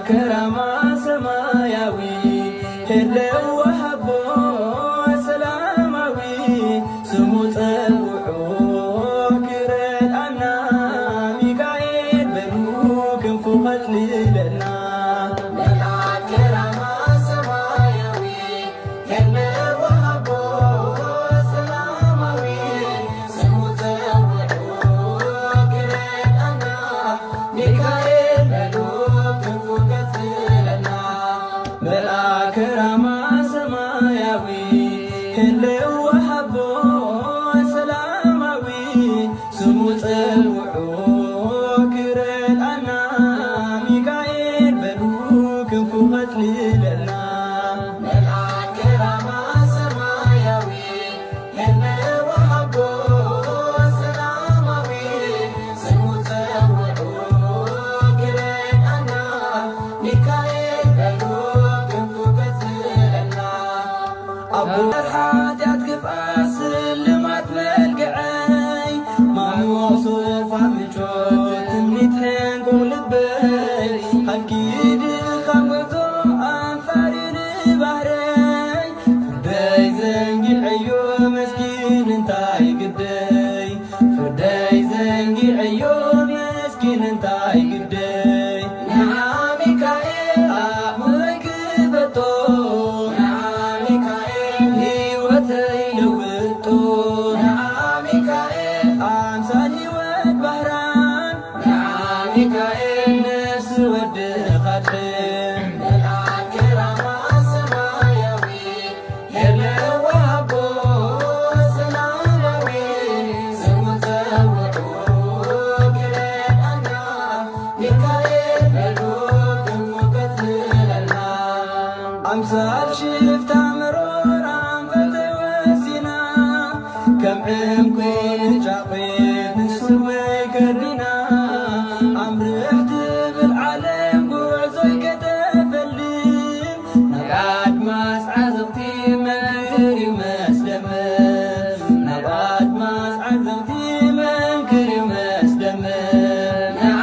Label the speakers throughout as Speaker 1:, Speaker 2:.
Speaker 1: ከራማ ሰማያዊ ሄለው ወሃቦ ሰላማዊ ስሙ ፀውዑ ክረአና ሚካኤል በሉ ክንፉ ኸጽልለና ከራማ ሰማያዊ ሄለው ወሃቦ ሰላማዊ ስሙ ፀውዑ ክረአና ሚካኤል በሉ ክንፉ ኸጽልለና ኃጢአት ክፍኣት ልማት መልክዐይ ማሞሱ ፋምቾት እምኒትሕን ቁልበይ ሃልኪድ ኻምጎቶ ኣንፋሪን ባህረይ ፍርደይ ዘንጊዕዮ መስኪን እንታይ ግደይ ፍርደይ ዘንጊዕዮ መስኪን እንታይ ግደይ ንዓ ሚካኤል ኣእምሮይ ክፈቶ ሚካኤል ነፍስ ወድኻትም ከራማ ሰማያዊ ሄለው ወሃቦ ሰላማዊ ስሙ ፀውዑ ክረአና ሚካኤል በሉ ክንፉ ኸጽልለና ኣምሳል ሽፍታ መሮር ኣንፈተ ወሲና ከም ዕንቁ ጫቒት ንስወይ ከሪና ኣምርሕቲ ብልዓለም ጉዕዞይ ከተፈልም ናብ ኣድማስ ዓዘቕቲ መንክር ይመስደምም ናብ ኣድማስ ዓዘቕቲ መንክር ይመስደምም ንዓ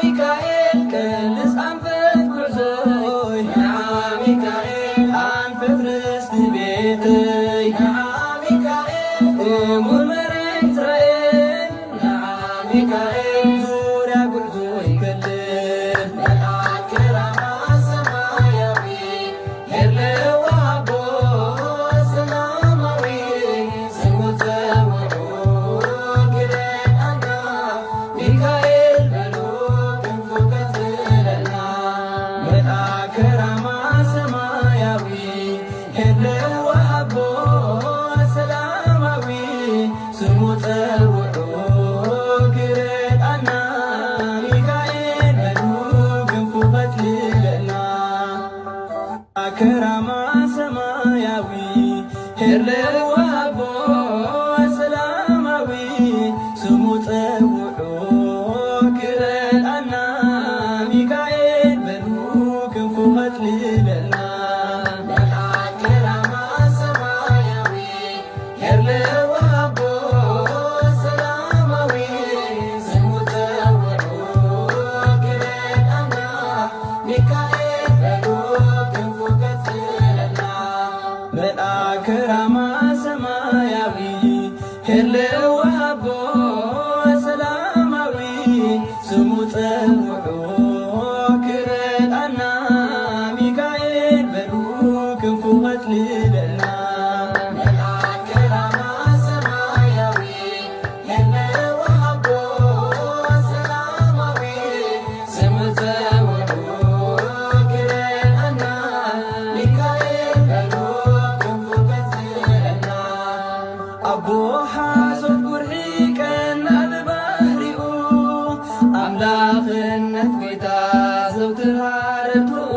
Speaker 1: ሚካኤል ቅልስ ኣንፈት ጉዕዞይ ንዓ ሚካኤል ኣንፈት ርስቲ ቤተይ ንዓ ሚካኤል እሙን መሬት እስራኤል ንዓ ሚካኤል ከራማ ሰማያዊ ሄለው ወሃቦ ሰላማዊ ስሙ ፀውዑ ክረአና ሚካኤል በሉ ክንፉ ኸጽልለና ከራማ ሰማያዊ ሄለው ወሃቦ ሰላማዊ ስሙ ፀውዑ ክረአና ሚካኤል በሉ ክንፉ ኸጽልለና ከራማ ሰማያዊ ሄለው ወሃቦ ሰላማዊ ስሙ ፀውዑ ክረአና ሚካኤል በሉ ክንፉ ኸጽልለና ከራማ ሰማያዊ ሄለው ወሃቦ ሰላማዊ ስሙ ፀውዑ ክረአና ሚካኤል በሉ ክንፉ ኸጽልለና ከራማ ሰማያዊ ሄለው ወሃቦ ሰላማዊ ስሙ ፀውዑ ክረአና ሚካኤል በሉ ክንፉ ኸጽልለና ኣቦ ሓሶት ጉርሒ ቀና ብባህሪኡ ኣምላኽነት ጌታ ዘውትር ሃረትኡ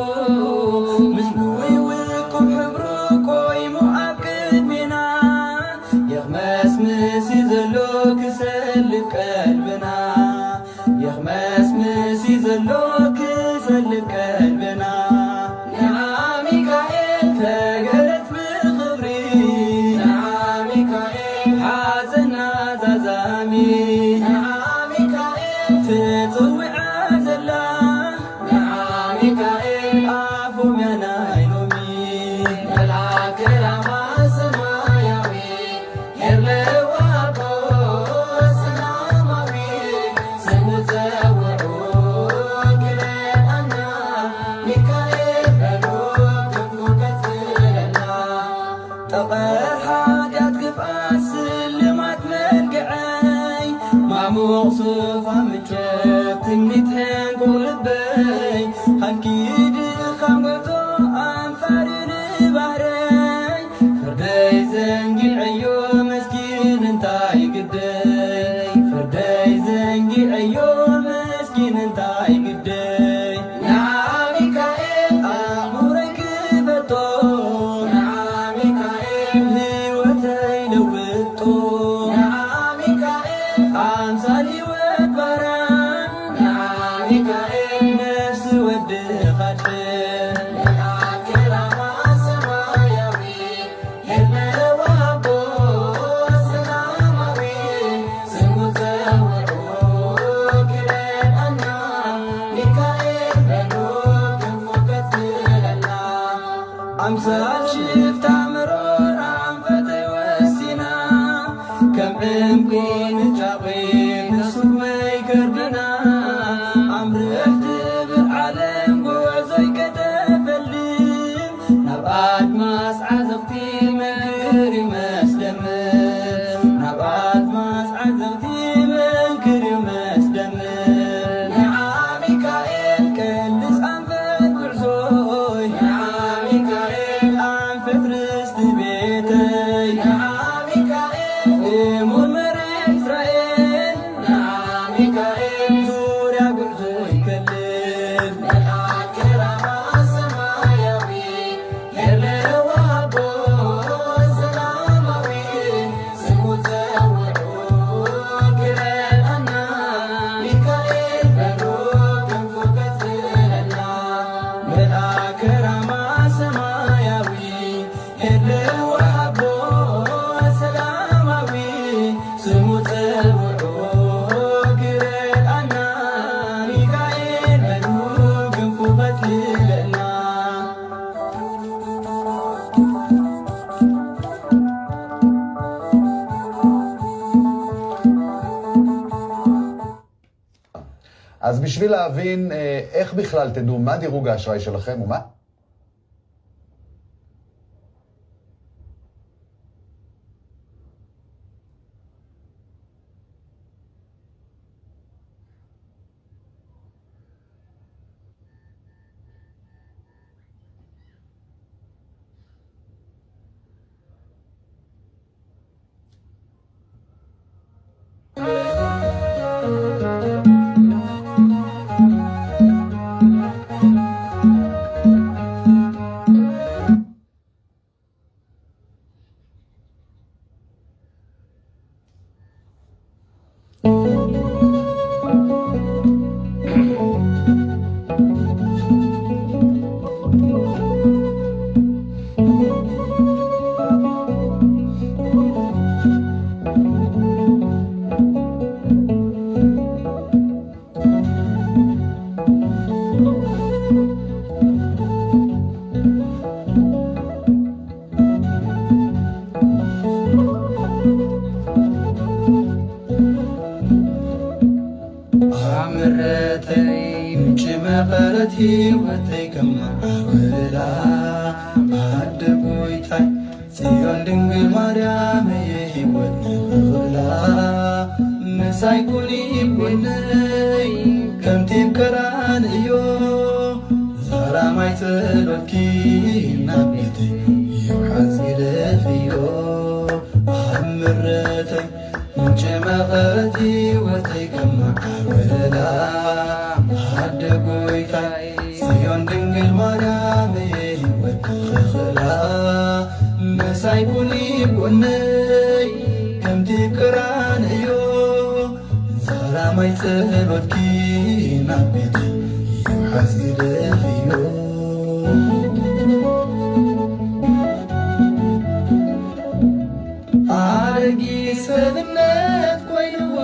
Speaker 1: ምስሉይ ውቁብ ሕብሩ ቆይሙ ኣብ ቅድሜና የኽመስምስ ዘሎ ክሰልብ ቀልበ ሚካኤል ትጽውዓ ዘላ ሚካኤል አፎም ያናይሎሚ መልአከ ራማ ሰማያዊ የለዋቦ ሰላማዊ ስሙ ዘውዑ ክለአና ሚካኤል በሎ ክንፉ ከትለና ጠቐር ሓጢአት ግፍኣት ስልማት መልግዐይ ማሙቕ ሶፋ ምቸት ትምኒትህን ቁልበይ ሃንኪድ ኻም ጎቶ ኣንፋርን ባህረይ ፍርደይ ዘንጊዐዮ መስኪን እንታይ ግደይ ፍርደይ ዘንጊዐዮ መስኪን እንታይ ግደይ ንዓ ሚካኤል ኣእሙረይ ክፈቶ ንዓ ሚካኤል ህይወተይ ለውጦ ንዓ ሚካኤል ኣምሳል ህይወት ባራን ንዓ ሚካኤል ነፍሲ ወዲ ኻድን መልአከ ራማ ሰማያዊ የለዋቦ ሰላማዊ ስሙ ዘውዑ ክለአና ሚካኤል በሎ ክንፉ ከትለና ኣምሳል ሽፍታ ምሮር ኣንፈተይ ወሲና ከም ዕንቁ ንጫቑን ንሱመይ ከርድና ኣምርሕ ትብል ዓለም ጉዕዞይ ከተፈልም ናብ ኣድማስ ዓዘቕቲ መንክር ይመስደምም ናብ ኣድማስ ዓዘቕቲ መንክር ይመስደምም ንዓ ሚካኤል ቀልስ ኣንፈት ጉዕዞይ ንዓ ሚካኤል ኣንፈት ርስቲ ቤተይ ንዓ ሚካኤል እሙን መሬት እስራኤል ንዓ ሚካኤል ዙርያ ጉዕዞይ ከልል መልአከ ራማ ሰማያዊ የለዋቦ ሰላማዊ ስሙ ዘውዑ ክለአና ሚካኤል በሎ ክንፉ ከትለና መልአከ ራማ ሰማያዊ የለዋቦ ሰላማዊ ስሙ ዘውዑ ክለአና ሚካኤል በሎ ክንፉ ከትለና
Speaker 2: אז בשביל להבין איך בכלל תדעו מה דירוג האשראי שלכם ומה? عمرتي مجمقرتي وتيكم عولا بعد بويتاي سيون دنگل مريم يهيوت نغلا مسايكوني بويني كم تبكران ايو زارا مايتلوكي نابيتي يوحزي لفيو عمرتي مجمقرتي وتيكم عولا بعد بويتاي سيون دنگل مريم يهيوت نغلا مسايكوني بويني كم تبكران ايو زارا مايتلوكي نابيتي يوحزي لفيو አረጊ ሰብነት ኮይንዎ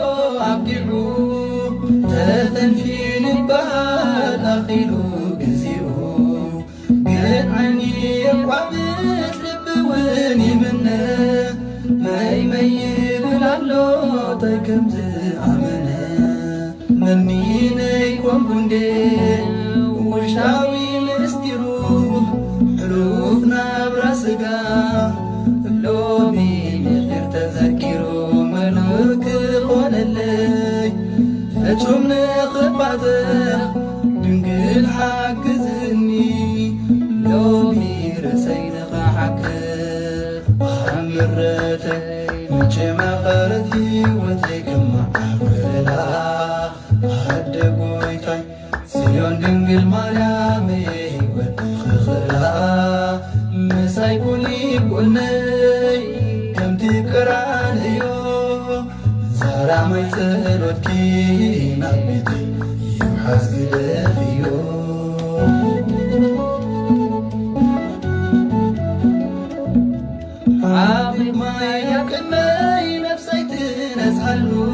Speaker 1: أبقعو تثنفين البال أخيلو قزيرو قد عني يقعبت لبوني منه ما يميل لعلو تكم زعمنا منيني كومبوندي وشاوي مستيرو حروفنا براسقا لومي غير تذكرو ملوك قول اللي فتهم نخبعته دنقل حق زني لومي رسين خحكر وحمرته مجي مغارتي وتيكم معبلا هدقويتاي سيون دنقل مريامي ودخخلا مسايكوني قلني كم تكران ايو زارا ما يتلوتكي نبيتي يوحز قلفيو عاقب ما يكني نفسي تنزحلو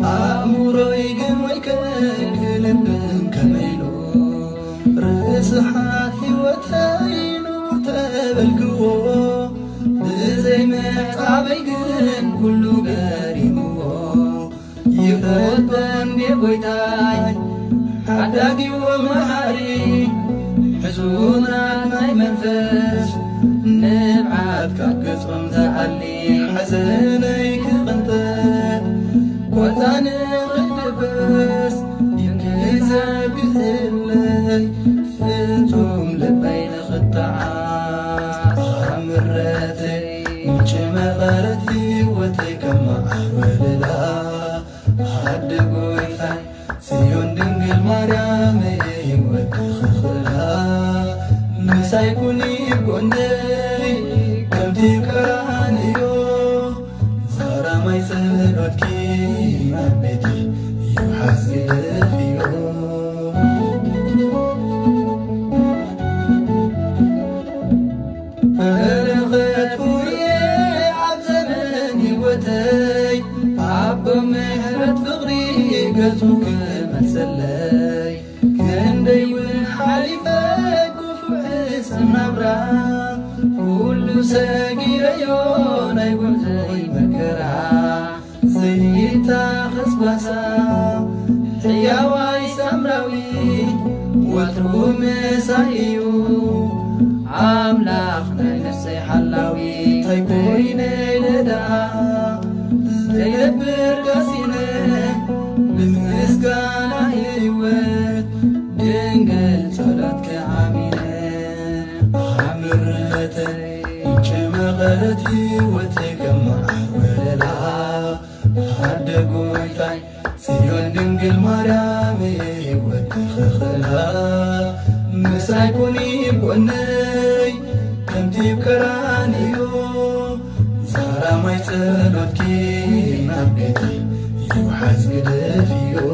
Speaker 1: أمورو يقم ويكلم كميلو رسحات حيوتي نور تبلقو بزي متعبيقن كلو قريمو يفرد بندي قويتاي حداقي ومحاري حزونا ماي منفس نبعاد كاكسهم زعلي حزني كغنطر وطان غدبس ينكزب يهلي فتهم لبين خطعات عمرتي مش مغارتي وتكما أوللا هدقوي خاي سيون دنقل مريامي ودخخلا مسايكوني قندي كم تكرانيو زارا ما يسلوتكي مبيتي يوحز قلفيو أرغتوي عبزمني وتي عبو مهرت فغري قلتوك مسلي كندي والحالفك وفوحس النبرة كل ساقي عيون أيوم زي مكرا زيتا خصباسا حياواي سمراوي وترو مسايو عملاخنا نفسي حلاوي تايكويني لدا زيبر قاسيني بمسكانا هيوت دنقل صلاتك عاميني عمرتي جمغرتي وتكما أوللا هدقويتاي سيون دنقل مريامي ودخخلا مسايكوني بقني كم تبكرانيو زارا ما يتلوتكي نبيتي يوحز قدفيو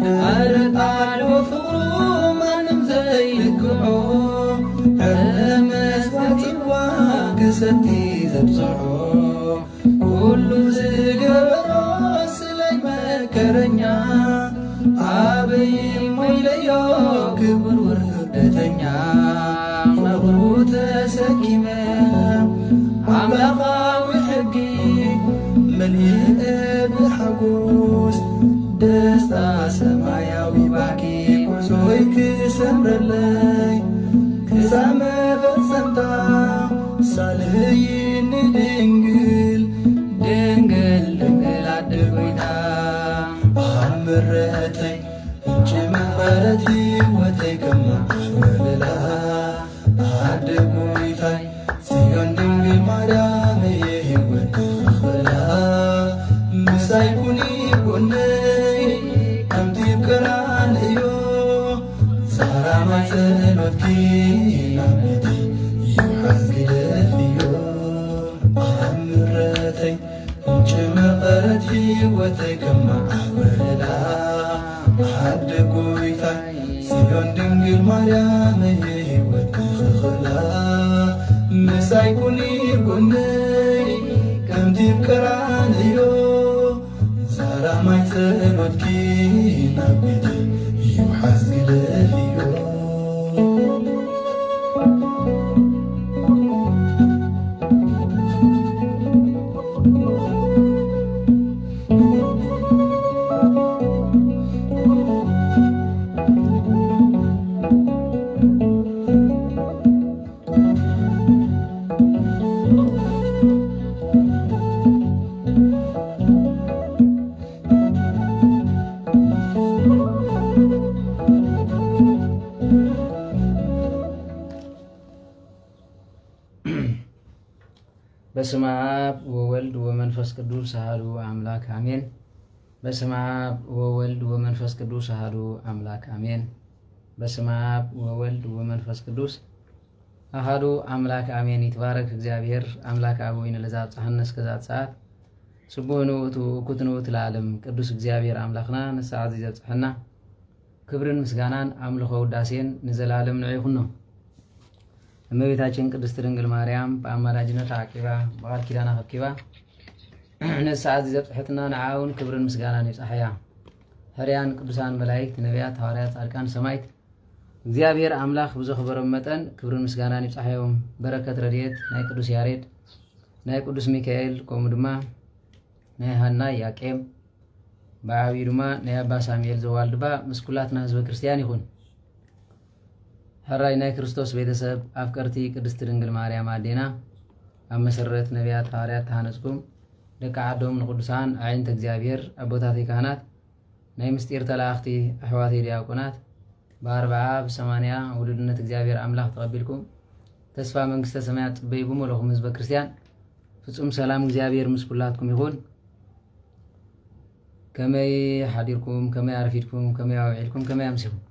Speaker 1: أرطالو فغرو ما نمزي لقعو أرمساتيوا قستي زبصعو كلو زقبرو سلي مكرنيا عبي ميليو كبر وردتنيا فغرو تسكيمة عملاقاوي حقي مليء بحقوس دستا سماياوي باكي كوسوي كسمرلي كسامة فلسمتا صالحين دنقل دنقل دنقل عدقوينا عمرتي جمغرتي وتكما أوللا عدقويتاي سيون دنقل مريامي ودخخلا مسايكوني قني كم تبكرانيو زارا ما يسلوتكي نبيتي يوحز قلفيو عمرتي جمغرتي وتكما أوللا عدقويتاي سيون دنقل مريامي ودخخلا ነሳይኩኒ ጎነይ ከምቲ ቀራንዮ ሰላማይ ጸሎትኪ ናብ ቤት ይውሓዝ ይደልዮ
Speaker 3: በስመ አብ ወወልድ ወመንፈስ ቅዱስ አሐዱ አምላክ አሜን። በስመ አብ ወወልድ ወመንፈስ ቅዱስ አሐዱ አምላክ አሜን። በስመ አብ ወወልድ ወመንፈስ ቅዱስ አሐዱ አምላክ አሜን። ይትባረክ እግዚአብሔር አምላክ አቡነ ለዘአብጽሐነ እስከዛት ሰዓት ስቡሕ ንውእቱ እኩት ንውእቱ ለዓለም ቅዱስ እግዚአብሔር አምላክና ንሰዓት ዘብጽሐና ክብርን ምስጋናን አምልኮ ውዳሴን ንዘላለም ንዑ ይኹን ነው። እመቤታችን ቅድስት ድንግል ማርያም በአማላጅነት አቂባ በቃል ኪዳና ከኪባ ነሰዓት ዘብጽሕትና ንዓውን ክብርን ምስጋናን ይጻሕያ ሕርያን ቅዱሳን መላእክት ነቢያት ሐዋርያት ጻድቃን ሰማዕት እግዚአብሔር አምላክ ብዘኽበሮም መጠን ክብርን ምስጋናን ይጻሕዮም። በረከት ረድኤት ናይ ቅዱስ ያሬድ ናይ ቅዱስ ሚካኤል ከምኡ ድማ ናይ ሃና ያቄም ብዓብዪ ድማ ናይ አባ ሳሙኤል ዘዋልድባ ምስ ኩላትና ህዝበ ክርስቲያን ይኹን። ሕራይ ናይ ክርስቶስ ቤተሰብ አፍቀርቲ ቅድስት ድንግል ማርያም አዴና ኣብ መሰረት ነቢያት ሐዋርያት ተሃነጽኩም ደቂ ዓዶም ንቅዱሳን ዓይንተ እግዚአብሔር ኣቦታተይ ካህናት ናይ ምስጢር ተላእኽቲ ኣሕዋተይ ዲያቆናት ብኣርብዓ ብሰማንያ ውሉድነት እግዚአብሔር አምላክ ተቐቢልኩም ተስፋ መንግስተ ሰማያት ጽበይኩም ወለኹም ህዝበ ክርስቲያን ፍጹም ሰላም እግዚአብሔር ምስ ኩላትኩም ይኹን። ከመይ ሓዲርኩም ከመይ ኣረፊድኩም ከመይ ኣውዒልኩም ከመይ ኣምሲኹም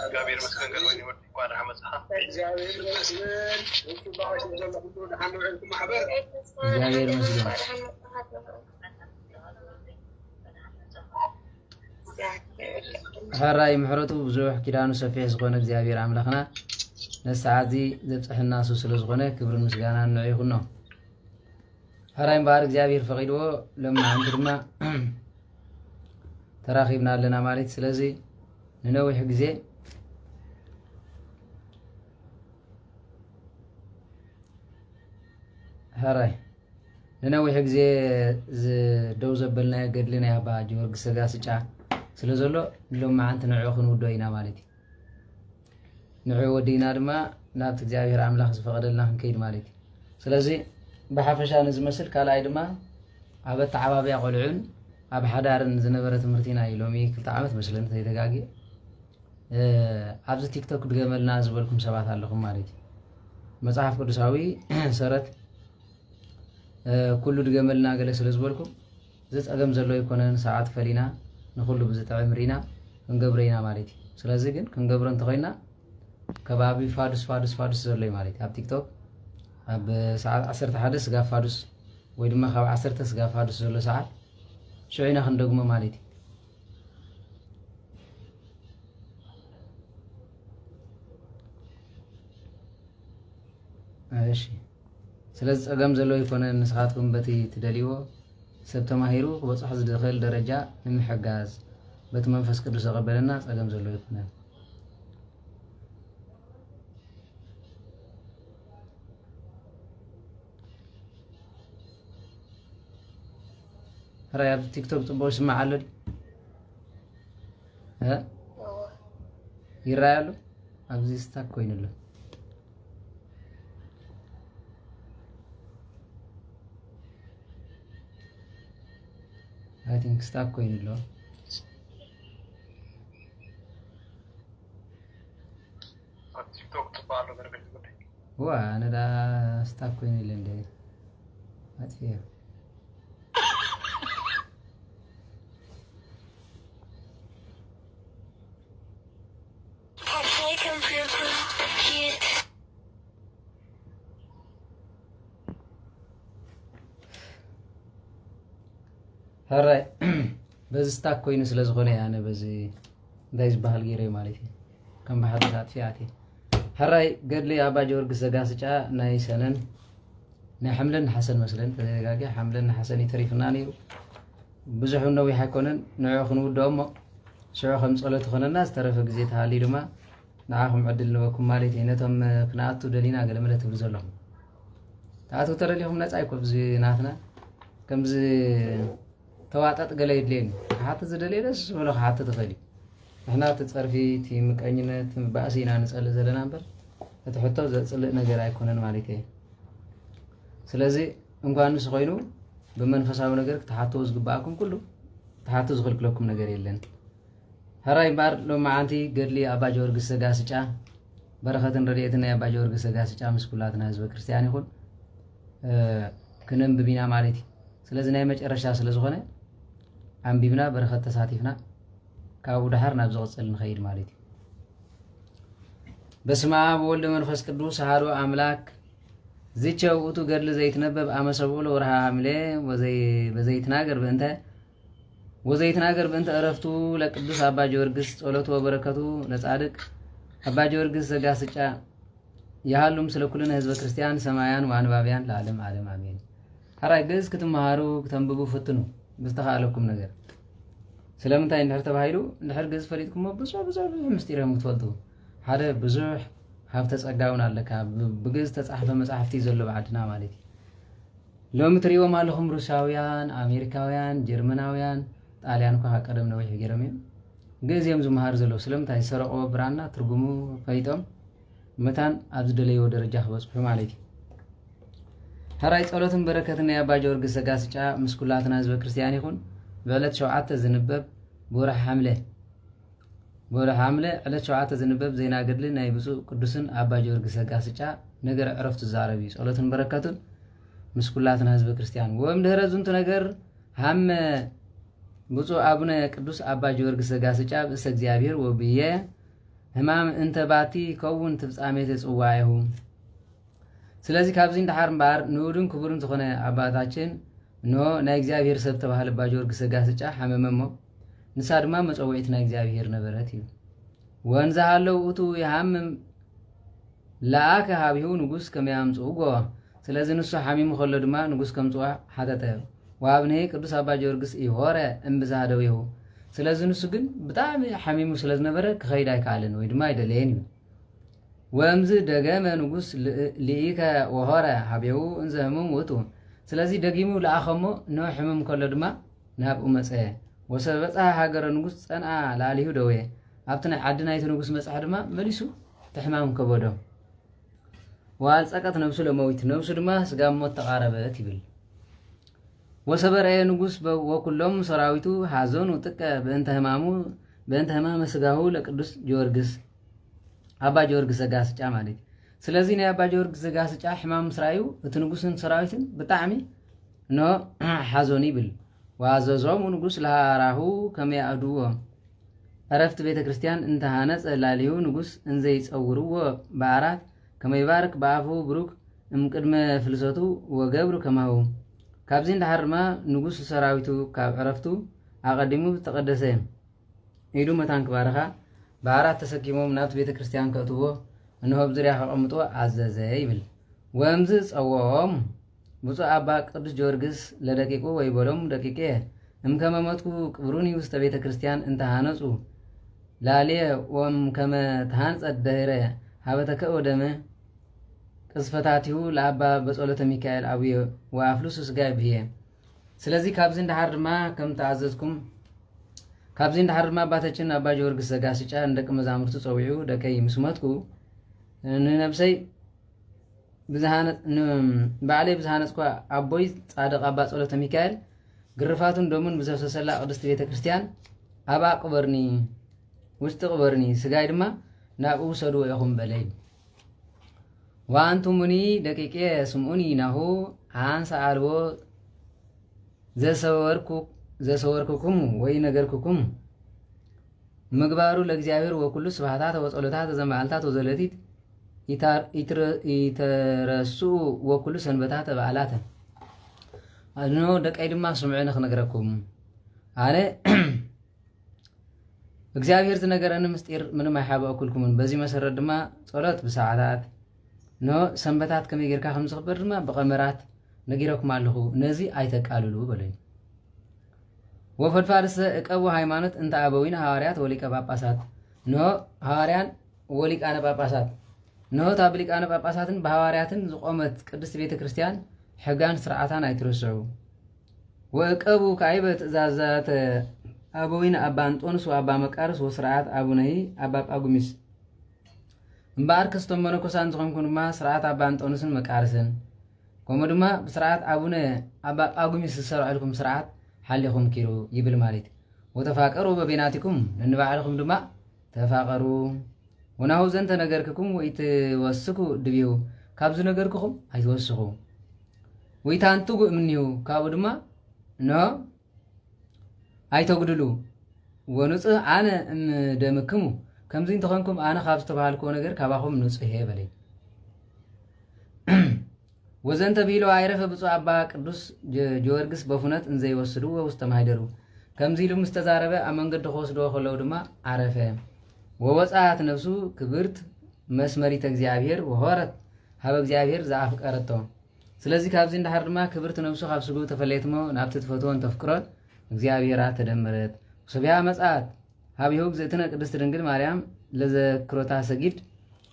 Speaker 4: እግዚአብሔር መስገን ገርበኝ ወዲ ቋራ መጽሐ እግዚአብሔር መስገን እንቱ ባሽ ዘለው ሁሉ ሐኑዕልኩ ማህበር
Speaker 3: እግዚአብሔር መስገን ሕራይ ምሕረቱ ብዙሕ ኪዳኑ ሰፊሕ ዝኾነ እግዚአብሔር አምላክና ነሰዓት ዘብጽሕና ሱ ስለ ዝኾነ ክብርን ምስጋናን ንዑ ይኹን ነው። ሕራይ እምበኣር እግዚአብሔር ፈቂድዎ ለማዓንቲ ድማ ተራኺብና ኣለና ማለት ስለዚ ንነዊሕ ግዜ ሕራይ ንነዊሕ ግዜ ደው ዘበልናዮ ገድሊ ናይ ኣባ ጊዮርጊስ ሰጋስጫ ስለ ዘሎ ሎማዓንቲ ንዑ ክንውዶ ኢና ማለት እዩ። ንዑ ወዲና ድማ ናብቲ እግዚአብሔር አምላክ ዝፈቀደልና ክንከይድ ማለት እዩ። ስለዚ ብሓፈሻ ንዝመስል ካልኣይ ድማ ኣብ ኣተዓባብያ ቆልዑን ኣብ ሓዳርን ዝነበረ ትምህርቲና እዩ። ሎሚ 2 ዓመት መስለን ተይተጋጊ ኣብዚ ቲክቶክ ድገመልና ዝበልኩም ሰባት ኣለኹም ማለት እዩ። መጽሓፍ ቅዱሳዊ ሰረት ኩሉ ድገመልና ገለ ስለ ዝበልኩም ዝፀገም ዘሎ ይኮነን ሰዓት ፈሊና ንኩሉ ብዝጥዕም ሪና ክንገብሮ ኢና ማለት እዩ። ስለዚ ግን ክንገብሮ እንተኮይና ከባቢ ፋዱስ ፋዱስ ፋዱስ ዘሎ እዩ ማለት እዩ። ኣብ ቲክቶክ ኣብ ሰዓት 11 ስጋ ፋዱስ ወይ ድማ ካብ 10 ስጋ ፋዱስ ዘሎ ሰዓት ሽዑና ክንደግሞ ማለት እዩ። እሺ ስለዚ ፀገም ዘሎ ይኮነን ንስኻትኩም በቲ ትደልይዎ ሰብ ተማሂሩ ክበፅሖ ዝኽእል ደረጃ ንምሕጋዝ በቲ መንፈስ ቅዱስ ዘቐበለና ፀገም ዘሎ ይኮነን። ሕራይ ኣብ ቲክቶክ ፅቡቅ ይስማዕ ኣሎ ይረአይ ኣሎ ኣብዚ ስታክ ኮይኑ ኣሎ አይ ቲንክ ስታክ ኮይኑ ኣሎ
Speaker 4: ቲክቶክ ትባሉ ገርበኝ ወዲ
Speaker 3: ዋ ነዳ ስታክ ኮይኑ ኢለ እንደ አጥፊያ ሕራይ በዚ ስታክ ኮይኑ ስለ ዝኾነ ኣነ በዚ دايز بهالجيري مالتي كم بحد ساعات فياتي حراي قال لي أبا جورج زجاجة ناي سنن نحملن حسن مثلا تلاقي حملن حسن يتريفنا نيو بزحوا نوي حكونن نعيخن ودوم شو خمس قلت خنا الناس ترى في جزيت هالي لما نعاهم عدل وكم مالتي نتهم قناعته دلينا قال ملت بزلهم تعاتو ترى لهم ناس أيكم زي ناتنا كم زي تواتات قليل لين حتى زدليلس ولا حتى تخلي احنا تتصرفي تي مقنينت باسينا نصل زلنا نبر تحطو زصلق ነገር አይኮነን ማለት ነው ስለዚህ እንኳንስ ኮይኑ በመንፈሳዊ ነገር ተሓቶ ዝግባአኩም ሁሉ ተሓቶ ዝኽልክለኩም ነገር የለን هراي بار لو معانتي قال لي أبا جورج سجاسجا بركة رضيتنا يا أبا جورج سجاسجا مسكولاتنا حزب كريستيان يكون كنن ببينا مالتي سلازنا يمج رشا سلازخونه عم بيبنا بركة تساتيفنا كابو دهر نبزغ صلن خير مالتي بسمع بولد منفس قدوس هارو أملاك زيتشو وتو قال زيت نبب أمسبول ورها عمله وزي بزيت ناقر بنته وزيت ناقر بنت عرفتو لقدوس أبا جورجس صلوته وبركته لصادق أبا جورجس زجاسجا يهالم سلكلنا حزب كريستيان سمايان وانبابيان لعالم عالم آمين هراي جز كتمهارو كتنببو فتنو بستخالكم ነገር ስለምንታይ እንድሕር ተባሂሉ እንድሕር ገዝ ፈሪጥኩም ብዙ ምስጢሮም ትፈልጡ ሓደ ብዙሕ ሃብተ ጸጋውን ኣለካ ብግዝ ተጻሕፈ መጽሐፍቲ ዘሎ ባዕድና ማለት እዩ ሎሚ ትሪኦም ኣለኹም ሩሳውያን ኣሜሪካውያን ጀርመናውያን ጣልያን እኳ ቀደም ነው ይገረም ገዝዮም ዝመሃር ዘሎ ስለምንታይ ሰረቆ ብራና ትርጉሙ ፈይጦም መታን ኣብዚ ደለዮ ደረጃ ክበጽሑ ማለት እዩ هراي ጸሎትን በረከትን ያባ ጆርግስ ዘጋስጫ ምስኩላትና ህዝበ ክርስቲያን ይኹን በዕለት 7 ዝንበብ ቦራ ሐምለ ዕለት 7 ዝንበብ ዜና ገድል ናይ ብፁዕ ቅዱስን አባ ጆርግስ ዘጋስጫ ነገር ዕረፍቱ ዛረቢ ጸሎትን በረከቱን ምስኩላትና ህዝበ ክርስቲያን ወም ድህረ ዝንቱ ነገር ሃም ብፁዕ አቡነ ቅዱስ አባ ጆርግስ ዘጋስጫ ብእሰ እግዚአብሔር ወብየ ህማም እንተ ባቲ ከውን ትፍጻሜት ጽዋይሁ ስለዚህ ካብዚ እንድሓር እምበር ንዑድን ክቡርን ዝኾነ አባታችን ኖ ናይ እግዚአብሔር ሰብ ተባህለ አባ ጆርግስ ዘጋስጫ ሓመመሞ ንሳ ድማ መጸውዒት ናይ እግዚአብሔር ነበረት እዩ ወንዛ ሃለው እቱ ይሃምም ለአከ ሃቢሁ ንጉስ ከመያምጽኡጎ ስለዚህ ንሱ ሓሚሙ ከሎ ድማ ንጉስ ከምጽዋ ሓተተ ወአብኔ ቅዱስ አባ ጆርግስ ይሆረ እምብዛደው ይሁ ስለዚህ ንሱ ግን በጣም ሓሚሙ ስለዝነበረ ክኸይድ አይካልን ወይ ድማ አይደለየን እዩ ወምዝ ደገመ ንጉስ ሊኢከ ወሆረ ሃቢሁ እንዘ ህሙም ውእቱ ስለዚህ ደጊሙ ለአኸሞ ነው ሕመም ከሎ ድማ ናብኡ መጸ ወሰበጻ ሃገረ ንጉስ ጸንዓ ላሊሁ ደዌ ኣብቲ ናይ ዓዲ ናይቲ ንጉስ መጽሕ ድማ መሊሱ ተሕማም ከበዶ ዋልጸቀት ነብሱ ለመዊት ነብሱ ድማ ስጋ ሞት ተቃረበት ይብል ወሰበረየ ንጉስ ወኩሎም ሰራዊቱ ሃዘኑ ጥቀ በእንተ ህማመ ስጋሁ ለቅዱስ ጆርግስ አባ ጆርግስ ዘጋስጫ ማለት ስለዚህ ናይ አባ ጆርግስ ዘጋስጫ ሕማም ስራዩ እቲ ንጉስን ሰራዊትን ብጣዕሚ ኖ ሓዞን ይብል ወአዘዞም ንጉስ ለሃራሁ ከመያድዎ ዕረፍቲ ቤተ ክርስቲያን እንተሃነጸ ላሊሁ ንጉስ እንዘይጸውርዎ በአራት ከመይባርክ በአፉ ብሩክ እምቅድመ ፍልሰቱ ወገብሩ ከማሁ ካብዚ እንድሓርማ ንጉስ ሰራዊቱ ካብ ዕረፍቱ አቀዲሙ ተቀደሰ ኢዱ መታን ክባረኻ በአራት ተሰኪሞም ናብቲ ቤተ ክርስቲያን ከእትዎ እንሆ ብዝርያ ከቐምጦ አዘዘ ይብል ወምዝ ጸውዖም ብፁዕ አባ ቅዱስ ጆርግስ ለደቂቁ ወይበሎም ደቂቄ እምከመ መትኩ ቅብሩኒ ውስተ ቤተ ክርስቲያን እንተሃነጹ ላልየ ወም ከመ ተሃንጸት ደህረ ሃበተከ ወደመ ቅስፈታቲሁ ለአባ በጸሎተ ሚካኤል አብየ ወአፍሉሱ ስጋ ብየ ስለዚህ ካብዚ እንድሓር ድማ ከም ተኣዘዝኩም ካብዚ እንድሓር ድማ አባታችን አባ ጆርግስ ዘጋስጫ እንደቀ መዛሙርቱ ጸዊዑ ደቀይ ምስመትኩ ንነብሰይ ባዕለይ ብዝሃነጽኳ አቦይ ጻድቕ አባ ጸሎተ ሚካኤል ግርፋቱን ደሙን ብዘብሰሰላ ቅድስቲ ቤተ ክርስቲያን አባ ቅበርኒ ውሽጢ ቅበርኒ ስጋይ ድማ ናብኡ ውሰድዎ ኢኹም በለይ ወአንቱሙኒ ደቂቄ ስምዑኒ ናሁ አንሰ አልቦ ዘሰወርኩኩም ወይ ነገርኩኩም ምግባሩ ለእግዚአብሔር ወኩሉ ስብሐታት ወጸሎታት ዘመዓልታት ወዘለቲት ይተረሱ ወኩሉ ሰንበታት በዓላት አኖ ደቀይ ድማ ስምዑኒ ክነግረኩም አነ እግዚአብሔር ዝነገረኒ ምስጢር ምንም ኣይሓበአኩልኩምን በዚ መሰረት ድማ ጸሎት ብሰዓታት ኖ ሰንበታት ከመይ ጌርካ ከም ዝኽበር ድማ ብቐመራት ነጊረኩም ኣለኹ ነዚ ኣይተቃልሉ በለኝ ወፈድፋድሰ እቀቡ ሃይማኖት እንተ አበዊና ሐዋርያት ወሊቀ ጳጳሳት ኖ ሐዋርያን ወሊቃነ ጳጳሳት ኖ ታብ ሊቃነ ጳጳሳትን በሐዋርያትን ዝቆመት ቅድስት ቤተ ክርስቲያን ሕጋን ስርዓታን ኣይትረስዑ ወእቀቡ ካይበ ትእዛዛት አበዊና አባ አንጦንስ ወአባ መቃርስ ወስርዓት አቡነሂ አባ ጳጉሚስ እምበኣር ከስቶም መነኮሳን ዝኾንኩን ድማ ስርዓት አባ አንጦንስን መቃርስን ከምኡ ድማ ብስርዓት አቡነ አባ ጳጉሚስ ዝሰርዐልኩም ስርዓት ሓሊኹም ኪሩ ይብል ማለት ወተፋቀሩ በቤናቲኩም ንንባዕልኩም ድማ ተፋቀሩ ወናሁ ዘንተ ነገርክኩም ወይትወስኩ ድብዩ ካብዚ ነገርክኹም ኣይትወስኹ ወይታንትጉ እምኒሁ ካብኡ ድማ ኖ ኣይተጉድሉ ወንጽህ ኣነ እምደምክሙ ከምዚ እንተኾንኩም ኣነ ካብ ዝተባሃልክዎ ነገር ካባኹም ንጹህ በለይ ወዘንተ ቢሎ አይረፈ ብፁዕ አባ ቅዱስ ጊዮርጊስ በፉነት እንዘይወስድዎ ውስተ ማይደሩ ከምዚ ኢሉ ምስ ተዛረበ ኣብ መንገዲ ክወስድዎ ከለዉ ድማ ዓረፈ ወወፃት ነፍሱ ክብርት መስመሪት እግዚአብሔር ወሆረት ሃበ እግዚአብሔር ዘኣፍቀረቶ ስለዚ ካብዚ እንዳሓር ድማ ክብርት ነፍሱ ካብ ስጉ ተፈለየትሞ ናብቲ ትፈትዎን ተፍቅሮን እግዚአብሔራ ተደመረት ሰቢያ መጻት ሃቢሁ ግዝእትነ ቅድስት ድንግል ማርያም ለዘክሮታ ሰጊድ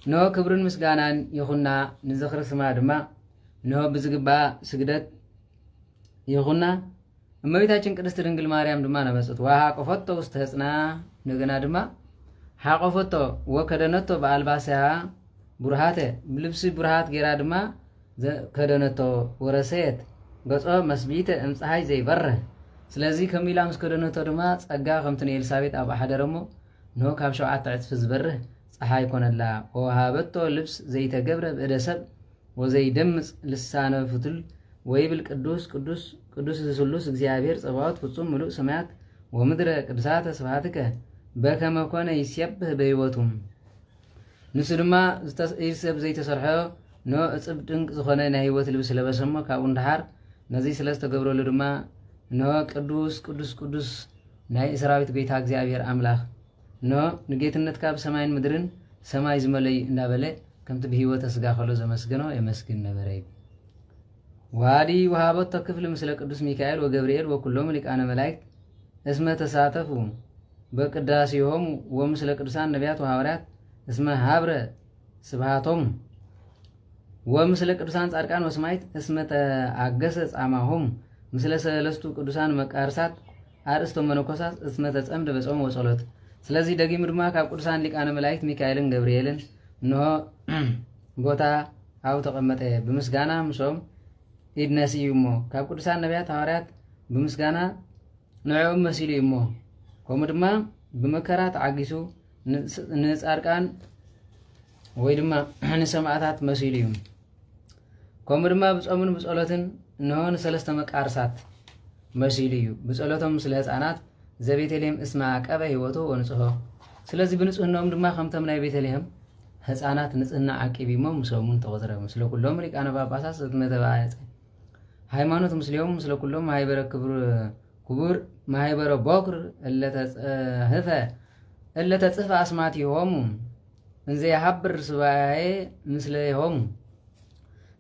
Speaker 3: ኖ ክብርን ምስጋናን ይኹና ንዝኽሪ ስማ ድማ ኖ ብዝግባ ስግደት ይኹና እመቤታችን ቅድስት ድንግል ማርያም ድማ ነበጽት ወሃቆፈቶ ውስተ ህጽና እንደገና ድማ ሃቆፈቶ ወከደነቶ በአልባስያ ቡርሃተ ብልብሲ ቡርሃት ጌራ ድማ ከደነቶ ወረሰየት ገጾ መስቢተ እምፀሐይ ዘይበርህ ስለዚ ከሚላ ምስ ከደነቶ ድማ ጸጋ ከምትን ኤልሳቤጥ ኣብ ሓደረሞ ኖ ካብ 7 ዕፅፊ ዝበርህ ፀሓይ ኮነላ ወሃበቶ ልብስ ዘይተገብረ ብእደ ሰብ ወዘይደምጽ ልሳነ ፍቱል ወይብል ቅዱስ ቅዱስ ቅዱስ ስሉስ እግዚአብሔር ጸባዖት ፍጹም ምሉእ ሰማያት ወምድረ ቅዱሳተ ስብሐትከ በከመ ኮነ ይስየብህ በህይወቱም ንሱ ድማ ሰብ ዘይተሰርሐ ኖ እጽብ ድንቅ ዝኾነ ናይ ህይወት ልብስ ለበሰሞ ካብኡ እንዳሓር ነዚ ስለዝተገብረሉ ድማ ኖ ቅዱስ ቅዱስ ቅዱስ ናይ ሰራዊት ጌታ እግዚአብሔር አምላኽ ኖ ንጌትነት ካብ ሰማይን ምድርን ሰማይ ዝመለይ እንዳበለ ከምቲ ብህይወት ስጋ ከሎ ዘመስግኖ የመስግን ነበረ ዋዲ ወሃበቶ ክፍል ምስለ ቅዱስ ሚካኤል ወገብርኤል ወኩሎም ሊቃነ መላእክት እስመ ተሳተፉ በቅዳሴሆም ወምስለ ቅዱሳን ነቢያት ወሐዋርያት እስመ ሀብረ ስብሃቶም ወምስለ ቅዱሳን ጻድቃን ወሰማዕት እስመ ተአገሰ ጻማሆም ምስለ ሰለስቱ ቅዱሳን መቃርሳት አርእስቶም መነኮሳት እስመ ተጸምደ በጾም ወጸሎት ስለዚህ ደጊሙ ድማ ካብ ቅዱሳን ሊቃነ መላእክት ሚካኤልን ገብርኤልን እንሆ ቦታ አው ተቀመጠ በምስጋና ምሶም ኢድነሲዩ እሞ ካብ ቅዱሳን ነቢያት ሐዋርያት በምስጋና ንዕኦም መሲሉ እሞ ከምኡ ድማ ብመከራ ተዓጊሱ ንጻድቃን ወይ ድማ ንሰማዕታት መሲሉ እዩ ከምኡ ድማ ብጾምን ብጸሎትን እንሆ ንሰለስተ መቃርሳት መሲሉ እዩ ብጸሎቶም ምስለ ህፃናት ዘቤተልሔም እስማ ቀበ ህይወቱ ወንጽሖ ስለዚ ብንጽህናኦም ድማ ከምቶም ናይ ቤተልሔም ህፃናት ንጽህና ዓቂቢሞም ምሶሙን ተቆጥረ ምስለ ኩሎም ሊቃነ ጳጳሳት ዝተመተባየጸ ሃይማኖት ምስሊዮም ምስለ ኩሎም ማህበረ ክቡር ማህበረ ቦክር እለተጽፈ አስማቲሆሙ እንዘ ያሐብር ስባዬ ምስለሆሙ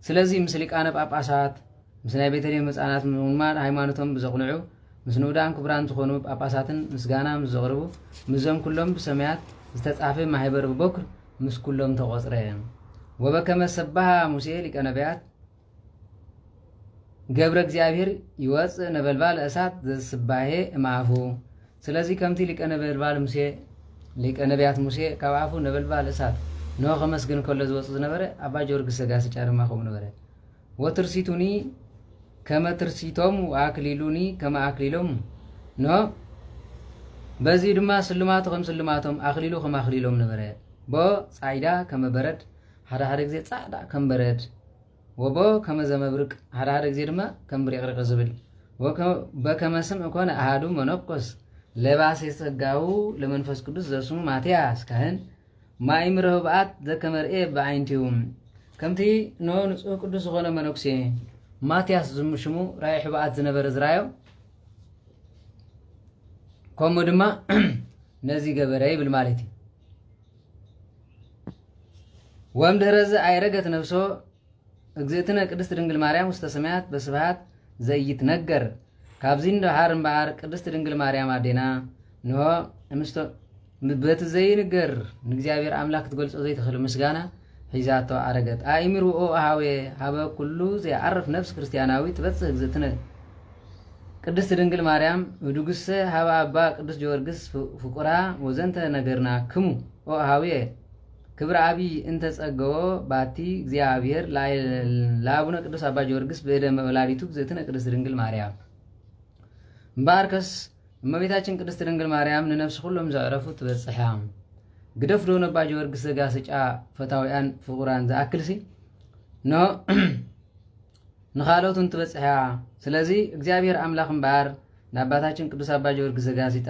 Speaker 3: ስለዚ ምስ ሊቃነ ጳጳሳት ምስ ናይ ቤተልሔም ህፃናት ምማር ሃይማኖቶም ብዘቕንዑ ምስ ንኡዳን ክቡራን ዝኾኑ ጳጳሳትን ምስጋና ምስ ዘቕርቡ ምዞም ኩሎም ብሰማያት ዝተጻፈ ማህበረ ቦክር ምስ ኩሎም ተቆጽረ ወበከመ ሰባሃ ሙሴ ሊቀ ነቢያት ገብረ እግዚአብሔር ይወፅእ ነበልባል እሳት ዘስባሄ እማፉ ስለዚ ከምቲ ሊቀ ነበልባል ሙሴ ሊቀ ነቢያት ሙሴ ካብ አፉ ነበልባል እሳት ኖ ከመስግን ከሎ ዝወፅእ ዝነበረ አባ ጊዮርጊስ ዘጋስጫ ድማ ከምኡ ነበረ ወትርሲቱኒ ከመ ትርሲቶም ወአክሊሉኒ ከመ አክሊሎም ኖ በዚ ድማ ስልማቱ ከም ስልማቶም አክሊሉ ከም አክሊሎም ነበረ ቦ ጻይዳ ከመ በረድ ሓደ ግዜ ጻዕዳ ከም በረድ ወቦ ከመ ዘመብርቅ ሓደ ግዜ ድማ ከም ብሪቅሪቅ ዝብል በከመ ስምዕ ኮነ አሃዱ መነኮስ ለባሴ ጸጋው ለመንፈስ ቅዱስ ዘስሙ ማትያስ ካህን ማእምረ ህብአት ዘከመርኤ በዓይንቲውም ከምቲ ኖ ንጹህ ቅዱስ ዝኾነ መነኩሴ ማትያስ ዝምሽሙ ራእይ ህብአት ዝነበረ ዝራዮ ከምኡ ድማ ነዚ ገበረ ይብል ማለት እዩ ወምድረዝ አይረገት ነፍሶ እግዝእትነ ቅድስት ድንግል ማርያም ውስተ ሰማያት በስብሐት ዘይትነገር ካብዚ እንደሃር እምበሃር ቅድስት ድንግል ማርያም አዴና ንሆ እምስቶ በት ዘይንገር ንእግዚአብሔር አምላክ ትገልጾ ዘይትኽእል ምስጋና ሒዛቶ አረገት አእምሩኦ አሃዌ ሃበ ኩሉ ዘይዓርፍ ነፍስ ክርስቲያናዊ ትበጽሕ እግዝእትነ ቅድስት ድንግል ማርያም ወድጉሰ ሃበ አባ ቅዱስ ጊዮርጊስ ፍቁራ ወዘንተ ነገርና ክሙ ኦ አሃዌ ክብረ አቢ እንተ ጸገዎ ባቲ እግዚአብሔር ለአቡነ ቅዱስ አባ ጊዮርጊስ በደመ ወላዲቱ እግዝእትነ ቅድስት ድንግል ማርያም እምበሃርከስ እመቤታችን ቅድስት ድንግል ማርያም ንነፍስ ሁሉም ዘዕረፉ ትበጽሐ ግደፍ ዶነ አባ ጊዮርጊስ ዘጋስጫ ፈታውያን ፍቁራን ዘአክልሲ ኖ ንኻሎቱን ትበጽሐ ስለዚ እግዚአብሔር አምላክ እምበሃር ንአባታችን ቅዱስ አባ ጊዮርጊስ ዘጋስጫ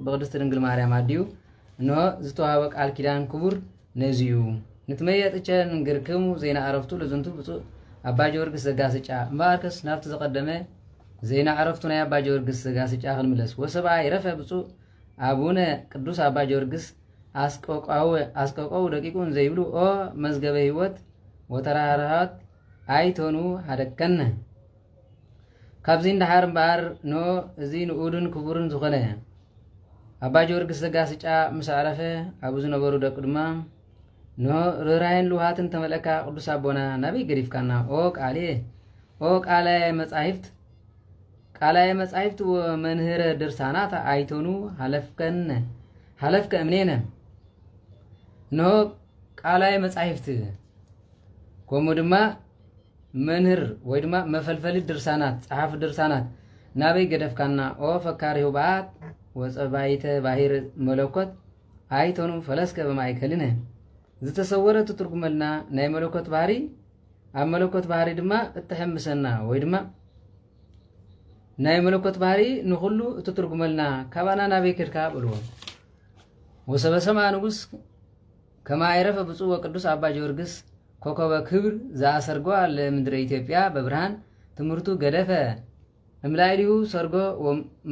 Speaker 3: በቅድስት ድንግል ማርያም አዲዩ ኖ ዝተዋሃበ ቃል ኪዳን ክቡር ነዚዩ ንትመየጥቸ ንግርክሙ ዜና አረፍቱ ለዝንቱ ብፁዕ አባ ጊዮርጊስ ዘጋስጫ እምበሃርከስ ናብቲ ዘቀደመ ዜና አረፍቱ ናይ አባ ጊዮርጊስ ዘጋስጫ ክንምለስ ወሰብአ ይረፈ ብፁዕ አቡነ ቅዱስ አባ ጊዮርጊስ አስቆቀው ደቂቁን ዘይብሉ ኦ መዝገበ ህይወት ወተራራሃት አይቶኑ ሃደከነ ካብዚ እንዳሃር እምበሃር ኖ እዚ ንኡድን ክቡርን ዝኾነ አባ ጊዮርጊስ ዘጋስጫ ምስ አረፈ አቡ ዝነበሩ ደቂ ድማ ኖ ርህራይን ልውሃትን ተመለካ ቅዱስ አቦና ናበይ ገዲፍካና ኦ ቃላየ መጻሕፍት ወመንህረ ድርሳናት አይቶኑ ሃለፍከ እምኔነ ኖ ቃላየ መጻሕፍት ከምኡ ድማ መንህር ወይ ድማ መፈልፈሊ ድርሳናት ጸሓፍ ድርሳናት ናበይ ገደፍካና ኦ ፈካሪ ህቡኣት ወፀባይተ ባሕር መለኮት አይቶኑ ፈለስከ በማእከልነ ዝተሰወረ ትትርጉመልና ናይ መለኮት ባህሪ ኣብ መለኮት ባህሪ ድማ እትሕምሰና ወይ ድማ ናይ መለኮት ባህሪ ንኹሉ እትትርጉመልና ካባና ናበይ ከድካ ብልዎ ወሰበ ሰማዕ ንጉስ ከማ አይረፈ ብፁዕ ወቅዱስ አባ ጊዮርጊስ ኮከበ ክብር ዘአሰርጎ ለምድረ ኢትዮጵያ በብርሃን ትምህርቱ ገደፈ እምላይሊሁ ሰርጎ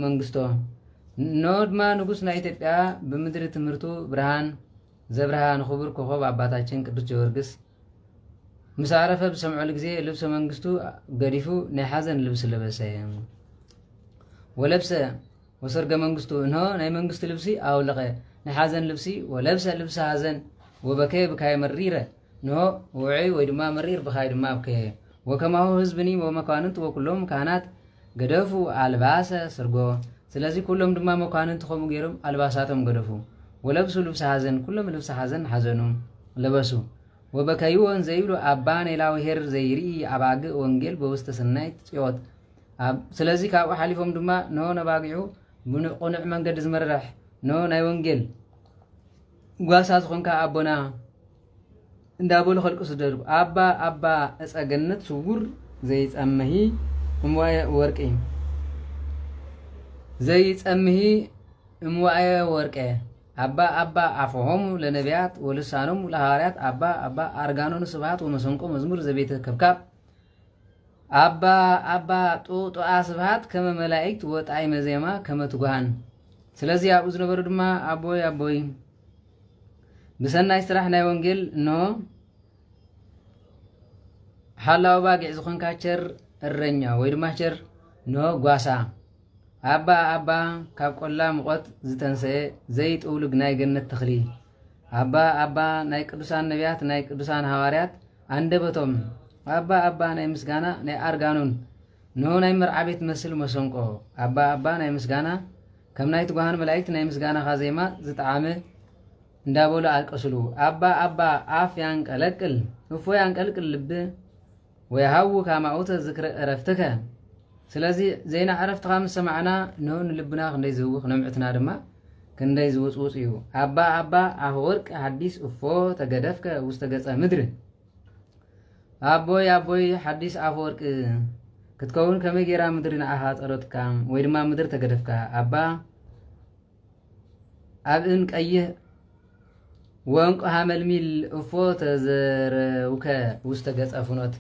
Speaker 3: መንግስቶ ኖ ድማ ንጉስ ናይ ኢትዮጵያ በምድሪ ትምህርቱ ብርሃን ዘብርሃን ክቡር ኮከብ አባታችን ቅዱስ ጊዮርጊስ ምስ አረፈ ብሰምዑሉ ጊዜ ልብሰ መንግስቱ ገዲፉ ናይ ሓዘን ልብስ ለበሰ ወለብሰ ወሰርገ መንግስቱ እንሆ ናይ መንግስቱ ልብሲ አውለቀ ናይ ሓዘን ልብሲ ወለብሰ ልብሰ ሓዘን ወበከየ ብካየ መሪረ እንሆ ውዑይ ወይ ድማ መሪር ብካይ ድማ ብከየ ወከማሁ ህዝብኒ ወመኳንንት ወኩሎም ካህናት ገደፉ አልባሰ ስርጎ ስለዚ ኩሎም ድማ መኳንንት ከምኡ ገይሮም አልባሳቶም ገደፉ ወለብሱ ልብሰ ሓዘን ኩሎም ልብሰ ሓዘን ሓዘኑ ለበሱ ወበከይዎን ዘይብሉ አባ ኔላዊ ሄር ዘይርኢ አባግዕ ወንጌል በውስተ ሰናይት ጽዮት ስለዚ ካብኡ ሓሊፎም ድማ ኖ ነባጊዑ ብቁኑዕ መንገዲ ዝመርሕ ኖ ናይ ወንጌል ጓሳ ዝኾንካ አቦና እንዳበሉ ኸልቅሱ ደርቡ አባ እፀገነት ስውር ዘይጸምሂ እምዋየ ወርቂ ዘይጸምሂ እምዋየ ወርቀ አባ አፈሆሙ ለነቢያት ወልሳኖሙ ለሐዋርያት አባ አርጋኖን ስብሐት ወመሰንቆ መዝሙር ዘቤተ ከብካብ አባ ጡጡአ ስብሐት ከመ መላእክት ወጣይ መዜማ ከመ ትጉሃን ስለዚ ኣብኡ ዝነበሩ ድማ አቦይ ብሰናይ ስራሕ ናይ ወንጌል እንሆ ሓላዊ ባጊዕ ዝኾንካ ቸር እረኛ ወይ ድማ ቸር እንሆ ጓሳ አባ ካብ ቆላ ሙቆት ዝተንሰየ ዘይጥውልግ ናይ ገነት ተኽሊ አባ ናይ ቅዱሳን ነቢያት ናይ ቅዱሳን ሐዋርያት አንደበቶም አባ ናይ ምስጋና ናይ አርጋኖን እንሆ ናይ መርዓ ቤት መስል መሰንቆ አባ ናይ ምስጋና ከም ናይ ትጓሃን መላእክት ናይ ምስጋና ኻዜማ ዝጣዓመ እንዳበሉ አልቀስሉ አባ አፍ ያንቀለቅል እፎ ያንቀልቅል ልብ ወይሃው ካማውተ ዝክረ ዕረፍትከ ስለዚ ዜና ዕረፍትኻ ምስ ሰማዕና እንሆ ንልብና ክንደይ ዝህውኽ ነምዕትና ድማ ክንደይ ዝውፅውፅ እዩ አባ አፍ ወርቂ ሓዲስ እፎ ተገደፍከ ውስተ ገጸ ምድሪ አቦይ ሓዲስ አፍ ወርቂ ክትከውን ከመይ ጌራ ምድሪ ንዓኻ ጸሎትካ ወይ ድማ ምድሪ ተገደፍካ አባ ኣብእን ቀይህ ወንቁ ሃመልሚል እፎ ተዘረውከ ውስተ ገጸ ፍኖት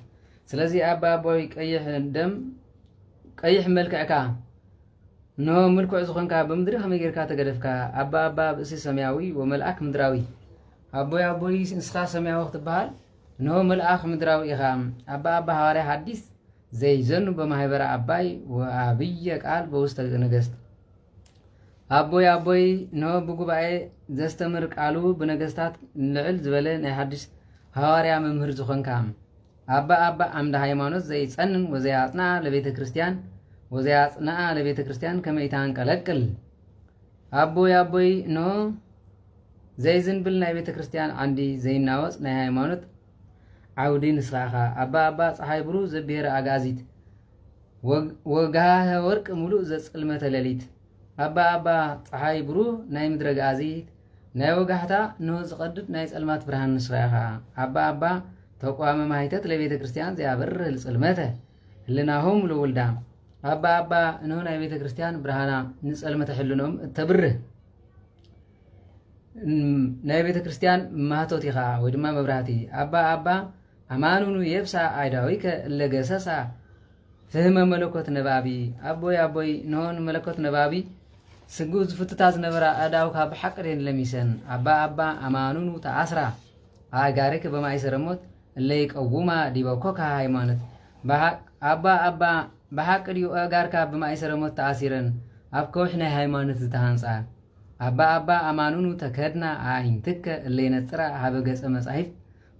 Speaker 3: ስለዚ አቦይ ቀይሕ ደም ቀይሕ መልክዕካ نو ملكو زخنكا بمدري خمي غيركا تغدفكا أبا بأسي سماوي وملأك مدراوي أبوي نسخا سماوي وقت بحال نو ملأك مدراوي إخام أبا هاري حديث زي زنو بمهبر أباي وأبي قال بوسط نغست أبوي نو بقبعي زستمر قالو بنغستات لعل زبالة ناي حديث هاري ممهر زخنكا أبا عمد هايمانوس زي صنن وزي عطنا لبيت كريستيان وزي عطنا لبيت كريستيان كما يتان قلقل أبوي نو زي زنبل ناي بيت كريستيان عندي زي ناوس ناي هايمانوت عودي نسخاخا أبا صحاي برو زبير أغازيت وغاها ورق ملو زصلمة لليت أبا صحاي برو ناي مدر أغازيت ناي وغاحتا نو زقدد ناي صلمات برهان نسخاخا أبا تقوام ماهيتت لبيت كريستيان زي أبر الصلمته لناهم لولدام أبا نو ناي بيت كريستيان برهانا نصلمته حلنهم تبره ناي بيت كريستيان ماتوتيخا ودما مبراتي أبا أمانونو يبسا عيداويك اللي قسسا فهم ملكوت نبابي أبوي نون ملكوت نبابي سجوز فتتاز نبرا أداوكا بحقرين لميسن أبا أمانونو تأسرا آغاريك بما يسرموت اللي يقوما ديبوكوكا هايمانت أبا بحقريو آغاركا بما يسرموت تأسيرن أبكوحنا هايمانت تهانسا أبا أمانونو تكدنا عين تك اللي نترى هابقس مصحف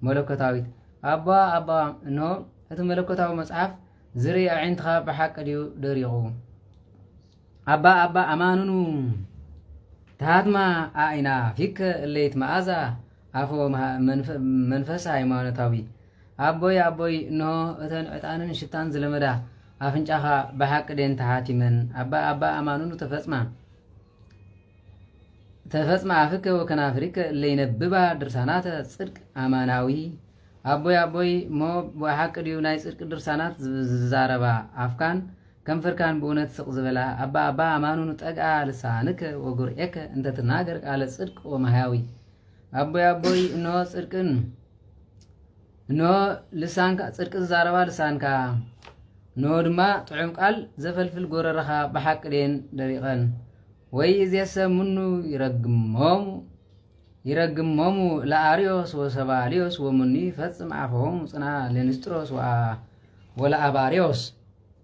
Speaker 3: ملكوتاويت أبا نو هتو ملكوتاو مصحف زري عينتها بحق ديو دريغو أبا أمانونو تهاتما آينا فيك اللي يتمازا أفو منفس هايمانوتاوي أبوي نو أتن عطانن شتان زلمدا أفنجاها بحق دين تهاتي أبا أمانونو تفصمع فك وكنافريك اللي ينببا درسانات صدق أماناوي أبوي مو بحق ديو ناي صدق درسانات زاربا أفكان كم فركان بونت سق زبلا أبا أمانو نتقع لسانك وقرئك انت تناقر على صدق ومهاوي أبوي نو صدقن نو لسانك صدق زاربا لسانك نو دما طعم قال زفلفل قررخا بحق دين دريقن ويزيس منو يرقمهم لأريوس وسباليوس ومني فتصم عفهم صنا لنستروس ولا أباريوس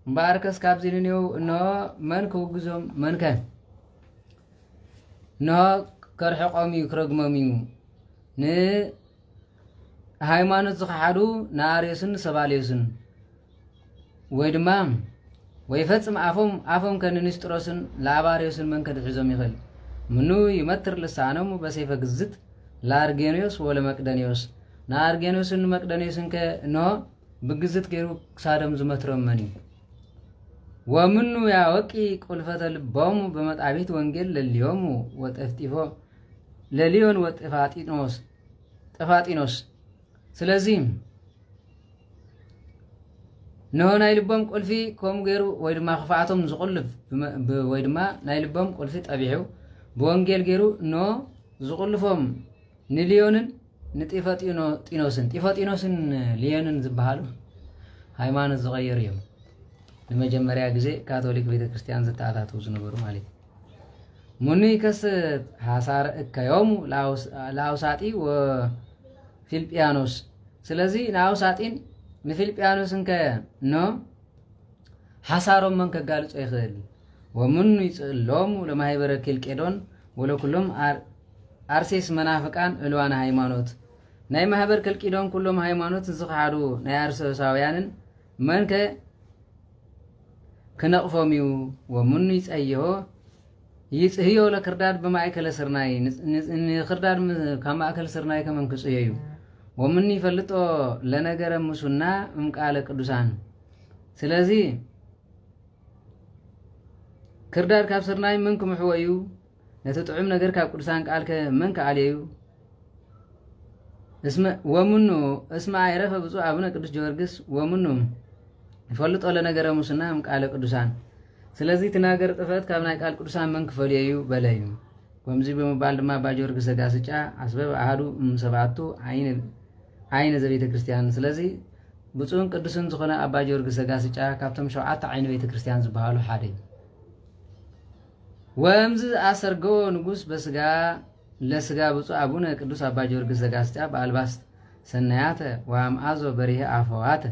Speaker 3: مباركس كابزينيو نو من كوغزوم من كان نو كرحقومي كرقموميو ن هايمانوت زخحادو ناريوسن سباليوسن ويدمام ويفتصم عفهم كان نستروسن لاباريوسن من كدحزوم يخل منو يمتر لسانهم بسيف قزت لارجينيوس ولا مقدانيوس نارجينيوسن مقدانيوسن كنو بقزت كيرو صادم زمترم مني ومنو يا وقي قلفة البوم بمطعبيت وانجيل لليوم وتفتيفو لليون وتفاتينوس سلازيم نو نايلبوم قلفي كوم غيرو ويدما خفاعتهم زقلف ويدما نايلبوم قلفي طبيعو بوانجيل غيرو نو زقلفهم نليونن طيفاتينوسن ليونن زبحالو ሃይማኖት ዝቀየር እዮም ለመጀመሪያ ጊዜ ካቶሊክ ቤተክርስቲያን ዘታታቱ ዝነበሩ ማለት ሙኒ ከስ ሐሳር እከዮም ላውሳጢ ወፊልጵያኖስ ስለዚህ ላውሳጢን ለፊልጵያኖስን ከኖ ሐሳሮም መን ከጋልጾ ይኽል ወሙኑ ይጽሎም ለማህበረ ኬልቄዶን ወለኩሎም አርሴስ መናፍቃን እልዋና ሃይማኖት ናይ ማህበር ኬልቄዶን ኩሎም ሃይማኖት ዝኻዱ ናይ አርሴሳውያንን መንከ ከነቅፎሚው ወሙኑ ይጽየው ይጽህዮ ለክርዳድ በማእከለ ስርናይ ንክርዳድ ከማእከለ ስርናይ ከመን ክጽየዩ ወሙኑ ይፈልጦ ለነገረ ሙሱና እምቃለ ቅዱሳን ስለዚህ ክርዳድ ካብ ስርናይ ምን ክምሕወዩ ነተጥዑም ነገር ካብ ቅዱሳን ቃል ከመን ከአለዩ ወሙኑ እስማ አይረፈ ብፁዕ አቡነ ቅዱስ ጊዮርጊስ ወሙኑ ይፈልጦ ለነገረ ሙስና እምቃለ ቅዱሳን ስለዚህ ተናገር ጥፈት ካብ ናይ ቃል ቅዱሳን መን ክፈልዩ በለዩ ወምዚ በመባል ድማ አባ ጊዮርጊስ ዘጋስጫ አስበብ አሐዱ ሰባቱ አይነ ዘቤተ ክርስቲያን ስለዚህ ብፁዕን ቅዱስን ዝኾነ አባ ጊዮርጊስ ዘጋስጫ ካብቶም 7 አይነ ቤተ ክርስቲያን ዝበሃሉ ሓደ ወምዝ አሰርገው ንጉስ በስጋ ለስጋ ብፁዕ አቡነ ቅዱስ አባ ጊዮርጊስ ዘጋስጫ በአልባስ ሰናያተ ወአምአዞ በሪህ አፈዋተ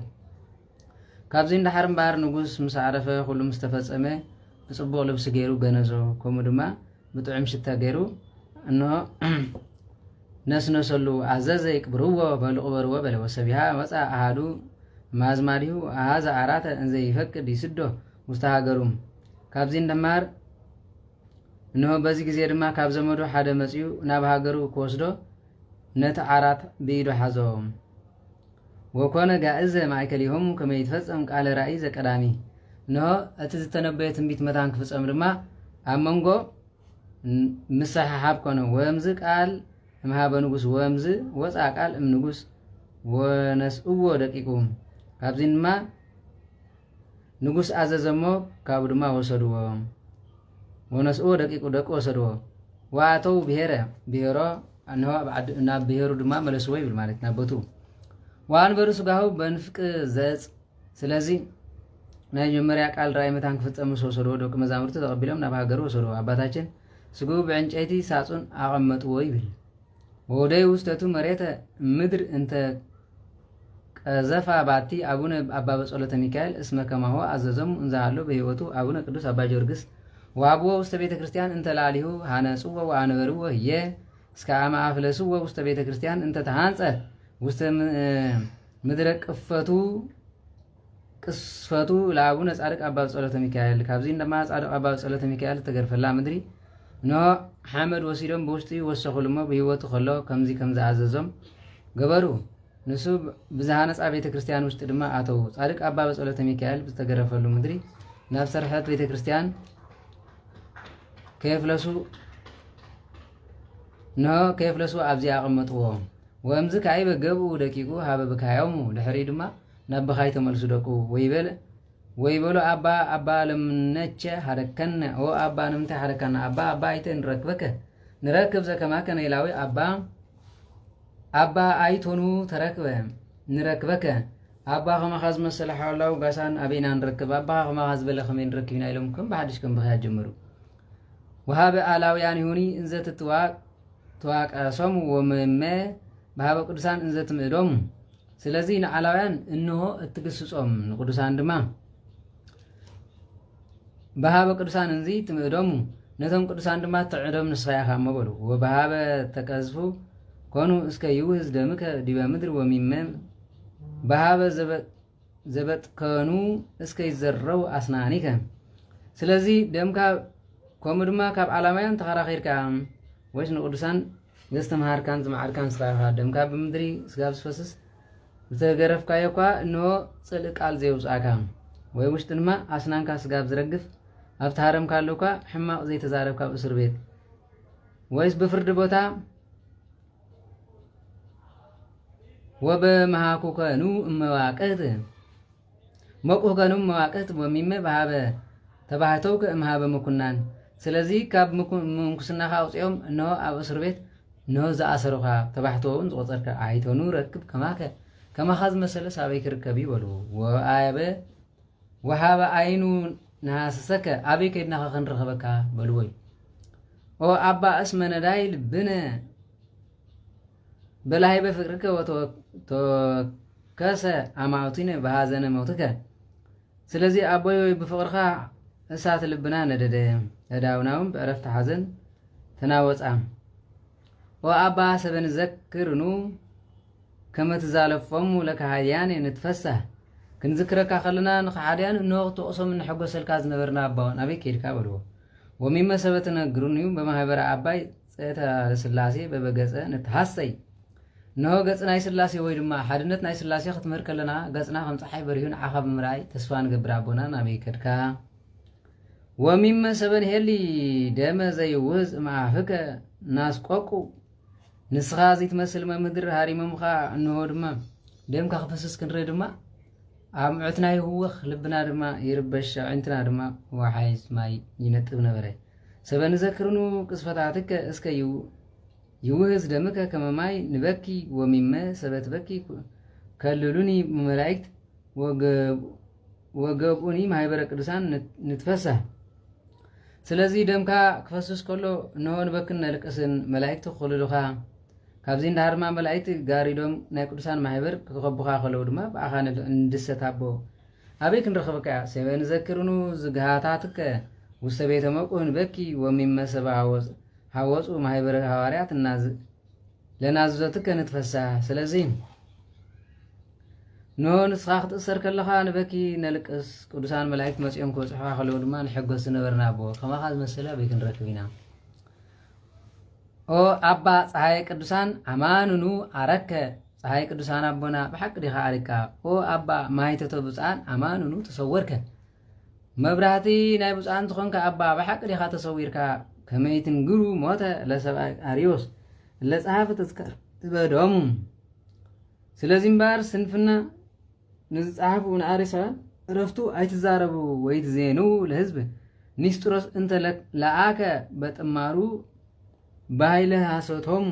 Speaker 3: ካብዚ እንዳሐርም ባህር ንጉስ ምስ ዓረፈ ኩሉ ምስ ተፈጸመ ብጽቡቕ ልብሲ ገይሩ ገነዞ ከምኡ ድማ ብጥዑም ሽታ ገይሩ እንሆ ነስነሰሉ አዘዘ ይቅብርዎ በልቕበርዎ በለ ወሰቢሃ ወፃ አሃዱ ማዝማዲሁ አሃዘ ዓራተ እንዘ ይፈቅድ ይስዶ ውስተ ሃገሩም ካብዚ እንደማር እንሆ በዚ ጊዜ ድማ ካብ ዘመዱ ሓደ መፅዩ ናብ ሃገሩ ክወስዶ ነቲ ዓራት ብኢዱ ሓዞም ወኮነ ጋእዘ ማእከሊሆም ከመ ይትፈጸም ቃለ ራእይ ዘቀዳሚ እንሆ እቲ ዝተነበየ ትንቢት መታን ክፍጸም ድማ ኣብ መንጎ ምሰሓሓብ ኮነ ወምዝ ቃል እምሃበ ንጉስ ወምዝ ወፃ ቃል እም ንጉስ ወነስእዎ ደቂቁ ካብዚ ድማ ንጉስ ኣዘዘሞ ካብኡ ድማ ወሰድዎ ወነስእዎ ደቂቁ ደቂ ወሰድዎ ዋኣተው ብሄሮ እንሆ ናብ ብሄሩ ድማ መለስዎ ይብል ማለት ናብ ቦቱ ዋንበሩ ስጋሁ በንፍቅ ዘጽ ስለዚ ናይ መጀመሪያ ቃል ራእይ መታን ክፍጸም ወሰድዎ ደቂ መዛሙርቱ ተቀቢሎም ናብ ሃገሩ ወሰድዎ አባታችን ስጉ በዕንጨይቲ ሳጹን አቀመጥዎ ይብል ወደይ ውስተቱ መሬተ ምድር እንተ ቀዘፋ ባቲ አቡነ አባ በጸሎተ ሚካኤል እስመ ከማሆ አዘዘሙ እንዛሃሎ በህይወቱ አቡነ ቅዱስ አባ ጊዮርጊስ ወአብዎ ውስተ ቤተ ክርስቲያን እንተ ላሊሁ ሃነጽዎ ወአንበርዎ ህየ እስከ አማ አፍለስዎ ውስተ ቤተ ክርስቲያን እንተ ተሃንጸ ውስተ ምድረ ቅስፈቱ ለአቡነ ጻድቅ አባ በጸሎተ ሚካኤል ካብዚ እንደማ ጻድቅ አባ በጸሎተ ሚካኤል ተገርፈላ ምድሪ ኖ ሐመድ ወሲዶም በውሽጢ ወሰኹልሞ በህይወቱ ከሎ ከምዚ አዘዞም ገበሩ ንሱ ብዝሃነፃ ቤተ ክርስቲያን ውሽጢ ድማ አተው ጻድቅ አባ በጸሎተ ሚካኤል ብዝተገረፈሉ ምድሪ ናብ ሰርሐት ቤተ ክርስቲያን ከየፍለሱ ኣብዚ አቐመጥዎ ወምዝ ካይ በገብኡ ደቂቁ ሃበ ብካዮሙ ድሕሪ ድማ ናብ ብኻይ ተመልሱ ደቁ ወይበሎ አባ ለምነቸ ሓደከነ ኦ አባ ንምንታይ ሓደካና አባ አይተ ንረክብ ዘከማከ ነይላዊ አባ አይቶኑ ተረክበ ንረክበከ አባ ከማኻ ዝመሰለ ሓላው ጋሳን አቤና ንረክብ አባ ከማኻ ዝበለ ከመይ ንረክብ ኢና ኢሎም ከም ብሓድሽ ከም ብኸያ ጀመሩ ወሃበ አላውያን ይሁኒ እንዘ ትዋቀሶሙ ወመመ በሃበ ቅዱሳን እንዘ ትምእዶሙ ስለዚ ንዓላውያን እንሆ እትግስጾም ንቅዱሳን ድማ በሃበ ቅዱሳን እንዚ ትምእዶሙ ነቶም ቅዱሳን ድማ ትዕዶም ንስኻያኻ መበሉ ወበሃበ ተቀዝፉ ኮኑ እስከ ይውህዝ ደምከ ዲበ ምድር ወሚመም በሃበ ዘበጥከኑ እስከ ይዘረው አስናኒከ ስለዚ ደምካ ከምኡ ድማ ካብ ዓላማያን ተኸራኺርካ ወይስ ንቅዱሳን ዘስተምሃርካን ዝመዓድካን ስኻኻ ደምካ ብምድሪ ስጋብ ዝፈስስ ዝተገረፍካዮ እኳ እንሆ ጽልእ ቃል ዘይውፃእካ ወይ ውሽጢ ድማ ኣስናንካ ስጋብ ዝረግፍ ኣብቲ ሃረምካ ኣለውካ ሕማቕ ዘይተዛረብካ ኣብ እስር ቤት ወይስ ብፍርዲ ቦታ ወበመሃኩ ከኑ እመዋቅህት መቁህ ከኑ እመዋቅህት ወሚመ በሃበ ተባህተውከ እምሃበ ምኩናን ስለዚ ካብ ምንኩስናኻ ኣውፅኦም እንሆ ኣብ እስር ቤት እንሆ ዝኣሰሩኻ ተባሕቶውን ዝቆፀርካ ኣይቶኑ ረክብ ከማኻ ዝመሰለ ሳበይ ክርከብ ይበሉ ወሃበ ኣይኑ ናሃስሰከ ኣበይ ከይድናኸ ክንረኸበካ በልወይ ኦ ኣባ እስመ ነዳይ ልብነ በላይ በፍቅርከ ወተወከሰ አማውቲነ በሃዘነ መውትከ ስለዚ ኣቦይ ወይ ብፍቅርካ እሳት ልብና ነደደ እዳውናውን ብዕረፍቲ ሓዘን ተናወፃ ወአባ ሰበን ዘክርኑ ከመ ትዛለፎሙ ለካሃድያን ንትፈሳህ ክንዝክረካ ከለና ንካሃድያን እንሆ ክትወቅሶም ንሐጎሰልካ ዝነበርና ኣባውን ኣበይ ከይድካ በልዎ ወሚመ ሰበት ነግሩን እዩ በማህበረ ኣባይ ፀታ ስላሴ በበገፀ ንትሃሰይ እንሆ ገጽ ናይ ስላሴ ወይ ድማ ሓድነት ናይ ስላሴ ክትምህር ከለና ገጽና ከም ፀሓይ በሪሁን ዓኻ ብምርኣይ ተስፋ ንገብር ኣቦና ናበይ ከድካ ወሚመ ሰበን ሄሊ ደመ ዘይውህዝ እምኣፍከ ናስቆቁ ንስኻ ዘይትመስል መምህድር ሃሪመምካ እንሆ ድማ ደምካ ክፈስስ ክንርኢ ድማ ኣብ ምዑትና ይህወኽ ልብና ድማ ይርበሽ ዕንትና ድማ ወሓይስ ማይ ይነጥብ ነበረ ሰበን ዘክርኑ ቅስፈታትከ እስከ ይውህዝ ደምከ ከመማይ ንበኪ ወሚመ ሰበት በኪ ከልሉኒ መላእክት ወገብኡኒ ማህበረ ቅዱሳን ንትፈሳህ ስለዚህ ደምካ ክፈስስ ከሎ ነሆን በክን ነልቅስን መላእክቲ ክልሉኻ ካብዚ እንዳሃርማ መላእክቲ ጋሪዶም ናይ ቅዱሳን ማሕበር ክኸቡኻ ከለው ድማ ብኣኻ እንድሰታቦ ኣበይ ክንረኸበካ ሰበን ዘክርኑ ዝግሃታትከ ውስተ ቤተ መቁህን በኪ ወሚመሰባ ሃወፁ ማሕበረ ሐዋርያት ለናዝዘትከ ንትፈሳ ስለዚ نون سخاخت السركل خان بكي نلقس قدسان ملائكة مسيهم كوس حاخلو دما نحقو سنبرنا بو كما خاز مسلا بيكن ركبينا او أبا صحاي قدسان أمانونو أرك صحاي قدسان أبونا بحق ديخا عليكا او أبا مايتتو بسان أمانونو تصورك مبراتي ناي بسان تخونك أبا بحق ديخا تصويركا كميتن قرو موتا لسبا أريوس لسحافة تذكر تبادوم سلازم بار سنفنا نزعفو نعرسا رفتو ايتزاربو ويتزينو لهزب نيستروس انت لعاك بتمارو بايله حسوتهم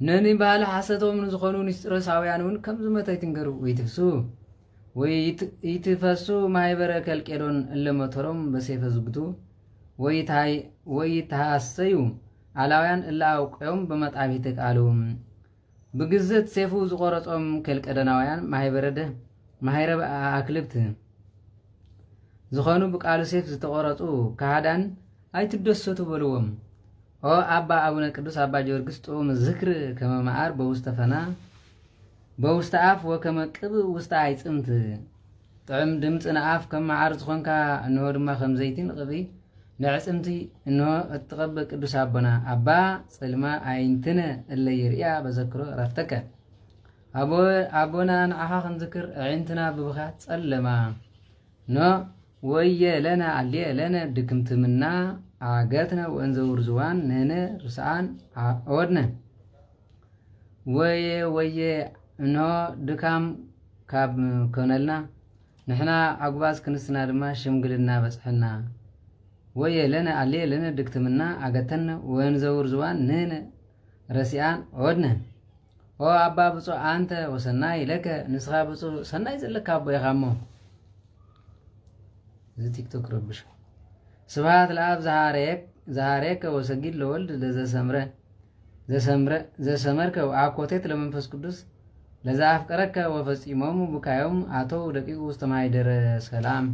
Speaker 3: نني بايله حسوتهم نزخونو نيستروس عويانون كم زمتا يتنقرو ويتفسو ويتفسو مايبرا كالكيرون اللي مطرم بسيفة زبطو ويتحسيو علاويان اللي اوقعهم بمطعبيتك علوم بجزت سيفو زغورتهم كالكدناويان ማሕበረ አክልብት ዝኾኑ በቃሉ ሴፍ ዝተቆረጹ ካህዳን አይትደሰቱ በልዎም ኦ አባ አቡነ ቅዱስ አባ ጊዮርጊስ ጦም ዝክር ከመማር በውስተፈና በውስተአፍ ወከመቅብ ውስተ አይጽምት ጥዕም ድምጽና አፍ ከመዓር ዝኾንካ እንሆ ድማ ከምዘይትን ቅቢ ንዕጽምቲ እንሆ እትቀበ ቅዱስ አቡና አባ ጽልማ አይንትነ እለ ይርያ በዘክሮ ረፍተከ አቦና ንዓኻ ክንዝክር ዕንትና ብብኻት ጸለማ ኖ ወየ ለና አልየ ለነ ድክምትምና አገትነ ወንዘውር ዝዋን ነነ ርስአን አወድነ ወየ ኖ ድካም ካብ ኮነልና ንሕና አጉባዝ ክንስና ድማ ሽምግልና በጽሕና ወየ ለነ አልየ ለነ ድክትምና አገተነ ወንዘውር ዝዋን ነነ ረሲአን አወድነ او ابا بصو انت وسناي لك نسخه بصو سناي زلك ابو يخمو زي تيك توك ربش سبحات الاب زهاريك وسجد لولد ذا سمرك واكوتت لمنفس قدس لذا افكرك وفصيمهم بكايوم اتو دقيق استماي در سلام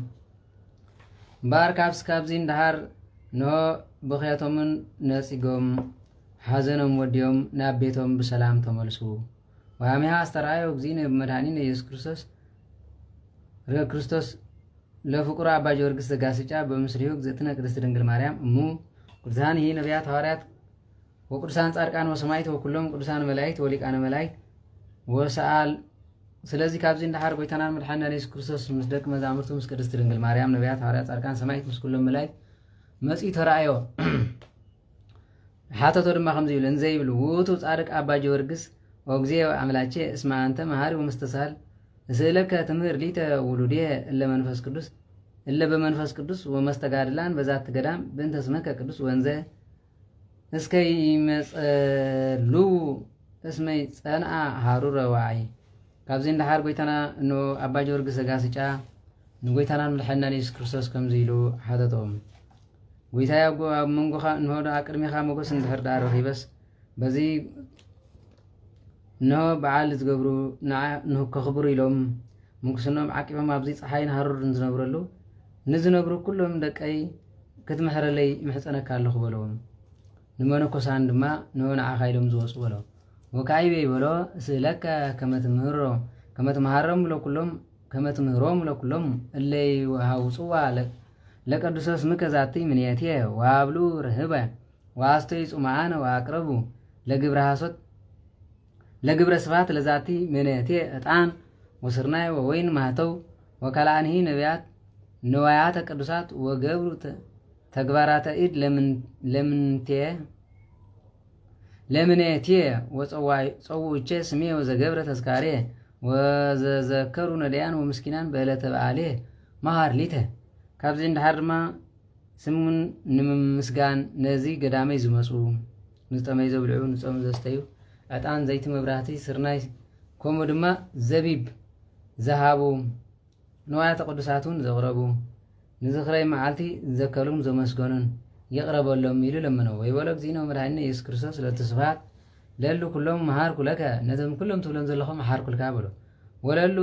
Speaker 3: باركابس كابزين دهار نو بخياتهم نسيغم حزنهم وديهم نابيتهم بسلام تملسو وهمها استرعيو بزين بمدهانين يسوس كريستوس لفقر أبا جورجس دقاسيجا بمسريوك زيتنا قدست دنگل مريم أمو قدسان هي نبيات حواريات وقدسان تاركان وسمايت وكلهم قدسان ملايت وليكان ملايت وسأل سلازي كابزين دحار بيتنان مدحانا يسوس كريستوس مسدك مزامرتو مس قدست دنگل مريم نبيات حواريات تاركان سمايت مس كلهم ملايت مسئي ترعيو حتى ترى خمس يبلن زي بلوتو صارك أبا جورجس وغزي وعملاتي اسمع أنت مهاري ومستسهل سألك تمر ليت ولوديه إلا منفس قدس إلا بمنفس قدس ومستقارلان بذات قدام بنت اسمك قدس وانزه اسكي لو اسمي صنع هارور وعي كابزين دحار قويتنا إنه أبا جورجس قاسيجا نقويتنا نلحنا نيس كريستوس كم زيلو حدثهم ويتايا منغو خا نهود اقرمي خا مغوس اندهر دارو بس بزي نو بعال زغبرو نو كخبرو يلوم منكسنوم عقيبه مابزي صحاين حرور نزنبرلو نزنبرو كلهم دقاي كتمحرلي محصنك الله بلوم نمنكو ساندما نو نعخايلم زوس بلو وكايبي بلو سلك كما تمحرم لو كلهم كما تمهروم لو كلهم اللي وهاوصوا لك لقدس اسمك ذاتي منياتيه وابلو رهبا واستيص معانا واقربو لقبر سفات لذاتي منياتيه اتعان وسرناي ووين مهتو وكالانه نبيات نوايات قدسات وقبرو تقبارات ايد لمنياتيه وصووچه سميه وزقبر تذكاريه وذكروا نديان ومسكينان بهلة بعاليه مهار ليته ካብዚ እንዳሃርማ ስሙን ንምስጋን ነዚ ገዳመይ ዝመጹ ንጠመይ ዘብልዑ ንጾም ዘስተዩ ዕጣን ዘይቲ መብራህቲ ስርናይ ከምኡ ድማ ዘቢብ ዝሃቡ ንዋያተ ቅዱሳቱን ዘቕረቡ نزخري معالتي ذكرهم زمسكونن يقرب لهم يلو لمنو ويبولك زينو مرحنا يسوع كريستوس لتصفات لالو كلهم مهار كلك ندم كلهم تولن زلهم مهار كلك بلو ولالو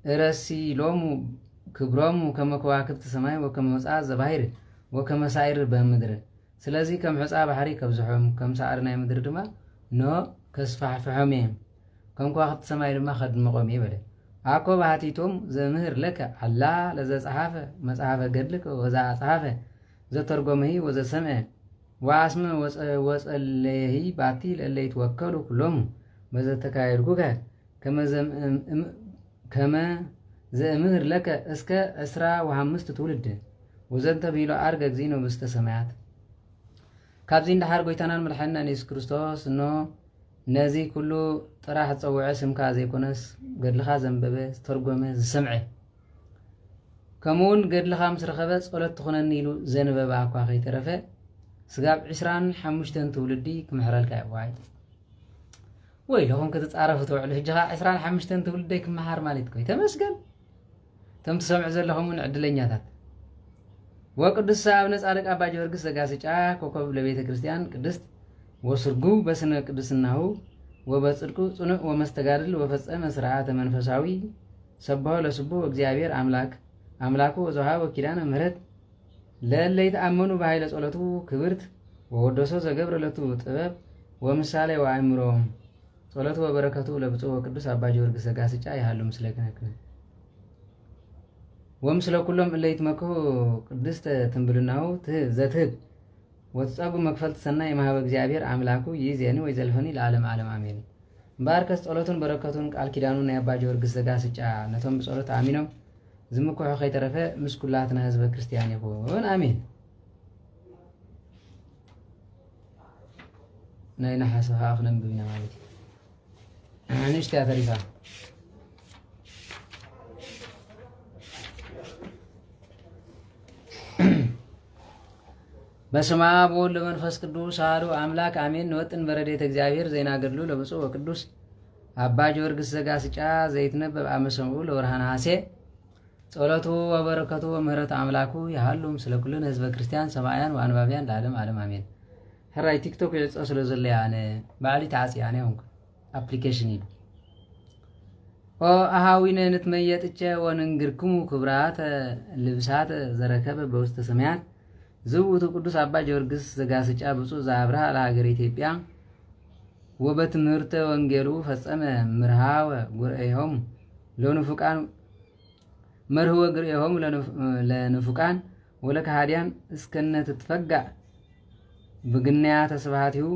Speaker 3: رسي لومو كبرامو كما كواكب السماء وكما مسعى الزباير وكما سائر بمدر سلازي كم حصى بحري كبزحهم كم سعرنا مدر دما نو كسفح فحميم كم كواكب السماء دما خد مقامي بله አኮ ባቲቶም ዘምህር ለከ አላ ለዘጸሐፈ መጽሐፈ ገድልከ ወዛ ጸሐፈ ዘተርጎመሂ ወዘሰምዐ ወአስመ ወጸለየሂ ባቲ ለለይት ወከሉ ኩሎም በዘተካየድኩከ ከመ ዘምህር ለከ እስከ 15 ትውልድ ወዘንተ ቢሎ አርገ እግዚእነ ውስተ ሰማያት ካብዚ እንዳሃር ጎይታናን መድኃኒትና ኢየሱስ ክርስቶስ ኖ ነዚ ኩሉ ጥራሕ ፀውዐ ስምካ ዘይኮነስ ገድልኻ ዘንበበ ዝተርጎመ ዝሰምዐ ከምኡውን ገድልኻ ምስ ረኸበ ጸሎት ትኾነኒ ኢሉ ዘነበበ እኳ ከይተረፈ ስጋብ 25 ትውልዲ ክምሕረልካ ይዋይ ወይ ለኹም ክትፃረፉ ትውዕሉ ሕጂኻ 25 ትውልደይ ክመሃር ማለት ኮይ ተመስገን ተም ትሰምዑ ዘለኹምን ዕድለኛታት ወቅዱስ አቡነ ጻድቅ አባ ጊዮርጊስ ዘጋስጫ ኮከብ ለቤተ ክርስቲያን ቅድስት ወስርጉ በስነ ቅድስናሁ ወበጽድቁ ጽኑዕ ወመስተጋድል ወፈጸመ ስርዓተ መንፈሳዊ ሰብሖ ለስቡሕ እግዚአብሔር አምላኩ ወዘሃበ ኪዳነ ምሕረት ለለይት አመኑ በኃይለ ጸሎቱ ክብርት ወወደሶ ዘገብረ ለቱ ጥበብ ወምሳሌ ወአእምሮ ጸሎቱ ወበረከቱ ለብፁዕ ወቅዱስ አባ ጊዮርጊስ ዘጋስጫ ይሃሉ ምስለ ክነክነ ወምስለ ኩሎም እለይት መክሁ ቅድስተ ትንብልናሁ ዘትህብ ወትጸጉ መክፈልት ሰናይ የማህበ እግዚአብሔር አምላኩ ይዜኒ ወይ ዘልፈኒ ለዓለም ዓለም አሜን። ባርከስ ጸሎቱን በረከቱን ቃል ኪዳኑን የአባ ጊዮርጊስ ዘጋስጫ ነቶም በጸሎት አሚኖም ዝምኩሑ ከይተረፈ ምስኩላትና ህዝበ ክርስቲያን ይኹን አሜን። ናይ ነሓሰኻ ክነንብብና ማለት እዩ ንእሽተያ ተሪፋ በስመ አብ ወወልድ ወመንፈስ ቅዱስ አሐዱ አምላክ አሜን። ንወጥን በረድኤተ እግዚአብሔር ዘይናገድሉ ለብፁዕ ወቅዱስ አባ ጊዮርጊስ ዘጋስጫ ዘይትነበብ አመ ሰምዑ ለወርኃ ነሐሴ ጸሎቱ ወበረከቱ ወምህረቱ አምላኩ ያሃሉ ምስለ ኩልነ ህዝበ ክርስቲያን ሰማያን ወአንባቢያን ለዓለም ዓለም አሜን። ሕራይ ቲክቶክ ይዕጾ ስለ ዘለየ ኣነ ባዕሊ ተዓጽያነ ሆንኩ አፕሊኬሽን ኢሉ ኦ አሃዊነ ንትመየጥቸ ወንንግርክሙ ክብራተ ልብሳተ ዘረከበ በውስተ ሰማያት ዝውቱ ቅዱስ አባ ጊዮርጊስ ዘጋስጫ ብፁዕ ዘአብርሃ ለሀገረ ኢትዮጵያ ወበትምህርተ ወንጌሉ ፈጸመ ምርሃወ ጉርኤሆሙ ለንፉቃን መርህወ ጉርኤሆሙ ለንፉቃን ወለከሃዲያን እስከነ ትትፈጋዕ ብግንያተ ስብሐቲሁ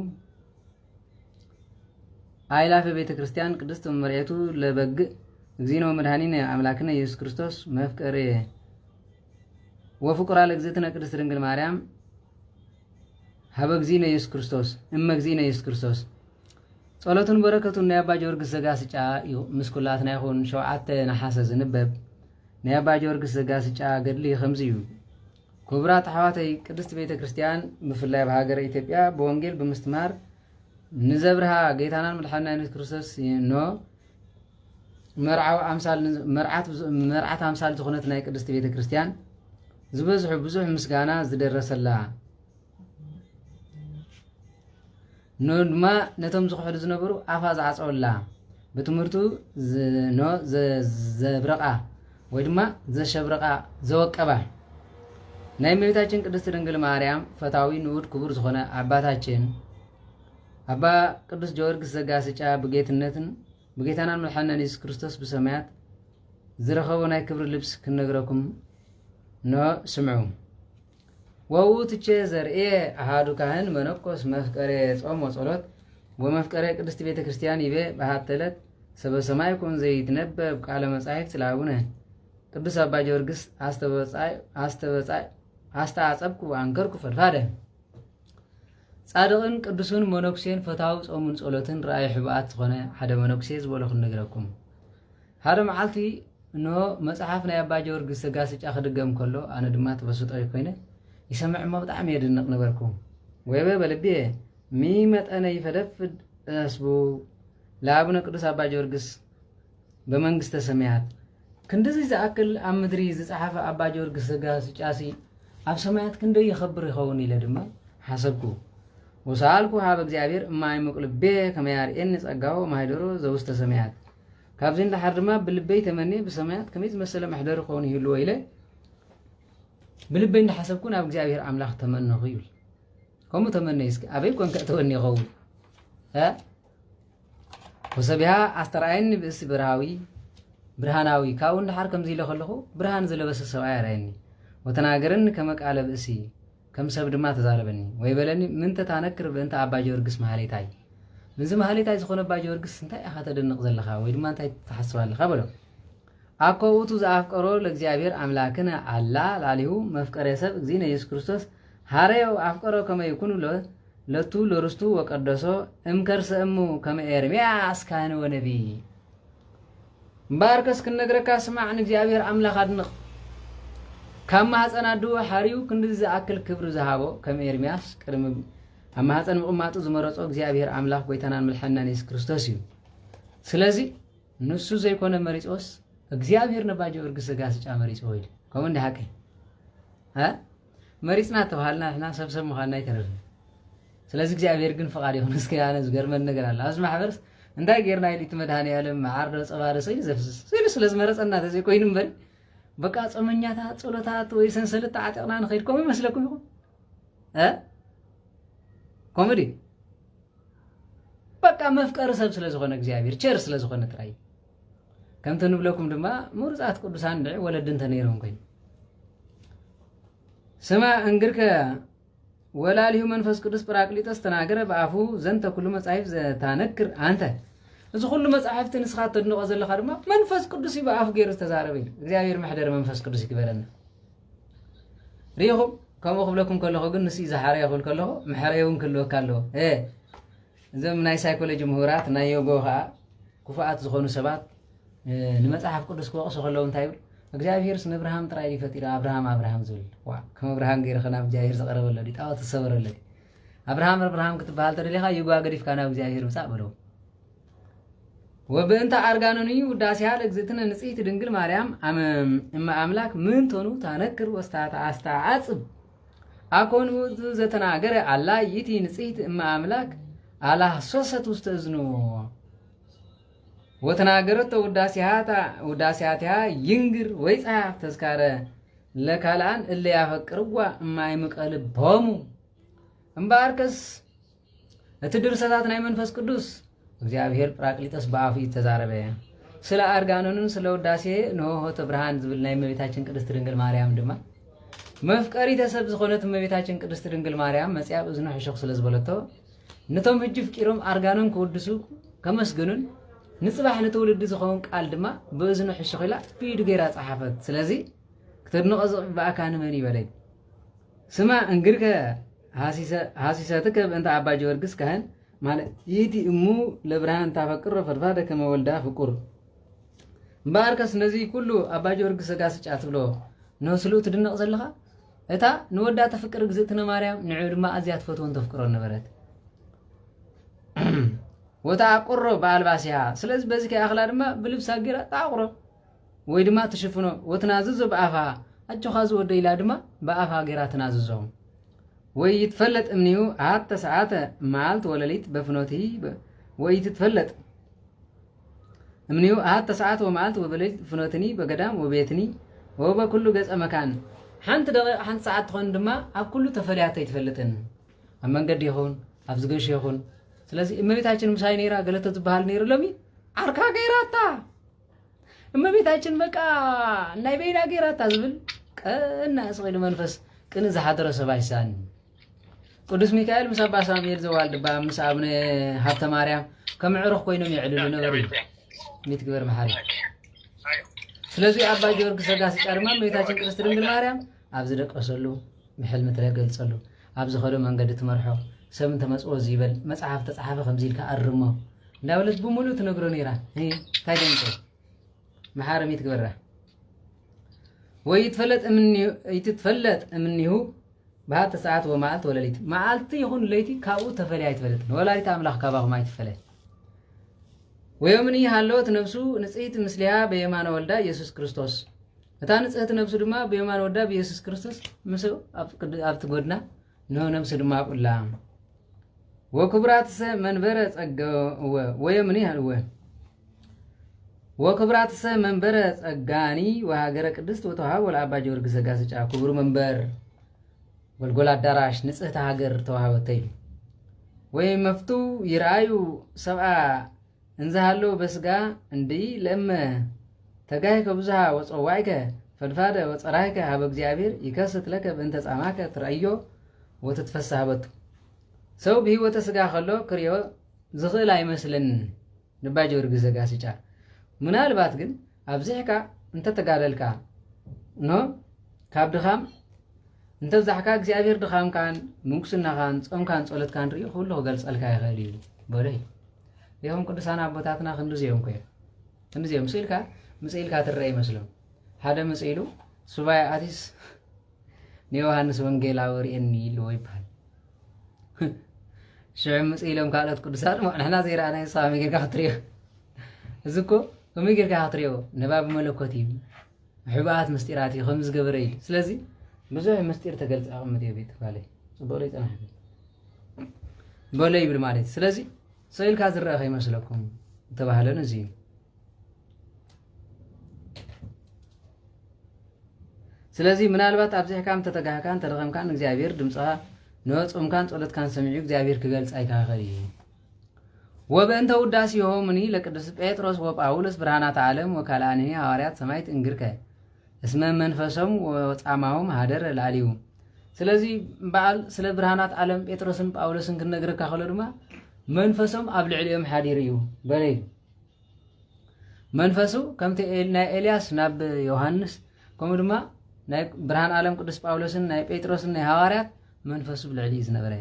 Speaker 3: አይላፈ ቤተ ክርስቲያን ቅድስት መምርኤቱ ለበግእ እግዚእነ ወመድኃኒነ አምላክነ ኢየሱስ ክርስቶስ መፍቀሬ ወፍቁራ ለእግዝእትነ ቅድስት ድንግል ማርያም ሀበ እግዚእነ ኢየሱስ ክርስቶስ እመ እግዚእነ ኢየሱስ ክርስቶስ ጸሎቱን በረከቱን ናይ አባ ጊዮርጊስ ዘጋስጫ ምስኩላትና ይኹን 7 ነሐሰ ዝንበብ ናይ አባ ጊዮርጊስ ዘጋስጫ ገድሊ ከምዚ እዩ። ክቡራት ኣሕዋተይ ቅድስት ቤተ ክርስቲያን ብፍላይ በሃገረ ኢትዮጵያ ብወንጌል ብምስትማር ንዘብርሃ ጌታናን መድኃኒትና ኢየሱስ ክርስቶስ ኖ መርዓት ኣምሳል ዝኾነት ናይ ቅድስት ቤተ ክርስቲያን ዝበዝሑ ብዙሕ ምስጋና ዝደረሰላ ኖድማ ነቶም ዝኽሕሉ ዝነበሩ ኣፋ ዝዓፀወላ ብትምህርቱ ዘብረቃ ወይ ድማ ዘሸብረቃ ዘወቀባ ናይ እመቤታችን ቅድስት ድንግል ማርያም ፈታዊ ንዑድ ክቡር ዝኾነ አባታችን አባ ቅዱስ ጊዮርጊስ ዘጋስጫ ብጌታናን መድኃኒትና ኢየሱስ ክርስቶስ ብሰማያት ዝረኸቦ ናይ ክብሪ ልብስ ክነግረኩም ኖ ስምዑ። ወውእትቼ ዘርእየ አሃዱ ካህን መነኮስ መፍቀሬ ጾም ወጸሎት ወመፍቀሬ ቅድስት ቤተ ክርስቲያን ይቤ በሃተለት ሰበ ሰማይ ኮን ዘይትነበብ ቃለ መጻሕፍት ለአቡነ ቅዱስ አባ ጊዮርጊስ አስተዓጸብኩ አንከርኩ ፈድፋደ ጻድቕን ቅዱስን መነኩሴን ፈታዊ ጾሙን ጸሎትን ረአይ ሕቡኣት ዝኾነ ሓደ መነኩሴ ዝበሎ ክነግረኩም ሓደ መዓልቲ ኖ መጽሐፍ ናይ አባ ጊዮርጊስ ዘጋስጫ ክድገም ከሎ ኣነ ድማ ተበስጦ ኮይነ ይሰምዕ እሞ ብጣዕሚ የድንቕ ነበርኩ ወይበ በልቤ ሚመጠነ ይፈደፍድ እስቡ ለአቡነ ቅዱስ አባ ጊዮርጊስ በመንግስተ ሰማያት كندزي زأكل أمدري زعاف أبا جورجس جاس جاسي أب سمعت كندي يخبر يخوني لدما حسبكو وسألكو هذا بزعبير ما يمقلب به كما يار إنس أجاو ما يدرو زوجته سمعت كابزين لحرما بالبيت تمني بسمعت كميز مثلا محضر خوني يلو إليه بالبين حسبكون أب زعبير أملاخ تمنى غيول كم تمنى يسك أبي كون كتوني غول ها وسبيها أسترعيني بس براوي برهاناوي كاون حركم زي لخلخو برهان زي لبس السواء رأيني وتناقرن كمك على بأسي كم سبب ما تزاربني ويبلني من تتنكر بنت أبا جورجس محلي تاي من زي محلي تاي زخون أبا جورجس انت أخذت النقز اللخا ويد ما انت تحسوا اللخا بلو أكو وتوز أفكارو لجزابير أملاكنا الله لاليهو مفكر يسب زين يسوع كريستوس هاريو أفكارو كما يكونوا له لتو لرستو وقدسو امكر سأمو كما إرمياس كان ونبي باركس كنقرك اسمع عن جابير أملاك أدنق كما حسنا دو حريو كندز أكل كبر زهابو كما إرمياس كرم أما حسن مقوماتو زمرتو جابير أملاك بيتنان ملحنان يسوع كريستوسيو سلازي نسو زي كونه مريضوس እግዚአብሔር ነባጆ እርግስ ጋር ሲጫመሪጽ ሆይል ከመን ዳከ መሪጽና ተባልና احنا ሰብሰብ መኻና ይተረፍ ስለዚህ እግዚአብሔር ግን ፈቃድ ይሁን እስከ ያነ ዝገርመን ነገር አለ አዝ ማህበርስ እንታይ ጌርና ይሊት መድሃኒ ያለም ዓርዶ ጸባረ ሰይ ዘፍስ ስለዚህ መረጽና ተዘይ ኮይንም በል በቃ ጾመኛታ ጸሎታት ወይ ሰንሰለት አጥቅና ንኸይድኩም ይመስለኩም ይሁን ኮሜዲ በቃ መፍቀር ሰብ ስለዝኾነ እግዚአብሔር ቸር ስለዝኾነ ትራይ كم تنبلكم دما مرزات قدسان دعي ولدن تنيرهم كين سما انقرك ولا ليه منفس قدس براكليتس تناقر بافو زنت كل مصاحف تانكر انت اذا كل مصاحف تنسخات تدنق زل خدما منفس قدس بافو غير تزاربين እግዚአብሔር محضر منفس قدس يكبرنا ريهم كما قبلكم كله ግን نسي زحاري يقول كله محريون كله كله زم ناي سايكولوجي مهورات ناي يوغوها كفاءات زخونو سبات نمصحف قدس كو قصو خلو انتاي እግዚአብሔር ስነ አብርሃም ጥራይ ይፈጥራ አብርሃም ዝብል ዋ ከም አብርሃም ገይረ خنا እግዚአብሔር ዘቀረበለዲ ጣው ተሰበረለዲ አብርሃም ክትባል ተደሊኻ ይጓ ገዲፍ ካና እግዚአብሔር ምጻ በለው ወበእንተ አርጋኖኒ ውዳሴያ ለእግዝእትነ ንጽሕት ድንግል ማርያም እማ አምላክ ምን ተኑ ታነክር ወስታታ አስተዓጽብ አኮን ዘተናገረ አላ ይቲ ንጽሕት እማ አምላክ አላ ሶሰት ውስጥ እዝኑ وتناقرت وداسياتها ينقر ويصحف تذكاره لكالان اللي يفكروا ما يمقلب بومو امباركس لتدرسات ناي منفس قدوس እግዚአብሔር ጳራቅሊጦስ በአፉ ተዛረበ ስለ አርጋኖንን ስለ ወዳሴ ነው ሆተ ብርሃን ዝብል ናይ እመቤታችን ቅድስት ድንግል ማርያም ድማ መፍቀሪ ተሰብ ዝኾነት እመቤታችን ቅድስት ድንግል ማርያም መጽያብ እዝነ ሕሽኽ ስለ ዝበለቶ ነቶም ህጅ ፍቂሮም አርጋኖን ከወድሱ ከመስገኑን نصبح نتولد زخون قال دما بأذن حشخلا بيد غيرا صحافت ስለዚህ ክትንቀዝ በአካን መን ይበለይ ስማ እንግርከ ሐሲሰተከ በእንተ አባ ጊዮርጊስ ካህን ማለት ይቲ እሙ ለብርሃን ታፈቅር ፈርፋደ ከመወልዳ ፍቁር ባርከስ ነዚህ ሁሉ አባ ጊዮርጊስ ጋር ስጫት ብሎ ነው ስሉ ትድነቅ ዘለኻ እታ ንወዳ ተፍቅር ግዝእትነ ማርያም ንዑ ድማ አዚያት ፈቶን ተፍቅሮ ነበረት وتعقر بالباسها سلز بزك اخلا دما بلبس غير تعقر ويدما تشفنو وتنازز بافا اجو خاز وديلا دما بافا غير تناززو ويتفلت امنيو حتى ساعات مالت ولليت بفنوتي ويتفلت امنيو حتى ساعات ومالت وبليت فنوتني بقدام وبيتني وبكل جزء مكان حنت دقيقه حنت ساعات تكون دما اب كل تفليات يتفلتن اما قد يكون افزغش يكون ስለዚህ እመቤታችን ምሳይ ኔራ ገለተ ዝባል ኔር ለሚ አርካ ገይራታ እመቤታችን በቃ ናይ በይና ገይራታ ዝብል ቀና እስቂል መንፈስ ቅን ዘሐደረ ሰባይሳን ቅዱስ ሚካኤል ምሳባ ሳሙኤል ዘዋልድ ባምሳ አብነ ሀብተ ማርያም ከምዕሩኽ ኮይኖም ይዕልሉ ነበር ሚትግበር መሐሪ ስለዚህ አባ ጊዮርጊስ ጋር ሲቀርማ እመቤታችን ቅድስት ድንግል ማርያም አብዝ ደቀሰሉ በሕልም ተገልጸሉ አብዝ ኸደ መንገድ ትመርሖ سمنت مسؤول زيبل مصحف تصحفه خمزيل كأرمه لا ولد بمولو تنقرون إيران هي تاجنتو محارم يتقبره ويتفلت مني هو بهات ساعات ومعلت ولا ليت معلت يكون ليتي كاو تفلي يتفلت ولا ليت أملاح كابه ما يتفلت ወየምኒ ሃሎት ነፍሱ ንጽሕት ምስሊያ በየማነ ወልዳ ኢየሱስ ክርስቶስ እታ ንጽሕት ነፍሱ ድማ በየማነ ወልዳ በኢየሱስ ክርስቶስ ምስ ኣብቲ ጎድና ነው ነፍሱ ድማ ቁላ ወክብራት መንበረ ጸጋ ወየምኒ ሃልወ ወክብራት መንበረ ጸጋኒ ወሃገረ ቅድስት ወተዋሃብ ወለአባ ጊዮርጊስ ዘጋስጫ ክቡር መንበር ጎልጎል አዳራሽ ንጽሕት ሃገር ተዋሃበተይ ወይ መፍቱ ይራዩ ሰብአ እንዛሃለው በስጋ እንዲ ለመ ተጋይከ ብዙሃ ወፀዋይከ ፈድፋደ ወፀራይከ ሀበ እግዚአብሔር ይከስት ለከ በእንተ ጻማከ ትረእዮ ወትትፈሳህበቱ ሰው ብህይወተ ስጋ ከሎ ክርዮ ዝኽእል አይመስልን ንባ ጊዮርጊስ ዘጋስጫ ምናልባት ግን ኣብዚሕካ እንተ ተጋደልካ ኖ ካብ ድኻም እንተ ብዛሕካ እግዚአብሔር ድኻምካን ምንኩስናኻን ጾምካን ጸሎትካን ርእዮ ኩሉ ክገልጸልካ ይኽእል እዩ በለይ ይኸም ቅዱሳን አቦታትና ክንዲዚኦም ኮ ክንዲዚኦም ምስኢልካ ትረአ ይመስሎም ሓደ ምስኢሉ ሱባኤ አቲስ ንዮሐንስ ወንጌላዊ ርእየኒ ኢልዎ ይበሃል ሽዑ ምስኢሎም ካልኦት ቅዱሳን ንሕና ዘይረኣናዮ ከመይ ጌርካ ክትሪኦ እዚ እኮ ከመይ ጌርካ ክትሪኦ ንባብ መለኮት እዩ ሕቡኣት ምስጢራት እዩ ከም ዝገበረ ኢሉ ስለዚ ብዙሕ ምስጢር ተገልፂ ኣቕምጥ እዩ ቤት ባለይ ጽቡቕ ለይ ፀናሕ በለይ ይብል ማለት እዩ ስለዚ ስእልካ ዝረአ ከይመስለኩም ተባህለን እዚ ስለዚ ምናልባት ኣብዚሕካም ተተጋህካን ተደኸምካን እግዚአብሔር ድምፅኻ ንጾምካን ጸሎትካን ሰሚዑ እግዚአብሔር ክገልጽ ኣይካኸል እዩ ወበእንተ ውዳሴሆሙኒ ለቅዱስ ጴጥሮስ ወጳውሎስ ብርሃናት ዓለም ወካልአንኒ ሐዋርያት ሰማይት እንግርከ እስመ መንፈሶም ወጻማዎም ሃደረ ላዕሊዩ ስለዚ በዓል ስለ ብርሃናት ዓለም ጴጥሮስን ጳውሎስን ክንነግረካ ከሎ ድማ መንፈሶም ኣብ ልዕሊኦም ሓዲር እዩ በለይ መንፈሱ ከምቲ ናይ ኤልያስ ናብ ዮሐንስ ከምኡ ድማ ናይ ብርሃን ዓለም ቅዱስ ጳውሎስን ናይ ጴጥሮስን ናይ ሐዋርያት መንፈሱ ብልዕሊ ዝነበረ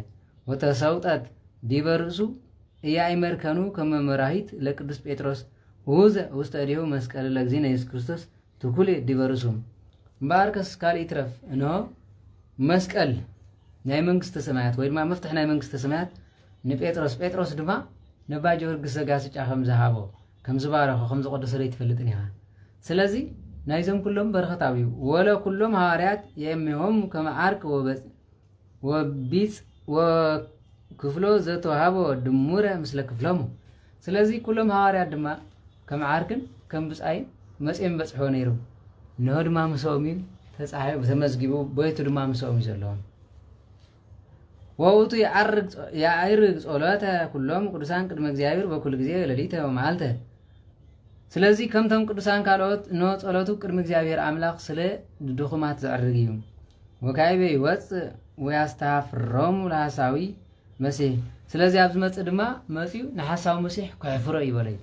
Speaker 3: ወተሰውጠት ዲበ ርእሱ እያይመርከኑ ከመ መራሂት ለቅዱስ ጴጥሮስ ውዘ ውስተ እዴሁ መስቀል ለእግዚእነ ኢየሱስ ክርስቶስ ትኩል ዲበ ርእሱ እምበኣርከስ ካልእ ትረፍ እንሆ መስቀል ናይ መንግስተ ሰማያት ወይ ድማ መፍትሕ ናይ መንግስተ ሰማያት ጴጥሮስ ድማ ነባ ጊዮርጊስ ዘጋስጫ ከም ዝሃቦ ከም ዝባረኸ ከም ዝቀደሰ ይትፈልጥን ኢኻ ስለዚ ናይዞም ኩሎም በረኸታዊ ወለ ኩሎም ሐዋርያት የእምሆም ከመ ዓርቅ ወቢጽ ወክፍሎ ዘተዋሃቦ ድሙረ ምስለ ክፍሎሙ ስለዚ ኩሎም ሐዋርያት ድማ ከም ዓርክን ከም ብጻይ መጽኦም በጽሖ ነይሩ ንሆ ድማ ምስኦም እዩ ተጻሒፉ ተመዝጊቡ ቦይቱ ድማ ምስኦም እዩ ዘለዎም ወውቱ የአይርግ ጸሎተ ኩሎም ቅዱሳን ቅድመ እግዚአብሔር በኩል ጊዜ ሌሊተ ወመዓልተ ስለዚ ከምቶም ቅዱሳን ካልኦት ኖ ጸሎቱ ቅድመ እግዚአብሔር አምላኽ ስለ ድኹማት ዘዕርግ እዩ ወካይበ ይወፅእ ወያስተሃፍሮሙ ለሐሳዊ መሲሕ ስለዚ ኣብ ዝመፅእ ድማ መፂኡ ንሓሳዊ መሲሕ ክሕፍሮ ይበለይ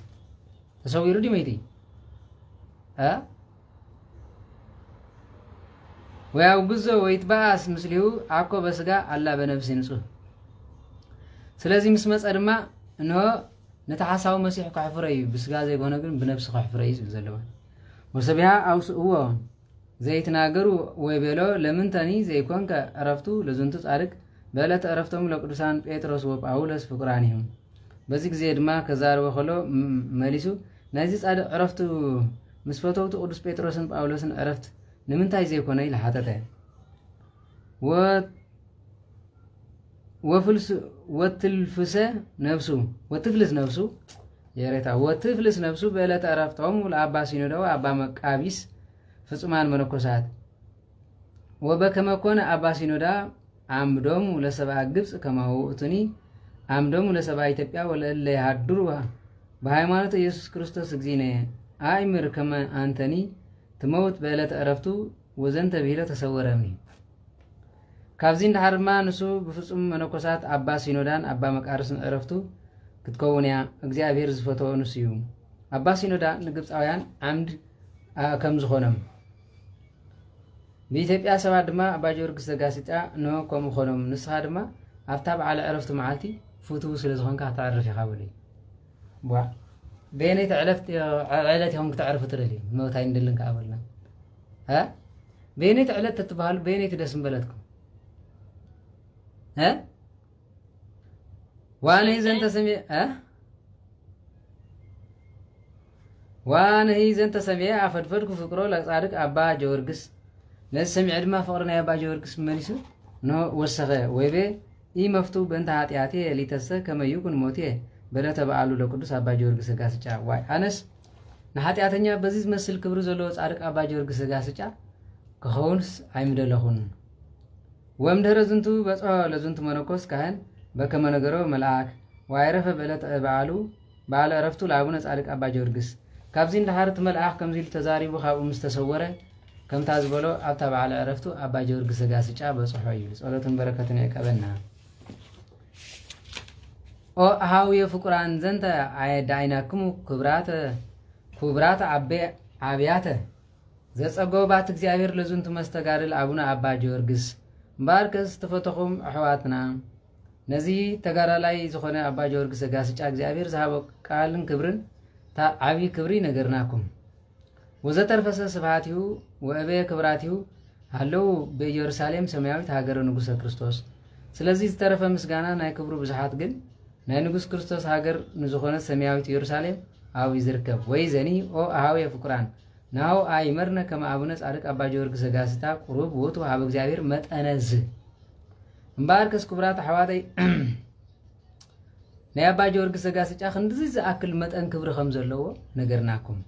Speaker 3: ተሰዊሩ ዲመይቲ ወያውግዞ ወይትበኣስ ምስሊሁ አኮ በስጋ አላ በነፍሲ ንጹህ ስለዚ ምስ መፀ ድማ እንሆ ነቲ ሓሳዊ መሲሕ ክሕፍረ እዩ ብስጋ ዘይኮነ ግን ብነፍሲ ክሕፍረ እዩ ዝብል ዘለዋ ወሰቢሃ ኣውስእዎ ዘይትናገሩ ወይ ቤሎ ለምንተኒ ዘይኮንከ ዕረፍቱ ለዝንቱ ጻድቅ በዕለተ ዕረፍቶም ለቅዱሳን ጴጥሮስ ወጳውሎስ ፍቁራን እዮም በዚ ግዜ ድማ ከዛረበ ከሎ መሊሱ ናይዚ ጻድቅ ዕረፍቱ ምስ ፈተውቱ ቅዱስ ጴጥሮስን ጳውሎስን ዕረፍት ንምንታይ ዘይኮነ ኢልሓተተ ወትፍልስ ነፍሱ የሬታ ወትፍልስ ነፍሱ በዕለተ ዕረፍቶም ለአባ ሲኖዳ ወአባ መቃቢስ ፍጹማን መነኮሳት ወበከመ ኮነ አባ ሲኖዳ አምዶሙ ለሰብአ ግብፅ ከማሁ እቱኒ አምዶሙ ለሰብአ ኢትዮጵያ ወለእለ ይሃድሩ በሃይማኖት ኢየሱስ ክርስቶስ እግዚእነ አእምር ከመ አንተኒ ትመውት በዕለተ ዕረፍቱ ወዘንተ ብሂለ ተሰወረምኒ ካብዚ እንድሓር ድማ ንሱ ብፍጹም መነኮሳት አባ ሲኖዳን አባ መቃርስን ዕረፍቱ ክትከውን እያ እግዚአብሔር ዝፈተዎ ንሱ እዩ አባ ሲኖዳ ንግብፃውያን ዓምድ ከም ዝኾኖም ብኢትዮጵያ ሰባት ድማ አባ ጊዮርጊስ ዘጋስጫ ንሆ ከምኡ ኾኖም ንስኻ ድማ ኣብታ በዓለ ዕረፍቱ መዓልቲ ፍትው ስለ ዝኾንካ ክትዕርፍ ኢኻ በለይ በየነይቲ ዕለት ኢኹም ክትዕርፉ ትደልዩ መውታይ ንድልን ከዓ በልና በየነይቲ ዕለት ተትበሃሉ በየነይቲ ደስ ምበለትኩም ዋነ ዘንተ ሰሜ وانا هي زنت سميع افدفدك فقرو لصادق ابا جورجس نسمع دما فقرنا يا ابا جورجس مليسو نو وسخه ويبه اي مفتو بنت ኃጢአቴ ሊተሰ ከመይኩን ሞቴ በለተ በዓሉ ለቅዱስ አባ ጊዮርጊስ ጋስጫ ዋይ አነስ ንኃጢአተኛ በዚህ መስል ክብሩ ዘሎ ጻድቅ አባ ጊዮርጊስ ጋስጫ ከሆንስ አይምደለኹን ወምድረ ዝንቱ በጾ ለዝንቱ መነኮስ ካህን በከመ ነገሮ መልአክ ዋይረፈ በለተ በዓሉ ባለ ረፍቱ ለአቡነ ጻድቅ አባ ጊዮርጊስ ካብዚ እንደሃርት መልአክ ከምዚ ተዛሪቡ ካብኡ ምስተሰወረ ከም ታዝበሎ አብታ በዓለ ረፍቱ አባ ጊዮርጊስ ጋስጫ በጽሖ እዩ ጸሎቱን በረከቱን ያቀበልና ኦ አሃው የፍቁራን ዘንተ አይዳይናክሙ ክብራት አብያተ ዘጸጎባት እግዚአብሔር ለዝንቱ መስተጋድል አቡነ አባ ጊዮርጊስ ባርከስ ተፈተኹም አሕዋትና ነዚ ተጋዳላይ ዝኾነ አባ ጊዮርጊስ ጋስጫ እግዚአብሔር ዝሃቦ ቃልን ክብርን ዓቢ ክብሪ ነገርናኩም ወዘተርፈሰ ስብሐቲሁ ወእበየ ክብራቲሁ ሃለው በኢየሩሳሌም ሰማያዊት ሀገረ ንጉሠ ክርስቶስ ስለዚህ ዝተረፈ ምስጋና ናይ ክብሩ ብዙሓት ግን ናይ ንጉሥ ክርስቶስ ሀገር ንዝኾነ ሰማያዊት ኢየሩሳሌም አው ይዝርከብ ወይ ዘኒ ኦ አሃው የፍቁራን ናው አይመርነ ከመ አቡነ ጻድቅ አባ ጊዮርጊስ ጋስታ ቁሩብ ወቱ ሀበ እግዚአብሔር መጠነዝ እምባርከስ ክብራት አሕዋተይ ናይ አባ ጊዮርጊስ ጋስጫ ክንድዚ ዝኣክል መጠን ክብሪ ከም ዘለዎ ነገርናኩም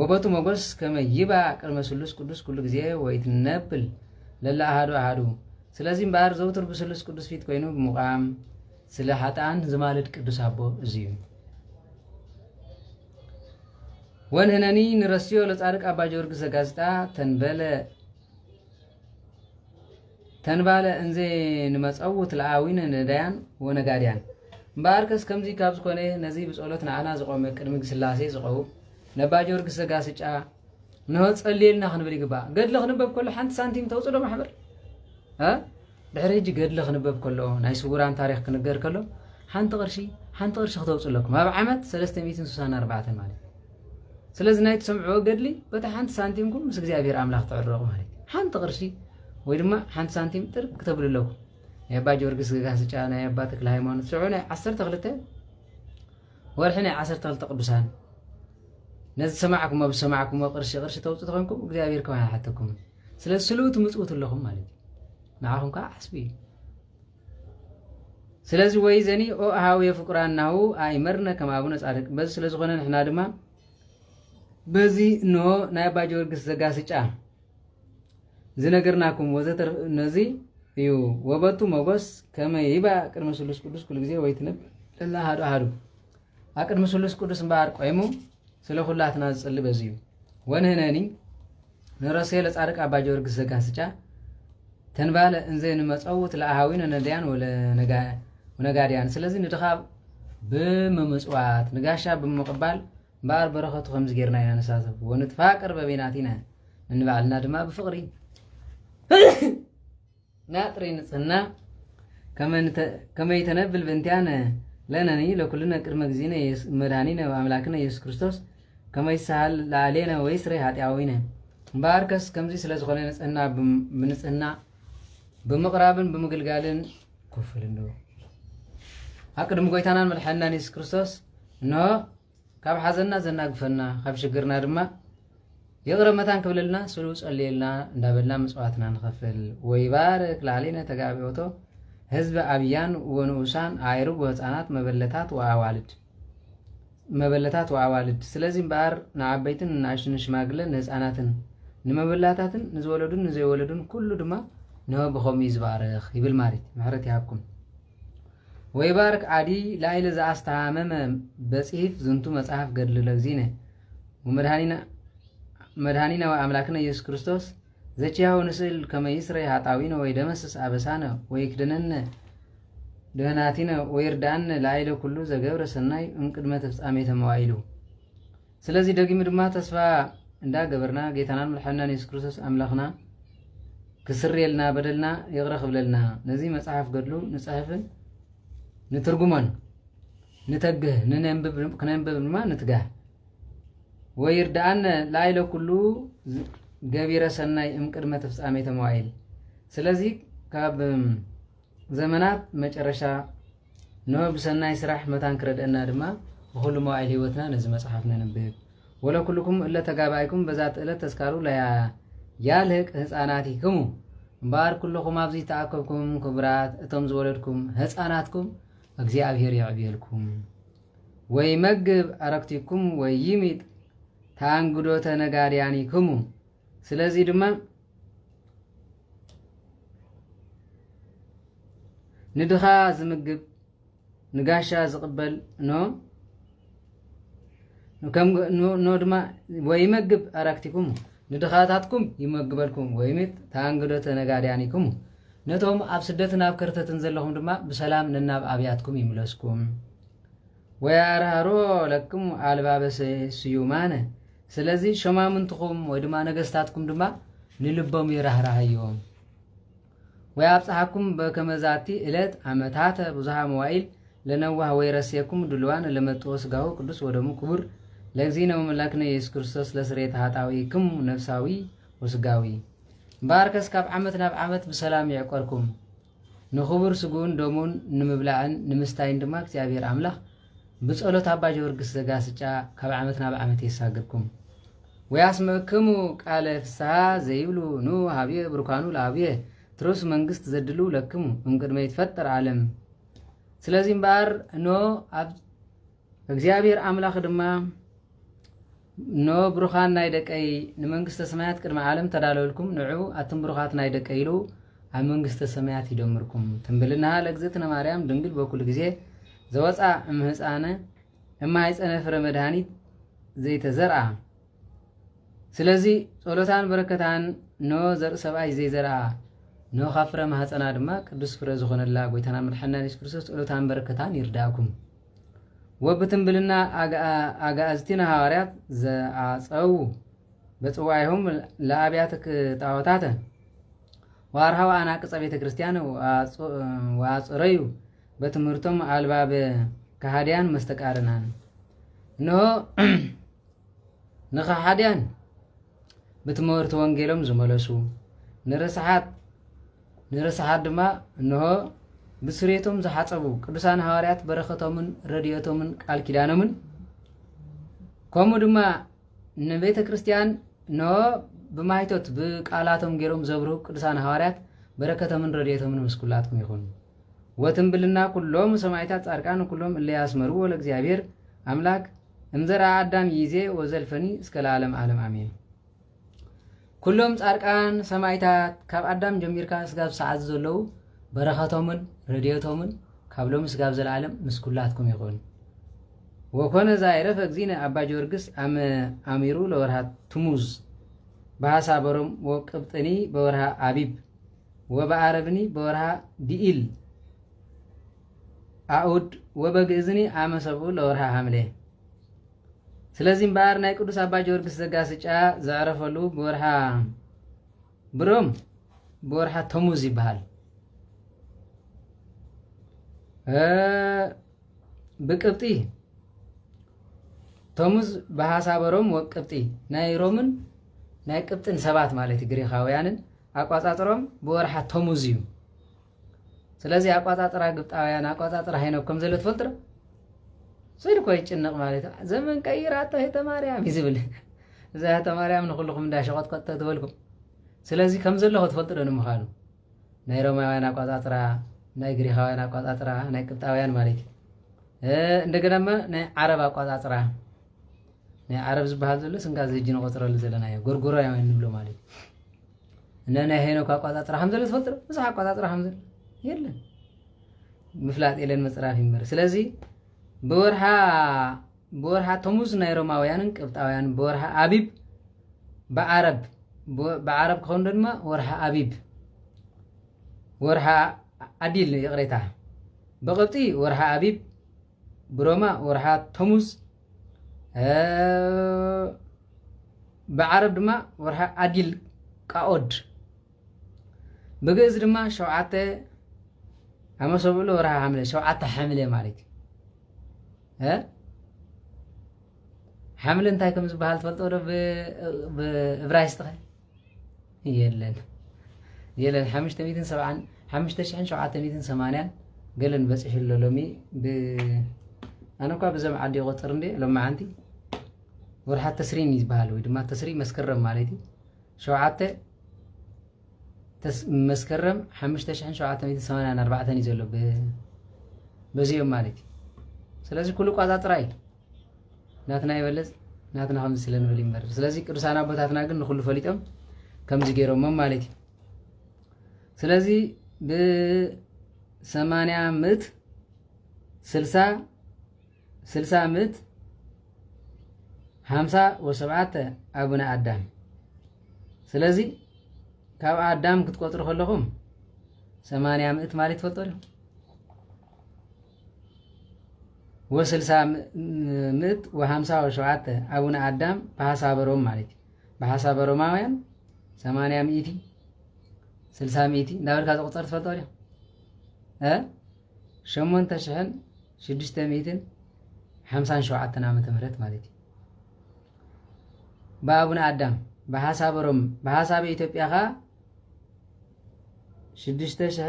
Speaker 3: ወበቱ ሞገስ ከመ ይባ ቅድመ ስሉስ ቅዱስ ኩሉ ጊዜ ወይትነብል ለላ አሃዱ አሃዱ ስለዚህ እምበር ዘውትር ብስሉስ ቅዱስ ፊት ኮይኑ ብምቋም ስለ ኃጥኣን ዝማልድ ቅዱስ አቦ እዚዩ ወንህነኒ ንረስዮ ለጻድቅ አባ ጊዮርጊስ ጋስጣ ተንባለ እንዘ ንመጸውት ለአዊነ ነዳያን ወነጋድያን እምበርከስ ከምዚ ካብ ዝኾነ ነዚ ብጸሎት ንዓና ዝቆመ ቅድሚ ስላሴ ዝቐው ነባ ጊዮርጊስ ጋስጫ ንሆ ጸልየልና ክንብል ይግባእ ገድሊ ክንበብ ከሎ ሓንቲ ሳንቲም ተውፅእ ዶ ማሕበር ድሕሪ ሕጂ ገድሊ ክንበብ ከሎ ናይ ስውራን ታሪክ ክንገር ከሎ ሓንቲ ቅርሺ ክተውፅእ ኣለኩም ኣብ ዓመት 364 ማለት ስለዚ ናይ ትሰምዕዎ ገድሊ በታ ሓንቲ ሳንቲምኩም ምስ እግዚአብሔር ኣምላኽ ትዕረቑ ማለት ሓንቲ ቅርሺ ወይ ድማ ሓንቲ ሳንቲም ጥርቅ ክትብሉ ኣለኩም ናይ ኣባ ጊዮርጊስ ጋስጫ ናይ ኣባ ተክለ ሃይማኖት ስዑ ናይ 12 ወርሒ ናይ 12 ቅዱሳን ነዚ ሰማዕኩም ብሰማዕኩም ቅርሺ ተውፅእ ተኾንኩም እግዚአብሔር ከመይ ሓተኩም ስለዚ ስሉት ምጽውት ኣለኹም ማለት ንዓኹም ከዓ ሓስቢ ስለዚ ወይ ዘኒ ኦ አሃው የፍቁራናሁ አይመርነ ከመ አቡነ ጻድቅ በዚ ስለ ዝኾነ ንሕና ድማ በዚ ኖ ናይ አባ ጊዮርጊስ ዘጋስጫ ዝነገርናኩም ወዘተር ነዚ እዩ ወበቱ ሞገስ ከመ ይባ ቅድመ ስሉስ ቅዱስ ኩሉ ጊዜ ወይትነብ ለላ አሃዱ አሃዱ አቅድመ ስሉስ ቅዱስ እምበር ቆይሙ ስለ ሁላትና ዝጽሊ በዚ እዩ ወንህነኒ ንረሴ ለጻድቅ አባ ጊዮርጊስ ዘጋስጫ ተንባለ እንዘ ንመጸውት ለአሃዊነ ነዳያን ወነጋድያን ስለዚህ ንድኻብ ብምምጽዋት ንጋሻ ብምቕባል እምበር በረኸቱ ከምዚ ጌርና ኢና ንሳተፍ ወንትፋቅር በቤናቲና እንባዕልና ድማ ብፍቕሪ ናጥሪ ንጽህና ከመ ይተነብል ብእንቲአነ ለነኒ ለኩልነ ቅድመ ጊዜነ መድኃኒነ ወአምላክነ ኢየሱስ ክርስቶስ ከመ ይሳሃል ለዓሌነ ወይስረይ ኃጢአዊነ እምበርከስ ከምዚ ስለ ዝኾነ ንጽህና ብምቕራብን ብምግልጋልን ኮፍል እንደው አቅድም ጎይታናን መድኃኒናን ኢየሱስ ክርስቶስ እንሆ ካብ ሓዘንና ዘናግፈና ካብ ሽግርና ድማ የቕረመታን ክብልልና ስሉ ጸልየልና እንዳበልና ምጽዋትና ንኸፍል ወይባርክ ለዓሌነ ተጋቢኦቶ ህዝበ አብያን ወንኡሳን አይሩግ ወህፃናት መበለታት ወአዋልድ ስለዚህ እምበር ንዓበይትን ንኣሽቱን ሽማግለን ንህፃናትን ንመበላታትን ንዝወለዱን ንዘይወለዱን ኩሉ ድማ ንሆ ብኸምኡ ይዝባርኽ ይብል ማለት ምሕረት ይሃብኩም ወይባርክ ዓዲ ላዕለ ዘአስተሃመመ በጽሒፍ ዝንቱ መጽሐፍ ገድሊ ለግዚነ ወመድኃኒና ወአምላክነ ኢየሱስ ክርስቶስ ዘቺያው ንስእል ከመ ይስረይ ኃጣዊነ ወይደመስስ አበሳነ ወይክድነነ ድህናቲነ ወይርዳእነ ላዕለ ኩሉ ዘገብረ ሰናይ እምቅድመ ተፍጻሜተ መዋኢሉ ስለዚህ ደጊሙ ድማ ተስፋ እንዳገበርና ጌታናን መድኃኒናን ኢየሱስ ክርስቶስ አምላኽና ክስርየልና በደልና ይቕረ ክብለልና ነዚ መጽሐፍ ገድሉ ንጽሕፍን ንትርጉሞን ንተግህ ክነንብብ ድማ ንትጋህ ወይርዳእነ ላዕለ ኩሉ ገቢረ ሰናይ እምቅድመ ተፍጻሜተ መዋኢል ስለዚህ ካብ ዘመናት መጨረሻ ንሆ ብሰናይ ስራሕ መታን ክረድአና ድማ ብኩሉ መዋኢል ህይወትና ነዚ መጽሐፍ ነንብብ ወለኩልኩም እለ ተጋባይኩም በዛት ዕለት ተስካሩ ያልህቅ ህፃናቲክሙ እምበር ኩልኩም ኣብዚ ተኣከብኩም ክቡራት እቶም ዝወለድኩም ህፃናትኩም እግዚአብሔር ይዕብየልኩም ወይ መግብ አረክቲኩም ወይ ይሚጥ ታንግዶተ ነጋድያኒክሙ ስለዚህ ድማ ንድኻ ዝምግብ ንጋሻ ዝቅበል ኖ ድማ ወይ መግብ አረክቲኩም ንድኻታትኩም ይመግበልኩም ወይ ሚጥ ታንግዶተ ነጋድያኒክሙ ነቶም ኣብ ስደትን ኣብ ከርተትን ዘለኹም ድማ ብሰላም ንናብ ኣብያትኩም ይምለስኩም ወያርሃሮ ለክሙ አልባበሰ ስዩማነ ስለዚህ ሸማምንትኩም ወይ ድማ ነገስታትኩም ድማ ንልቦም ይራህራህዮም ወያብጽሐኩም በከመዛቲ ዕለት ዓመታተ ብዙሃ መዋኢል ለነዋህ ወይረስየኩም ድልዋን ለመጥቶ ስጋው ቅዱስ ወደሙ ክቡር ለግዚነ መላክነ ኢየሱስ ክርስቶስ ለስሬት ኃጣዊክሙ ነፍሳዊ ወስጋዊ ባርከስ ካብ ዓመት ናብ ዓመት ብሰላም ይዕቆርኩም ንኽቡር ስጉን ደሙን ንምብላዕን ንምስታይን ድማ እግዚአብሔር አምላኽ ብጸሎት አባ ጊዮርጊስ ዘጋስጫ ካብ ዓመት ናብ ዓመት የሳግርኩም ወያስመክሙ ቃለ ፍስሐ ዘይብሉ ኑ ሃብየ ብሩካኑ ለአብየ ትሩስ መንግስት ዘድሉ ለክሙ እምቅድመ ይትፈጠር ዓለም ስለዚህ እምበር ኣብ እግዚአብሔር አምላኽ ድማ ብሩኻን ናይ ደቀይ ንመንግስተ ሰማያት ቅድመ ዓለም ተዳለወልኩም ንዑ ኣትም ብሩኻት ናይ ደቀይ ኢሉ ኣብ መንግስተ ሰማያት ይደምርኩም ትንብልና ለእግዝእትነ ማርያም ድንግል በኩሉ ግዜ ዘወፃ እምህፃነ እማይፀነ ፍረ መድኃኒት ዘይተዘርአ ስለዚህ ጸሎታን በረከታን ዘርኢ ሰብኣይ ዘይዘርአ ካብ ፍረ ማህፀና ድማ ቅዱስ ፍረ ዝኾነላ ጎይታና መድሓኒትና ኢየሱስ ክርስቶስ ጸሎታን በረከታን ይርዳእኩም ወብትንብልና አጋእዝቲና ሐዋርያት ዘአፀው በጽዋይሁም ለአብያተ ጣዖታተ ዋርሃው አናቅጸ ቤተ ክርስቲያን ወአጽረዩ በትምህርቶም አልባበ ከሃዲያን መስተቃርናን ንኸሃዲያን በትምህርት ወንጌሎም ዝመለሱ ንርስሓት ድማ ብስሬቶም ዝሓፀቡ ቅዱሳን ሐዋርያት በረኸቶምን ረድኤቶምን ቃል ኪዳኖምን ከምኡ ድማ ንቤተ ክርስቲያን ብማይቶት ብቃላቶም ገይሮም ዘብርሁ ቅዱሳን ሐዋርያት በረከቶምን ረድኤቶምን ምስኩላትኩም ይኹን ወትንብልና ኩሎም ሰማዕታት ጻድቃን ኩሎም እለ ያስመርዎ ለእግዚአብሔር አምላክ እምዘራ አዳም ይዜ ወዘልፈኒ እስከ ለዓለም ዓለም አሜን ኩሎም ጻድቃን ሰማዕታት ካብ አዳም ጀሚርካ እስጋብ ሰዓት ዘለው በረኸቶምን ረድኤቶምን ካብሎም እስጋብ ዘለዓለም ምስኩላትኩም ይኹን ወኮነ ዛይረፈ እግዚእነ አባ ጊዮርጊስ አሚሩ ለወርሃ ትሙዝ በሐሳበሮም ወቅብጥኒ በወርሃ አቢብ ወበአረብኒ በወርሃ ዲኢል አውድ ወበግእዝኒ አመሰብኡ ለወርሃ ሐምሌ ስለዚህ እምበር ናይ ቅዱስ አባ ጊዮርጊስ ዘጋስጫ ዘዕረፈሉ በወርሃ ብሮም በወርሃ ተሙዝ ይበሃል ብቅብጢ ተሙዝ በሐሳበሮም ወቅብጢ ናይ ሮምን ናይ ቅብጥን ሰባት ማለት ግሪካውያንን አቋጻጽሮም በወርሃ ተሙዝ እዩ ስለዚህ አቋጻጽራ ግብጣውያን አቋጻጽራ ሃይነኩም ዘለ ትፈልጥሩ ሰይድ ኮይ ጭንቅ ማለት ዘመን ቀይራታ ሄተ ማርያም ይዝብል እዛ ሄተ ማርያም ንኹልኩም እንዳሸቆት ቆጥ ትበልኩም ስለዚህ ከም ዘለኹ ትፈልጥሩ ንምኻኑ ናይ ሮማውያን አቋጻጽራ ናይ ግሪካውያን አቋጻጽራ ናይ ቅብጣውያን ማለት እንደገናማ ናይ ዓረብ አቋጻጽራ ናይ ዓረብ ዝበሃል ዘሎ ስንጋ ዝጅ ንቆጽረሉ ዘለናዮ ጎርጎራውያን ንብሎ ማለት እና ናይ ሄኖክ አቋጻጽራ ከም ዘሎ ትፈልጥሩ ብዙሕ አቋጻጽራ ከም ዘሎ የለን ምፍላጥ የለን መጽራፍ ይመር ስለዚህ በወርሃ ተሙዝ ናይ ሮማውያንን ቅብጣውያን በወርሃ አቢብ በዓረብ ከሆነ ድማ ወርሃ አቢብ ወርሃ አዲል ይቅሬታ በቅብጢ ወርሃ አቢብ ብሮማ ወርሃ ተሙዝ በዓረብ ድማ ወርሃ አዲል ቃኦድ በግእዝ ድማ ሸውዓተ አመሰብሉ ወርሃ ሐምሌ ሸውዓተ ሐምሌ ማለት ሐምል እንታይ ከም ዝበሃል ትፈልጦ ዶ ብዕብራይስጥ የለን 5780 ገለን በጽሕሎ ሎሚ ኣነኳ ብዘም ዓዲ ቆፅር እንዴ ሎማ ዓንቲ ወርሓ ተስሪን ይዝባሃል ወይ ድማ ተስሪ መስከረም ማለት እዩ 7 መስከረም 5784 እዩ ዘሎ በዚኦም ማለት እዩ ስለዚህ ኩሉ ቋጣጥራ እዩ ናትና ይበለጽ ናትና ከም ስለንብል ይመር ስለዚህ ቅዱሳን አባታትና ግን ንኩሉ ፈሊጦም ከምዚ ገይሮም ማለት እዩ ስለዚህ ب80 ምት 60 ምት 57 አቡነ አዳም ስለዚህ ካብ አዳም ክትቆጥሩ ከለኹም 80 ምት ማለት ትፈልጡ و60 ምት و57 አቡነ አዳም በሐሳበሮም ማለት በሐሳበ ሮማውያን 80 ምት 60 ምት እንዳበልካ ዝቁጠር ትፈልጡ እ 8657 ዓመተ ምህረት ማለት በአቡነ አዳም በሐሳበሮም በሐሳበ ኢትዮጵያ ካ 60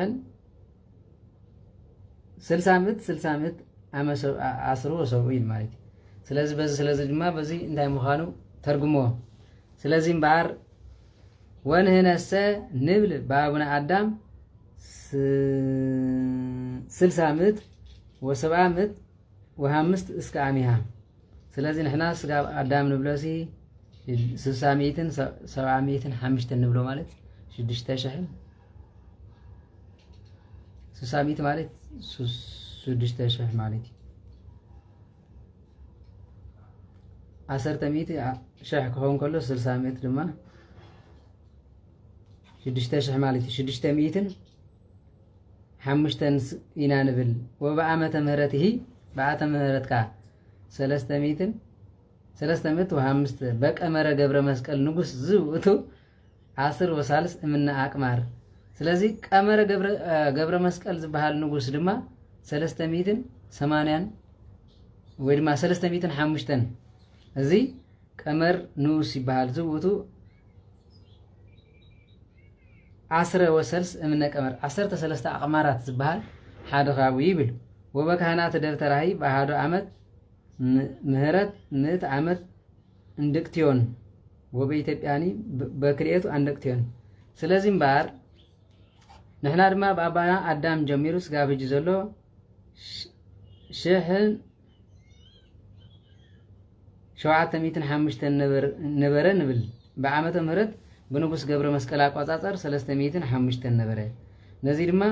Speaker 3: ምት አስሩ ወሰብዒ ማለት ስለዚህ ድማ በዚህ እንታይ ምዃኑ ተርጉሞ ስለዚህ እምበኣር ወንህነሰ ንብል በአቡነ አዳም 60 ምት و70 ምት و5 እስከ አሚሃ ስለዚህ ንሕና ስጋ አዳም ንብሎሲ 60 ምትን 70 ምትን 5 ንብሎ ማለት 6000 60 ምት ማለት 6000 ማለት 10 ምት ሸሕ ክኸውን ከሎ 60 ምት ድማ 6000 ማለት 600 ምትን 5 ኢና ንብል ወበዓመተ ምህረትሂ በዓተ ምህረትካ 300 ምት و5 በቀመረ ገብረ መስቀል ንጉስ ዝውእቱ 10 ወሳልስ እምነ አቅማር ስለዚህ ቀመረ ገብረ መስቀል ዝበሃል ንጉስ ድማ 380 ወይ ድማ 305 እዚ ቀመር ንኡስ ይበሃል ዝውእቱ 10 ወሰልስ እምነ ቀመር 13 አቅማራት ዝበሃል ሓደ ካብኡ ይብል ወበካህናት ደብተራሂ በሃዶ ዓመት ምህረት 100 ዓመት እንድቅትዮን ወበኢትዮጵያኒ በክልኤቱ አንድቅትዮን ስለዚህ እምበኣር ንሕና ድማ በአባና አዳም ጀሚሩ ስጋ በጂ ዘሎ 705 ነበረ ንብል በዓመተ ምህረት በንጉስ ገብረ መስቀል አቋጻጸር 305 ነበረ ነዚ ድማ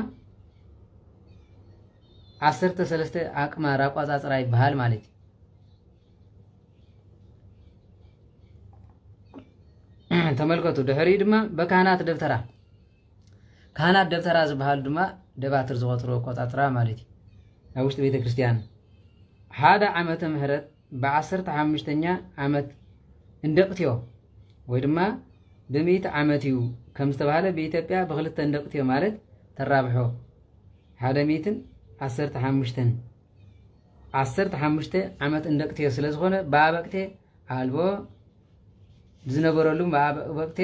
Speaker 3: 13 አቅማር አቋጻጽራ ይባሃል ማለት ተመልከቱ ድሕሪ ድማ በካህናት ደብተራ ዝበሃል ድማ ደባትር ዝቆጥሮ አቋጻጽራ ማለት ኣብ ውሽጢ ቤተ ክርስቲያን ሓደ ዓመተ ምህረት በ15ኛ ዓመት እንደቅትዮ ወይ ድማ ብ100 ዓመት እዩ ከም ዝተባሃለ በኢትዮጵያ በክልተ እንደቅትዮ ማለት ተራብሖ 115 15 ዓመት እንደቅትዮ ስለዝኾነ በአበቅቴ አልቦ ዝነበረሉ በአበቅቴ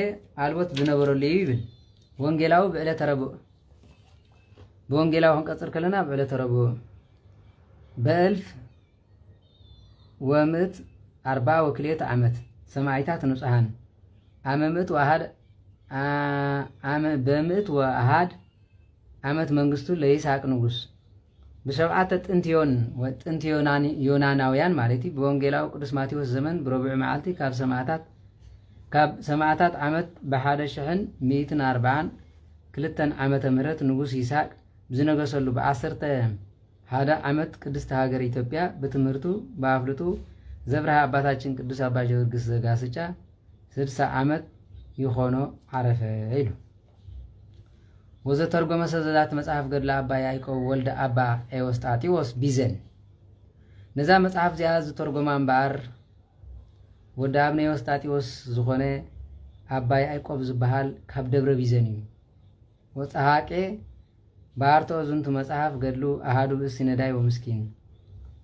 Speaker 3: አልቦት ዝነበረሉ ይብል ወንጌላዊ ብዕለተ ረቡዕ በወንጌላዊ ክንቀፅር ከለና ብዕለተ ረቡዕ በ1000 ወምእት 42 ዓመት ሰማዕታት ንጹሃን በምእት ወአሃድ ዓመት መንግስቱ ለይስሐቅ ንጉስ በሰብዓተ ጥንት ዮናናውያን ማለት በወንጌላዊ ቅዱስ ማቴዎስ ዘመን ብረቡዕ መዓልቲ ካብ ሰማዕታት ዓመት በ1142 ዓመተ ምህረት ንጉስ ይስሐቅ ብዝነገሰሉ በ11 ዓመት ቅድስት ሃገር ኢትዮጵያ በትምህርቱ በአፍልጡ ዘብርሃ አባታችን ቅዱስ አባ ጊዮርጊስ ዘጋስጫ 60 ዓመት ይኾኖ ዓረፈ ኢሉ ወዘተርጎመ ሰዘዳት መጽሐፍ ገድለ አባ ያዕቆብ ወልደ አባ ኤዎስጣቴዎስ ቢዘን ነዛ መጽሐፍ ዚኣ ዝተርጎማ እምበኣር ወደ አብነ ኤዎስጣቴዎስ ዝኾነ አባ ያዕቆብ ዝበሃል ካብ ደብረ ቢዘን እዩ ወፀሃቄ ባርቶ ዝንቱ መጽሐፍ ገድሉ አሃዱ ብእሲ ነዳይ ወምስኪን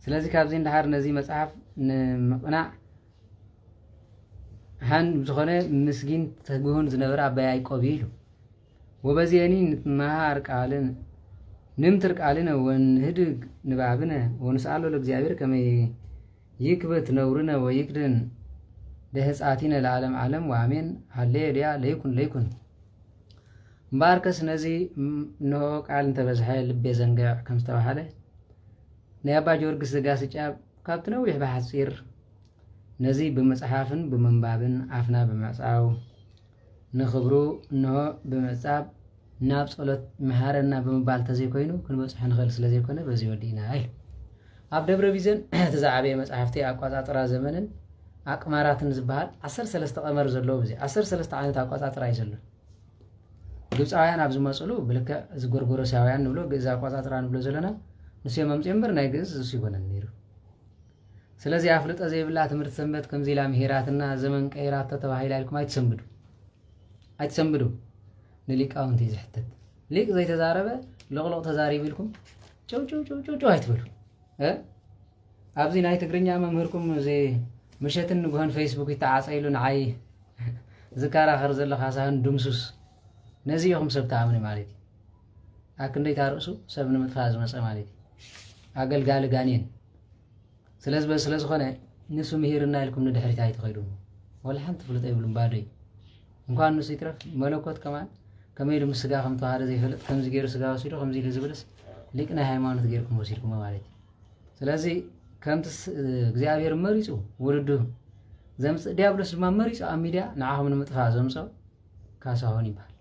Speaker 3: ስለዚህ ካብዚ እንዳሃር ነዚ መጽሐፍ ንምቕናዕ ሃን ዝኾነ ምስጊን ተግሁን ዝነበረ አባ ያዕቆብ ኢሉ ወበዚያኒ ንትመሃር ቃልን ንምትር ቃልን ወንህድግ ንባብነ ወንስአሎ ለእግዚአብሔር ከመይ ይክበት ነውርነ ወይክድን لهزاتين العالم عالم وامين هللويا ليكن مباركس نزي نو قال انت بزحي لبي زنقع كم استوحاله نيابا جورجس زغاسچا كابتنو يح بحصير نزي بمصحافن بمنبابن عفنا بمصاو نخبرو نو بمصاب ناب صلت مهارنا بمبال تزي كوينو كنبصح نخل سلازي كونه بزي ودينا اي اب دبر فيزن تزعبي مصحفتي اقواطاطرا زمنن اقماراتن زبال 13 قمر زلو بزي 13 عينت اقواطاطرا يزلو ግብፃውያን ኣብዚ መጽሉ ብልከ ዝጎርጎሮሳውያን ንብሎ ገዛ አቆጣጥራ ንብሎ ዘለና ንሱ የመምጽምበር ናይ ግዝ እሱ ይሆነን ነይሩ ስለዚህ አፍልጠ ዘይብላ ትምህርት ሰንበት ከምዚ ኢላ ምሄራትና ዘመን ቀይራት ተተባሂላ ኢልኩም አይተሰንብዱ ንሊቃውንቲ ዝሕተት ሊቅ ዘይተዛረበ ለቕለቕ ተዛሪብ ኢልኩም ጨው አይትበሉ ኣብዚ ናይ ትግርኛ መምህርኩም ዘይ ምሸትን ንጎን ፌስቡክ ይተዓፀይሉ ንዓይ ዝካራኸር ዘለኻ ሳህን ድምሱስ ነዚይኹም ሰብ ተኣምኒ ማለት አክንደይ ታርሱ ሰብ ንምጥፋዝ መጸ ማለት አገልጋል ጋኔን ስለዝኾነ ንሱ ምሂርና ኢልኩም ንድሕሪት አይትኸይዱ ወላ ሓንቲ ፍልጥ ይብሉም ባዶይ እንኳን ንሱ ይትረፍ መለኮት ከማን ከመይሉ ምስጋ ከም ተዋሃደ ዘይፈልጥ ከምዚ ገይሩ ስጋ ወሲዱ ከምዚ ኢሉ ዝብልስ ሊቅ ናይ ሃይማኖት ገይርኩም ወሲድኩም ማለት ስለዚህ ከምቲ እግዚአብሔር መሪጹ ወልዱ ዘምጽእ ዲያብሎስ ድማ መሪጹ ኣብ ሚድያ ንዓኹም ንምጥፋእ ዘምጽኦ ካሳሆን ይባል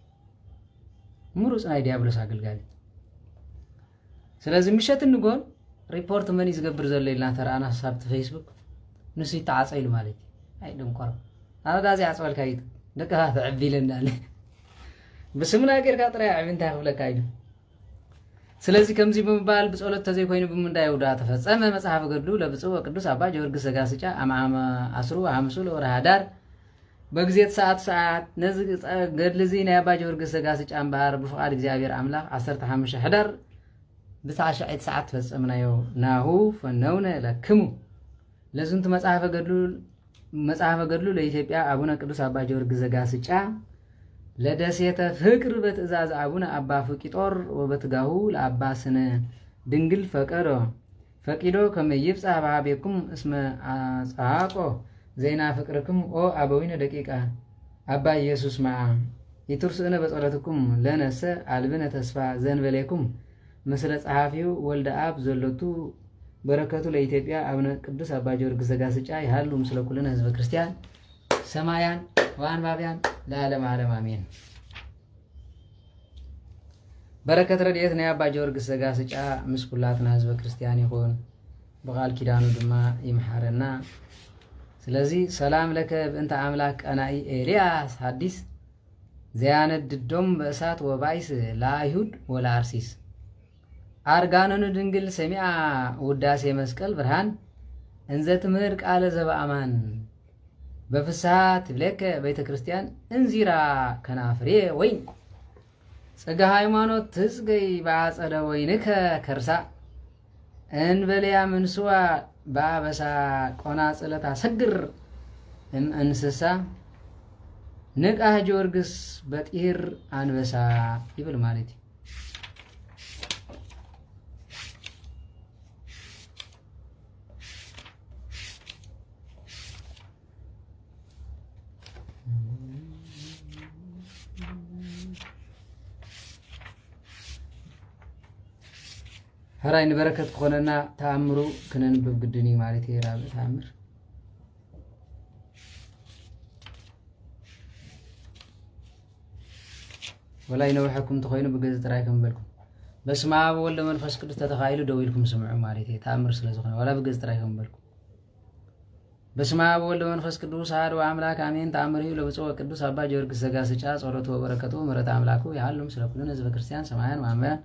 Speaker 3: ሙሩጽ ናይ ዲያብሎስ አገልጋሊ ስለዚህ ምሸትን ንጎን ሪፖርት መኒ ዝገብር ዘሎ ኢልና ተራና ሳብቲ ፌስቡክ ንሱ ይተዓፀይሉ ማለት አይ ደንቆሮ አጋዚ አጽወልካይት ደቀሃ ተዕቢለናል በስምና ገርካ ጥራይ አብንታ ይፍለካይሉ ስለዚህ ከምዚ በመባል በጸሎት ተዘይ ኮይኑ በመንዳይ ወዳ ተፈጸመ መጽሐፍ ገድሉ ለብፁዕ ወቅዱስ አባ ጊዮርጊስ ዘጋስጫ አማማ አስሩ አምሱ ለወርሃ ዳር በግዚት ሰዓት ነዚ ገድል ዚ ናይ አባ ጊዮርጊስ ዘጋስጫ አምባር በፍቃድ እግዚአብሔር አምላክ 15 ሕዳር በታሽዓት ሰዓት ፈጸምናዮ ናሁ ፈነውነ ለክሙ ለዝንቱ መጽሐፈ ገድሉ ለኢትዮጵያ አቡነ ቅዱስ አባ ጊዮርጊስ ዘጋስጫ ለደሴተ ፍቅር በትእዛዝ አቡነ አባ ፍቂጦር ወበትጋሁ ለአባ ስነ ድንግል ፈቂዶ ከመይብጻ ባቤኩም እስመ አጻቆ ዘይና ፍቅርኩም ኦ አበዊነ ደቂቃ አባ ኢየሱስ ማ ይትርሱነ በጸሎትኩም ለነሰ አልብነ ተስፋ ዘንበለኩም መስለ ጸሐፊው ወልደ አብ ዘለቱ በረከቱ ለኢትዮጵያ አቡነ ቅዱስ አባ ጊዮርጊስ ዘጋስጫ ይሃሉ ምስለ ኩልነ ህዝበ ክርስቲያን ሰማያን ወአንባቢያን ለዓለም ዓለም አሜን። በረከት ረድኤት ናይ አባ ጊዮርጊስ ዘጋስጫ ምስ ኩላትና ህዝበ ክርስቲያን ይኹን በቃል ኪዳኑ ድማ ይምሐረና። ስለዚህ ሰላም ለከ በእንተ አምላክ ቀናኢ ኤልያስ ሐዲስ ዘያነድዶም በእሳት ወባይስ ለአይሁድ ወለአርሲስ አርጋኖን ድንግል ሰሚዓ ውዳሴ መስቀል ብርሃን እንዘ ትምህር ቃለ ዘበአማን በፍስሐ ትብለከ ቤተ ክርስቲያን እንዚራ ከናፍሬ ወይን ጸጋ ሃይማኖት ትጽገይ በአጸደ ወይንከ ከርሳ እንበለያ ምንስዋ በአበሳ ቆናጽለታ ሰግር እንስሳ ንቃህ ጊዮርጊስ በጢር አንበሳ ይብል ማለት هراي نبركت خوننا تأمرو كنن بقدني مالتي رابع تأمر ولا ينوحكم تخينوا بجزء ترايكم بالكم بس ما ولا من فسق تتخيلوا دويلكم سمعوا مالتي تأمر سلازخنا ولا بجزء ترايكم بالكم بس ما ولا من فسق قدوس هاد وعملاك آمين تأمره لو بسوا قدوس أبا ጊዮርጊስ ዘጋስጫ ጸሎቱ ወበረከቱ ምሕረት አምላኩ ያሉም ስለ ኩሉ ህዝበ ክርስቲያን ሰማያን ማመን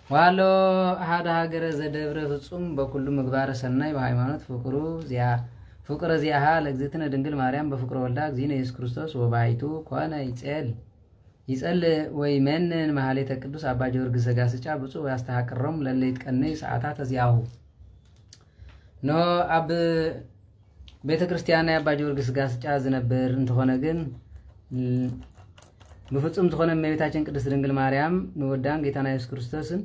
Speaker 3: ዋሎ አሃደ ሀገረ ዘደብረ ፍጹም በኩሉ ምግባረ ሰናይ በሃይማኖት ፍቅሩ ዚያሃ ለእግዝእትነ ድንግል ማርያም በፍቅረ ወልዳ እግዚእነ ኢየሱስ ክርስቶስ ወባይቱ ኮነ ይጸል ወይ መንን ማህሌተ ቅዱስ አባ ጊዮርጊስ ዘጋስጫ ብፁዕ ያስተሐቅሮም ለለይት ቀነይ ሰዓታት እዚያሁ ኖ አብ ቤተ ክርስቲያን አባ ጊዮርጊስ ዘጋስጫ ዝነበር እንተሆነ ግን በፍጹም ዝኾነ እመቤታችን ቅድስት ድንግል ማርያም ንወዳን ጌታና ኢየሱስ ክርስቶስን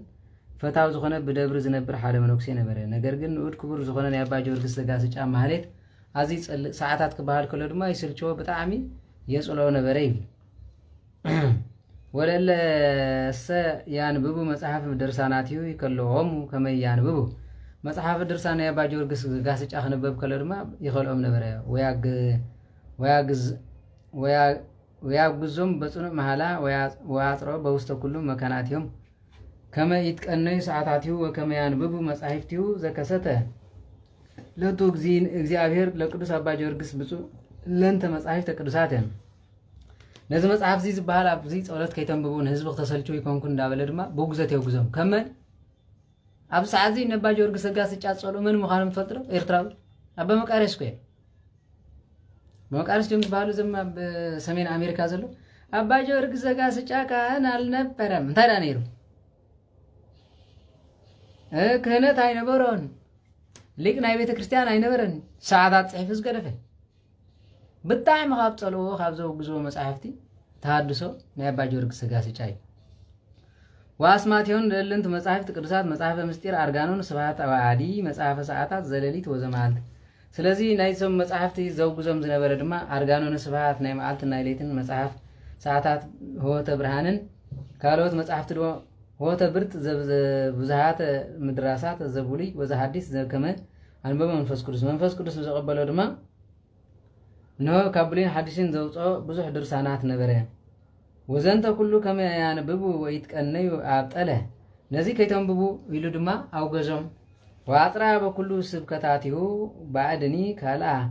Speaker 3: ፈታው ዝኾነ በደብር ዝነብር ሓደ መነኩሴ ነበረ። ነገር ግን ንዑድ ክቡር ዝኾነ ናይ አባ ጊዮርጊስ ዘጋስጫ ማህሌት أزي ساعات كبار كله دما يصير شو بتعمي يسألون بريم ولا س يعني ببو مصحف درساناتيو يكلهم كما يعني ببو مصحف درسان يا باجور قاسج أخنبب كله دما يخلهم نبرة ويعجزهم بسون محلا ويعطروا بوسط كله مكاناتهم كما يتكني ساعاتيو وكما يعني ببو مصحفتيو زكسته لا توجزين إخبار لقدس أبا جورجس بسوا لن تمسحف تقدساتهم لازم مسحف زيز بحال زيز أولاد كيتم ببون حزب اختصال شوي كون دابلر ما بوجزة يوجزهم كمان أب سعدي نبا جورجس الجاس يجات صلوا من مخالم فترة إرتراو أبا مكارس كوي مكارس جم بحالو زم بسمين أمريكا زلوا أبا جورجس الجاس يجاك أنا النبرم ترى نيرو كهنة تاي نبرون ليك ناي بيت كريستيان أي نبرن سعادات حفظ قرفه بالتعب خاب صلوا خاب زو مسحفتي تحدثوا ناي باجورك سجاسي شاي واسماتيون للنت مسحفت قدسات مسحف مستير أرجانون سبعات أو عادي مسحف ساعات زلليت وزمالت سلازي ناي سم مسحفتي زوج زنبرد ما أرجانون سبعات ناي مالت ناي ليتن مسحف ساعات هو تبرهانن كالوت مسحفت دو هو تبرت بزهات مدرسات زبولي وزهاديس زي كمان أنا بابا منفس كرس مزقبله دما إنه كابلين حديثين زوجة بزح درسانات نبره وزنت كله كمان يعني بابو ويتكنيو عبتله نزي كيتهم بابو يلو دما أو جزم وأطرع بكله سبكتاتيو بعدني كلا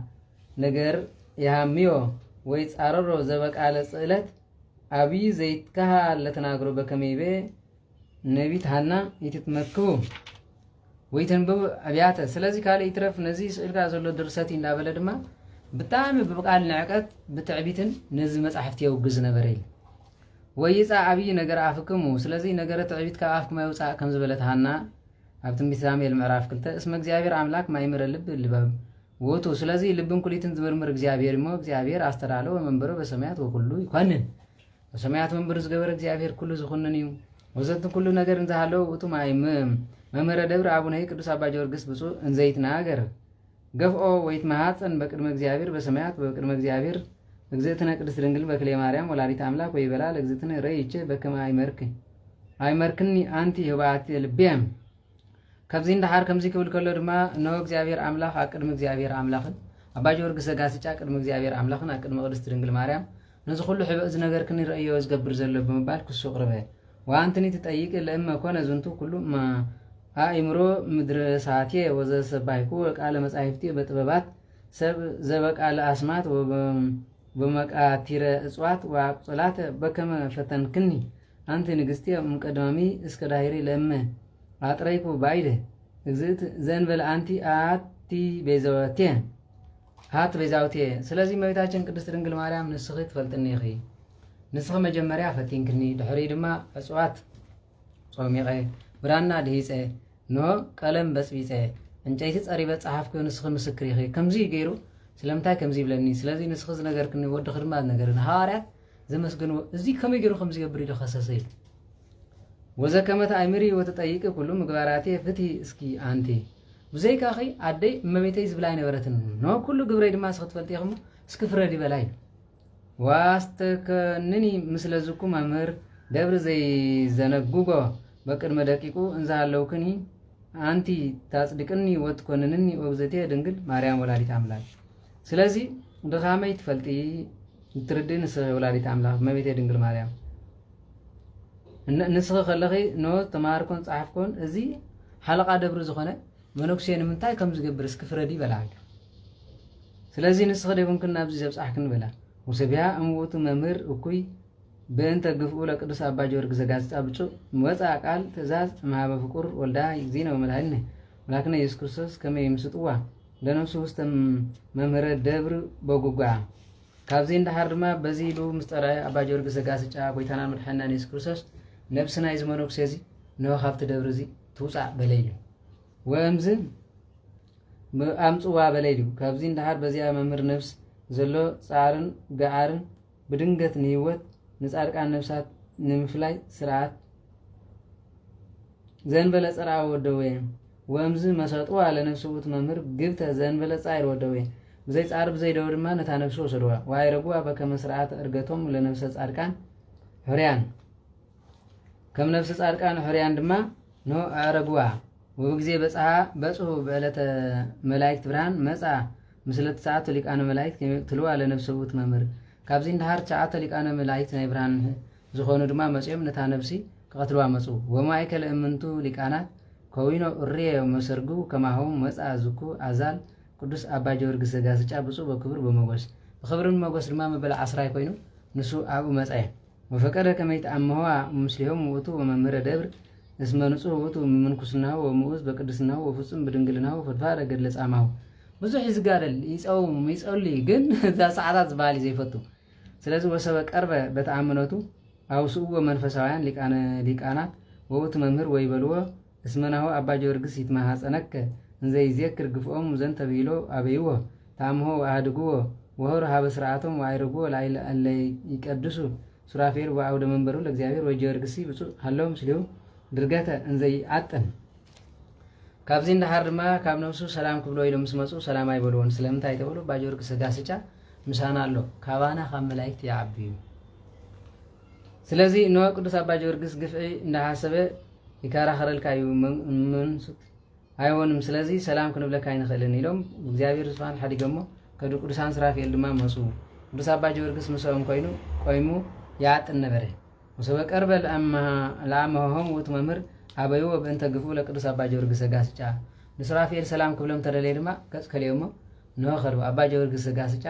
Speaker 3: نجر يهميو ويتعرض زبك على سئلت أبي زيت كها لتناقرو بكميبه نبيت هنا يتمكو ويتنبو أبيات سلازي كالي يترف نزيس إلقا زلو درساتي نابلد ما بتعمل ببقال نعقات بتعبيتن نزي مسحفتي وقزنا بريل ويسا عبي نقر عفكمو سلازي نقر تعبيت كعافكم يوسع كم زبلت هنا عبتن بسامي المعراف كلتا اسم اكزيابير عملاك ما يمر اللب اللباب ووتو سلازي اللبن كليتن زبرمر اكزيابير مو اكزيابير استرالو ومنبرو بسميات وكلو يقنن بسميات منبرز قبر اكزيابير كلو زخنن وزت كل نجار نزهلو وتو ماي ممر دبر أبونا هيك قدوس أبا جورجس بسوا إنزيت ناجر قفوا ويت مهاتن بكر مجزيابير بسمعت بكر مجزيابير لجزتنا قدس رنجل بكلي مريم ولا ريت عملاك ويبلا لجزتنا ريتش بكم أي مركني أنتي هبات البيم كبزين دحار كم زيك بالكلر ما نو مجزيابير عملاك أكر مجزيابير عملاك أبا جورجس قاسيتش أكر مجزيابير عملاك أكر مقدس رنجل مريم نزخلو حب إذا نجار كني رأيه وزقبر زلوا بمبال كسوق ربه وأنتني تتأييك لما كون زنتو كله ما أمرو مدرساتي وزا سبايكو على مساحفتي بتبابات سب زبق على أسمات وبمكاتير أصوات وعقلات بكم فتنكني أنت نجستي مقدمي إسكدايري لما أطريكو بعيدة زيت زين بل أنتي آتي بيزواتي هات بيزواتي سلازي ما يتاجن كدس رنجل ماريام نسخت فلتني خي نسخ مجمريا فتنكني دحري دما أصوات صومي غي برانا دهيسه نو قلم بس بيسه انجايت صريبه صحافكو نسخ مسكري خي كمزي غيرو سلامتا كمزي بلني سلازي نسخ ነገር كن ود خدمات ነገር حوارات زمسكنو ازي كم يغيرو خمزي غبري دخسسي وزكمت امري وتطيق كل مغباراتي فتي اسكي انتي بزي كاخي ادي مميتي زبلاي نبرتن نو كل غبري دما سخت فلتيخم اسكفردي بلاي واستكنني مثل زكو مامر دبر زي زنغوغو بقر مدقيقو انزالو كني انتي تصدقني وتكوننني وبزتي دنگل مريم ولاديت املاك سلازي دخاميت فلتي تردين س ولاديت املاك مبيتي دنگل مريم نسخ خلخي نو تماركون صحافكون ازي حلقه دبر زخونه منوكسين منتاي كم زغبر اسكفردي بلاك سلازي نسخ ديكون كنا بزي زبصحكن بلا وسبيا اموت ممر اكوي بنت غفو لقدس ابا جورج زغاز ابچو موصا قال تزاز ما بفقر ولدا يزينا وملحنه ولكن يسوع ክርስቶስ كما يمسطوا لنفسه ውስጥ መምህረ ደብር በጉጓ ካብዚ እንደሐርማ በዚህ ሉ ምስጠራ አባ ጆርግ ዘጋስጫ ጎይታና መድሐና ኢየሱስ ክርስቶስ ነፍስና ይዝመኖክ ሰዚ ነው ሀብት ደብር እዚ ትውጻ በለይሉ ወምዝ አምጽዋ በለይሉ ካብዚ እንደሐር በዚያ መምህር ነፍስ ዘሎ ጻርን ጋርን በድንገት ንህይወት ንጻድቃን ነፍሳት ንምፍላይ ስርዓት ዘንበለ ጸራ ወደወ ወምዝ መሰጡ አለ ነፍሱት መምህር ግብተ ዘንበለ ጻይር ወደወ بزي تعرب زي دور ما نتانفسو سدوا وايرغوا بكم سرعات ارغتهم لنفس صادقان حريان كم نفس صادقان حريان دما نو ارغوا وبغزي بصحو بألة ملائكة برهان مصا مسلت ساعات ليقان ملائكة تلوا على نفسه تممر كابزين دهار ساعات ليقان ملائكة برهان زخونو دما مصيم نتانفسي قتلوا مصو وما يكل امنتو ليقانات كوينو الريه ومسرغو كما هم مصا زكو ازال قدوس أبا جورج سجاسة بسوا بكبر بمجلس بخبر المجلس المام بلا عصراي كوينو نسوا أبو مسعى وفكر كما يتأمه مسلم وتو وممر دبر اسمه نسوا وتو من كسناه وموز بقدسناه وفصم بدنجلناه وفتفار قدلس أماه بزح يزقارل يسأل لي جن ذا ساعات بالي زي فتو سلازو وسبك أربع بتعاملاتو أو سوء منفسوان لك أنا ووت ممر ويبلوه اسمه أبا جورج سيتمها سنك زي ذكر قفهم زنت بيلو أبيوه تامه أهدقوه وهو هذا سرعتهم وعيرقوه اللي يقدسوا سرافير وعود منبرو لجزائر وجرجسي بس هلهم سليو درجته زي عتن كابزين دهار ما كاب نفسه سلام كبلو يلوم سمسو سلام يبلون سلام تايتبلو باجورك سجاسة مسانا له كوانا خام ملاك يعبيو سلازي نوع قدس باجوركس قفعي نحسبه يكاره خرل كايو من አይሆንም ስለዚህ ሰላም ክንብለካ አይንኸልን ኢሎም እግዚአብሔር ሱብሃን ሐዲገሞ ከዱ ቅዱሳን ስራፊል ድማ መሱ ቅዱስ አባ ጊዮርጊስ መስዋዕም ኮይኑ ቆይሙ ያጥን ነበረ ወሰበቀርበ ለአማሆም ወት መምር አበዩ በእንተ ግፉ ለቅዱስ አባ ጊዮርጊስ ጋስጫ ለስራፊል ሰላም ክብለም ተደለይ ድማ ከጽ ከሌሞ ነው ኸርብ አባ ጊዮርጊስ ጋስጫ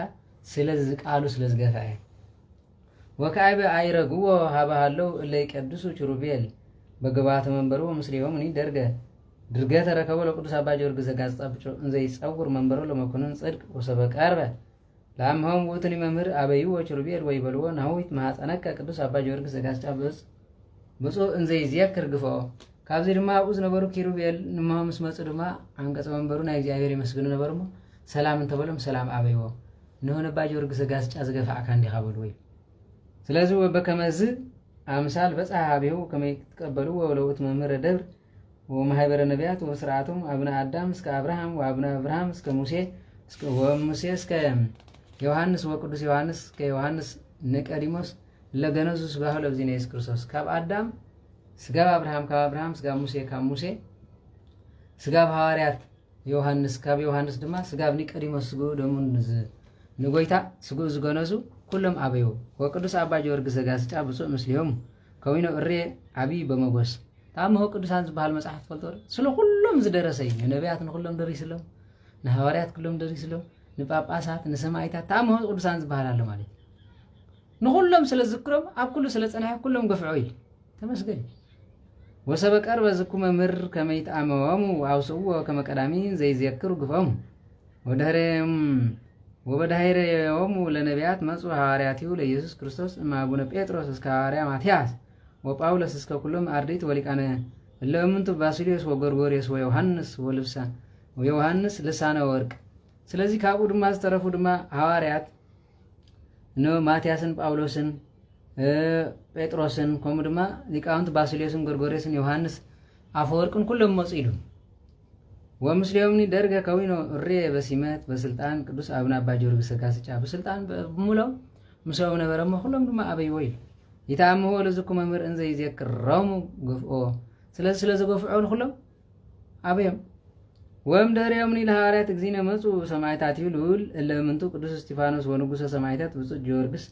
Speaker 3: ስለዚህ ቃሉ ስለዝገፋይ ወካይበ አይረጉዎ ሀባሃለው ለይቀድሱ ችሩቤል በግባተ መንበሩ ሙስሊሙም ኒ ደርገ درجات ركبوا لقدس أبا جورج زجاج طابشوا زي صور منبروا لما كنون صدق وسبق أربع لامهم وتني ممر أبيو وشربير ويبلوا نهويت مع أنا كقدس أبا جورج زجاج طابس بسوا زي زيكر قفوا كابزير ما أوز نبرو كيروبيل نمهم اسمه صدما عنك منبروا نايجايري مسجون نبرمو سلام انتبلهم سلام أبيو نهون أبا جورج زجاج أزجف عكان دي خابلوي سلازوا بكمز أمثال بس أبيو كم يتقبلوا ولو تممر دبر ومهاجر النبيات وسرعتهم أبناء آدم اسك أبراهام وأبناء أبراهام اسك موسى وموسى اسك يوحنس وقدس يوحنس كيوحنس نيقوديموس لجنوس بهاو لبزين يسوع كريستوس كاب آدم سجاب أبراهام كاب أبراهام سجاب موسى كاب موسى سجاب حواريات يوحنس كاب يوحنس دما سجاب نيقوديموس سجو دمون نغويتا سجو زغنوسو كلهم أبيو وقدس أبا جورج زغاسጫ بصو مسليهم كوينو الري أبي بمغوس تام هو قدسان زبال مصحف فلتور سلو كلهم زدرسي نبيات كلهم دريسلو نحواريات كلهم دريسلو نጳጳሳት نسمايታት تام هو قدسان زبال አለ ማለት نكلهم ስለዝክሮም አብ ኩሉ ስለጸናህ ኩሎም ገፍዑ ተመስገን ወሰበቀር በዝኩ መምር ከመይት አመዋሙ አውስው ከመቀዳሚ ዘይዘክሩ ግፋሙ ወበዳይረም ለነቢያት መጹ ሐዋርያቲው ለኢየሱስ ክርስቶስ ማቡነ ጴጥሮስ እስከ ሐዋርያ ማቲያስ وጳውሎስ እስከ ኩሎም አርዲት ወሊቃነ ለምንቱ ባሲሊዮስ ወጎርጎርዮስ ወዮሐንስ ወልብሳ ወዮሐንስ ልሳነ ወርቅ ስለዚህ ካቡ ድማ ዝተረፉ ድማ ሐዋርያት ነው ማቲያስን ጳውሎስን ጴጥሮስን ኮሙ ድማ ሊቃውንት ባሲሊዮስን ጎርጎርዮስን ዮሐንስ አፈወርቅን ኩሎም መጽኢሉ ወምስሊዮምኒ ደርገ ከዊኖ እሬ በሲመት በስልጣን ቅዱስ አቡነ አባ ጊዮርጊስ ዘጋስጫ በስልጣን በሙላው ምሰው ነበረሞ ሁሉም ድማ አበይ ወይ يتعامه لزكم أمر إن زي ذكرهم قفوا سلسلة قفعون خلهم أبيهم وهم دار يومني لهارات تجزين مزو سماعتاتي لول إلا منتو قدوس استفانوس ونقوس سماعتات بسو جورجس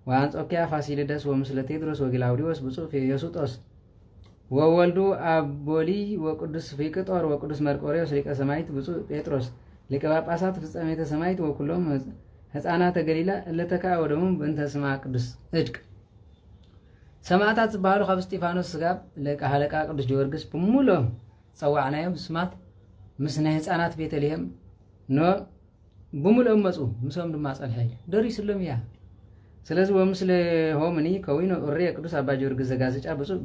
Speaker 3: وانت أوكيا فاسيلدس ومسل تيدروس وغلاوديوس بسو في يسوتوس وولدو أبولي وقدوس فيكتور وقدوس مرقوريوس لك سماعت بسو بيتروس لك باباسات في سماعت سماعت وكلهم هسانا تقليلا اللي تكا ودمون بنت سماع قدوس اجك سماعتات بحالو خاب استفانوس سقاب لك أهلكا قدوس جورجس بمولهم صوعناهم سمات مسنه هسانات بيتليهم نو بمولهم مسؤول مسهم دماس الحي دوري سلم يا سلز ومسل هومني كوينو أريا قدوس أبا جورجس زغاسچ أبسو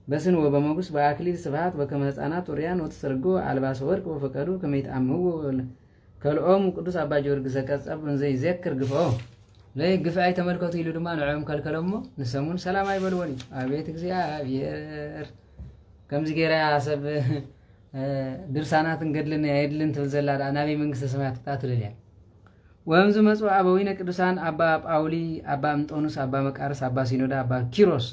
Speaker 3: بسن وبموجس بأكليل سبعات وكما هسانات وريان وتسرقو على باس ورق وفكرو كما يتأمهو كالأم قدوس أبا جورجس زغاسچ أبن زي ذكر قفاو لا يقفعي تملكوتي لدما نعم كالكلمو نسمون سلام يبلوني أبيت እግዚአብሔር كم زغيرا حسب درسانات እንገድልን አይድልን ተዘላዳ ናቢ መንግስተ ሰማያት ተጣትልልያ ወምዝ መጽዋ አበዊነ ቅዱሳን አባ ጳውሊ አባ እንጦንስ አባ መቃርስ አባ ሲኖዳ አባ ኪሮስ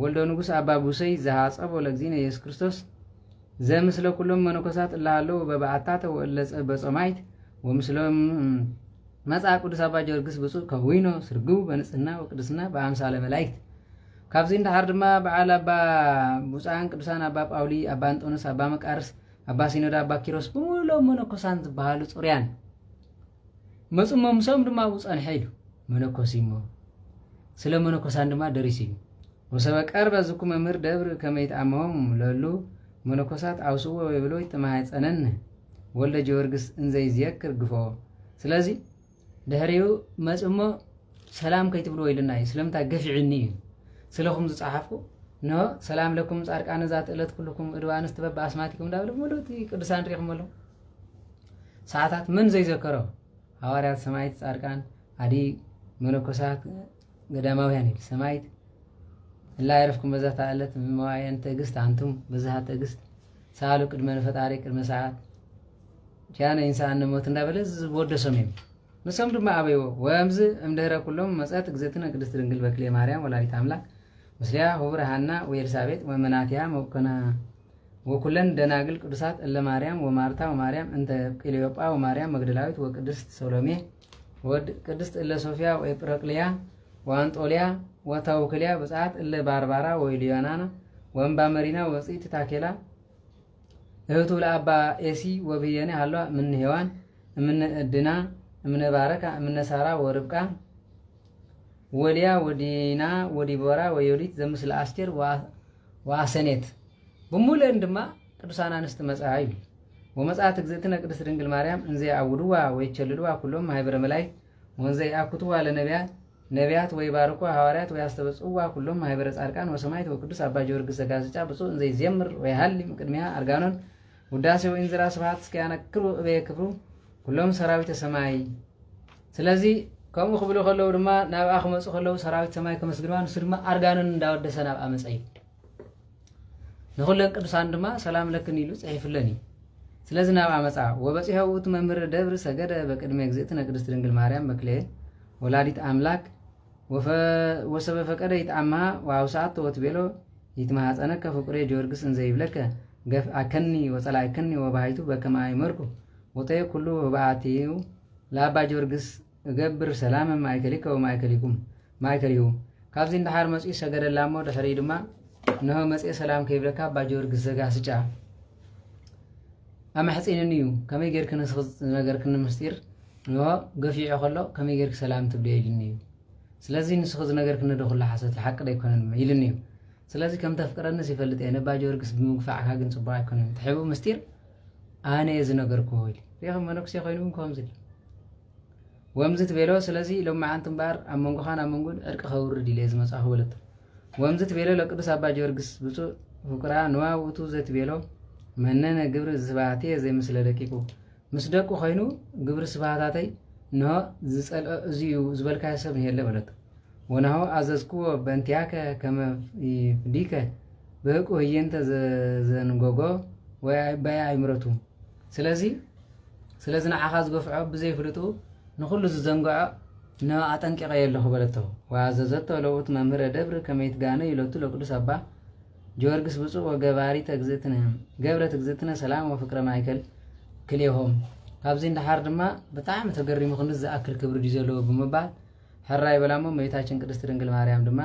Speaker 3: ወልደ ንጉስ አባ ቡሰይ ዘሐጸቦ ለግዚእነ ኢየሱስ ክርስቶስ ዘምስለ ኩሎም መነኮሳት እላሃለው በበዓታት ወለጸ በጾማይት ወምስሎም መጽአ ቅዱስ አባ ጊዮርጊስ ብፁዕ ከዊኖ ስርግው በንጽህና ወቅድስና በአምሳለ መላእክት ካብዚ እንዳሃር ድማ በዓል አባ ቡፃን ቅዱሳን አባ ጳውሊ አባ እንጦንስ አባ መቃርስ አባ ሲኖዳ አባ ኪሮስ ብሙሎም መነኮሳን ዝበሃሉ ፁርያን መጽሞም ሰም ድማ ውፀን ሄዱ መነኮሲሞ ስለ መነኮሳን ድማ ደሪሲዩ ወሰበ ቀርበ ዝኩ መምህር ደብር ከመይት አመሆም ለሉ መነኮሳት አውስዎ ይብሎ ይተማሃፀነን ወልደ ጊዮርጊስ እንዘይ ዝየክር ግፎ ስለዚህ ድሕሪኡ መጽሞ ሰላም ከይትብሎ ይልናይ ስለምታ ገፊዕኒ ስለኹም ዝጻሓፍኩ ኖ ሰላም ለኩም ጻድቃን ዛት ዕለት ኩልኩም እድዋንስ ትበብ አስማቲኩም ዳብል ሙሉት ቅዱሳን ሪኹም ኣሎ ሰዓታት ምን ዘይዘከሮ ሐዋርያት ሰማይት ጻድቃን አዲ መነኮሳት ገዳማውያን ይል ሰማይት لا يعرفكم بذات عائلة مواعين تجست عنتم بذات تجست سالو قد من فتاري قد مساعات كان إنسان نموت ندبلز بود سميم مسام دم أبيو وامز أمدهرا كلهم مسألة جزتنا قد استرنجل بكلي مريم ولا يتعملك مسليا هو رهنا ويرسابت ومناتيا موكنا وكلن دناقل قدسات إلا مريم ومارتا ومريم أنت كليوبا ومريم مقدلاوت وقدست سولومي ود قدست إلا صوفيا وإبراقليا وأنطوليا وتوكليا بساعات إلا باربارا ويليانانا وانبا مرينا وصيت تاكيلا እህቱ ለአባ ኤሲ ወብየኔ አሏ ምን ሄዋን ምን እድና ምን ባረካ ምን ሳራ ወርብቃ ወሊያ ወዲና ወዲቦራ ወዮሊት ዘምስለ አስቴር ወአሰኔት በሙሉ እንድማ ቅዱሳን አንስት መጻአይ ወመጻአት እግዝእትነ ቅድስት ድንግል ማርያም እንዘ አውዱዋ ወይቸልዱዋ ኩሎም ማህበረ መላእክት ወንዘ ያኩቱዋ ለነቢያት ወይ ባርኩ ሐዋርያት ወይ አስተበጽዋ ኩሎም ማህበረ ጻድቃን ወሰማይት ወቅዱስ አባ ጊዮርጊስ ዘጋስጫ ብፁዕ እንዘ ይዘምር ወይ ሐሊም ቅድሚያ አርጋኖን ውዳሴው እንዝራ ስብሐት እስኪያነክሩ በክብሩ ኩሎም ሰራዊት ሰማይ ስለዚህ ከም ክብሉ ከለው ድማ ናብ አኽመጽ ከለው ሰራዊት ሰማይ ከመስግናን ስድማ አርጋኖን እንዳወደሰ ናብ አመጻይ ንኹለን ቅዱሳን ድማ ሰላም ለክን ይሉ ጽሕፍለኒ ስለዚህ ናብ አመጻ ወበጽሕውት መምህር ደብር ሰገደ በቅድመ እግዝእትነ ቅድስት ድንግል ማርያም መክሌ ወላዲት አምላክ ወሰበ ፈቀደ ይጣማ ወአውሳት ወትቤሎ ይትማሐፀነከ ፍቁሬ ጊዮርጊስ እንዘ ይብለከ ገፍ አከኒ ወጸላይከኒ ወባይቱ በከማይ መርኩ ወጠየ ኩሉ ወባአቲዩ ለአባ ጊዮርጊስ እገብር ሰላም ማይከሊከ ወማይከሊኩም ማይከሊሁ ካብዚ እንዳሃር መጽ ሰገደላሞ ድሕሪ ድማ ነሆ መጽ ሰላም ከይብለካ አባ ጊዮርጊስ ዘጋስጫ አማሕጺንኒ እዩ ከመይ ጌርክ ንስኽ ነገር ክን ምስጢር ነሆ ገፊዑ ከሎ ከመይ ጌርክ ሰላም ትብልዮ ይልኒ እዩ ስለዚህ ንስኽ ነገር ክንደኹላ ሓሰት ሓቂ ደይኮነን ይልኒ እዩ ስለዚህ ከም ተፍቅረንስ ይፈልጥ የነባ ጊዮርጊስ ብምግፋዕካ ግን ጽቡቅ አይኮነን ትሕቡ ምስጢር አነ ዝነገርኩ ሆይ ይኸም መነኩሴ ኮይኑም ከምዚ ወምዝት ቤሎ ስለዚህ ለማዓንት እምባር አመንጎኻን አመንጎን ዕርቅ ኸውርድ ኢለ ዝመጻኹ ወለት ወምዝት ቤሎ ለቅዱስ አባ ጊዮርጊስ ብፁዕ ፍቁራ ንዋውቱ ዘት ቤሎ መነነ ግብር ዝባቴ ዘይምስለ ደቂቁ ምስ ደቁ ኮይኑ ግብር ስባታተይ ነው ዝጸልኦ እዚዩ ዝበልካ ሰብ ይሄለ በለት ወናሁ አዘዝኩዎ በእንቲያከ ከመ ይፍዲከ በቁ ህየንተ ዘንጎጎ ወይ ባይምረቱ ስለዚህ ንዓኻ ዝገፍዖ ብዘይፍልጡ ንኹሉ ዝዘንግዖ ነው አጠንቂቀ የለኹ በለተው ወአዘዘቶ ለውት መምህረ ደብር ከመይት ጋነ ይለቱ ለቅዱስ አባ ጊዮርጊስ ብፁዕ ወገባሪ ተግዝእትነ ገብረት እግዝእትነ ሰላም ወፍቅረ ማይከል ክልኤሆም ካብዚ እንዳሃር ድማ በጣም ተገሪሙ ክንስ ዝአክል ክብር ዲዘለው ብምባል ሕራይ በላሞ እመቤታችን ቅድስት ድንግል ማርያም ድማ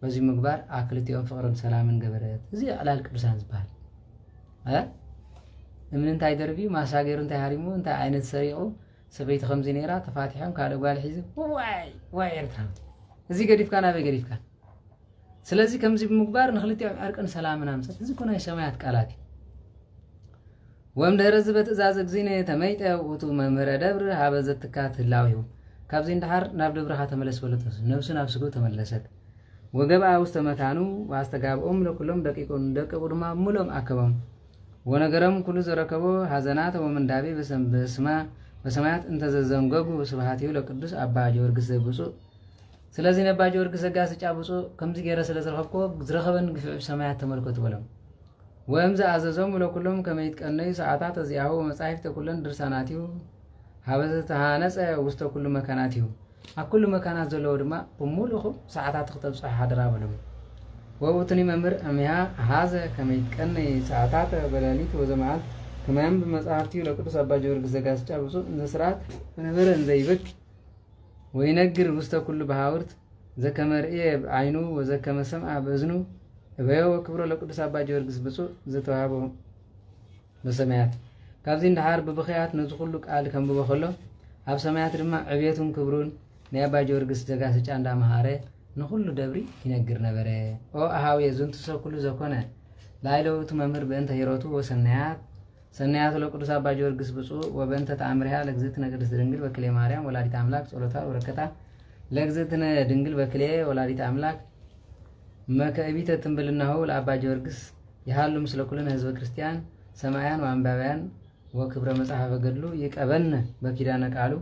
Speaker 3: በዚህ ምግባር አክልቲኦም ፍቅርን ሰላምን ገበረት እዚ አላል ቅዱሳን ዝበሃል እምንታይ ደርቢ ማሳገሩ እንታይ ሃሪሙ እንታይ ዓይነት ሰሪቑ ሰበይቲ ከምዚ ነይራ ተፋቲሖም ካለ ጓል ሒዙ ዋይ ኤርትራ እዚ ገዲፍካ ናበይ ገዲፍካ ስለዚህ ከምዚ ብምግባር ንኽልቲኦም ዕርቅን ሰላምን አምፀት እዚ ኮነ ሰማያት ቃላት ወምድኅረ በትእዛዝ እግዚእነ ተመይጠ ውእቱ መምህረ ደብር ሀበ ዘትካት ህላዊሁ ካብዚ እንዳሃር ናብ ደብርኻ ተመለስ በለቶስ ነፍሱ ናብ ስጉ ተመለሰት ወገብአ ውስተ መካኑ ወአስተጋብኦም ለኩሎም ደቂቁን ደቂቁ ድማ ሙሎም አከቦም ወነገረም ኩሉ ዘረከቦ ሐዘናት ወመንዳቤ በሰማያት እንተዘዘንገጉ ስብሐቲሁ ለቅዱስ አባ ጊዮርጊስ ዘብፁዕ ስለዚህ ነባ ጊዮርጊስ ዘጋስጫ ብፁዕ ከምዚ ገይረ ስለ ዝረኸብኮ ዝረኸበን ግፍዕ ሰማያት ተመልከቱ በሎም ወእምዝ አዘዞም ለኩሎም ከመ ይትቀነዩ ሰዓታት እዚአሁ መጻሕፍተ ኩለን ድርሳናቲሁ ሃበዝ ተሃነፀ ውስተ ኩሉ መካናት እዩ ኣብ ኩሉ መካናት ዘለዎ ድማ ብሙሉኹም ሰዓታት ክተብፅሑ ሓደራ በሎም ወውትኒ መምህር እምያ ሃዘ ከመይትቀኒ ሰዓታት በላሊት ወዘመዓልት ከመያም በመጽሐፍቲ ለቅዱስ አባ ጊዮርጊስ ዘጋስጫ ብፁዕ ንስርዓት በነበረ እንዘይብክ ወይነግር ውስተ ኩሉ በሃውርት ዘከመ ርእየ ብዓይኑ ወዘከመ ሰምዐ በእዝኑ እበዮ ወክብሮ ለቅዱስ አባ ጊዮርጊስ ብፁዕ ዝተዋህቦ በሰማያት ካብዚ እንዳሃር ብብኽያት ነዚ ኩሉ ቃል ከንብቦ ከሎ ኣብ ሰማያት ድማ ዕብየቱን ክብሩን ናይ አባ ጊዮርጊስ ዘጋስጫ እንዳመሃረ ንኩሉ ደብሪ ይነግር ነበረ። ኦ ኣሃውየ ዝንቱ ሰብ ኩሉ ዘኮነ ላዕለውቱ መምህር በእንተ ሂሮቱ ወሰናያት ሰናያት ለቅዱስ አባ ጊዮርጊስ ብፁዕ ወበእንተ ተአምሪሃ ለእግዝእትነ ቅድስት ድንግል በክሌ ማርያም ወላዲተ አምላክ ጸሎታ ወረከታ ለእግዝእትነ ድንግል በክሌ ወላዲተ አምላክ መከቢተ ትንብልናሁ ለአባ ጊዮርጊስ ይሃሉ ምስለ ኩልነ ህዝበ ክርስቲያን ሰማያን ወአንባብያን ወክብረ መጽሐፈ ገድሉ ይቀበልነ በኪዳነ ቃሉ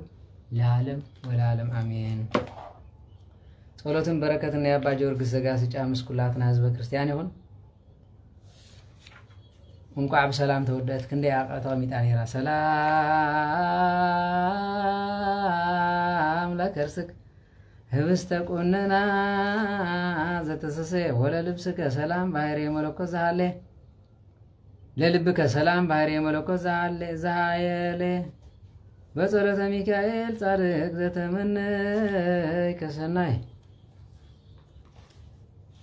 Speaker 3: ለዓለም ወለዓለም አሜን። ጸሎትን በረከትና የአባ ጊዮርጊስ ዘጋስጫ ምስኩላትና ህዝበ ክርስቲያን ይሁን። እንኳዕ ብሰላም ተወደአት ክንደይ ኣቐ ተቐሚጣ ነይራ። ሰላም ለከርስክ ህብስተ ቁንና ዘተሰሰየ ወለልብስከ ሰላም ባህርየ መለኮት ዝሃለ ለልብከ ሰላም ባህርየ መለኮት ዝሃየለ በጸሎተ ሚካኤል ጻድቅ ዘተመነይ ከሰናይ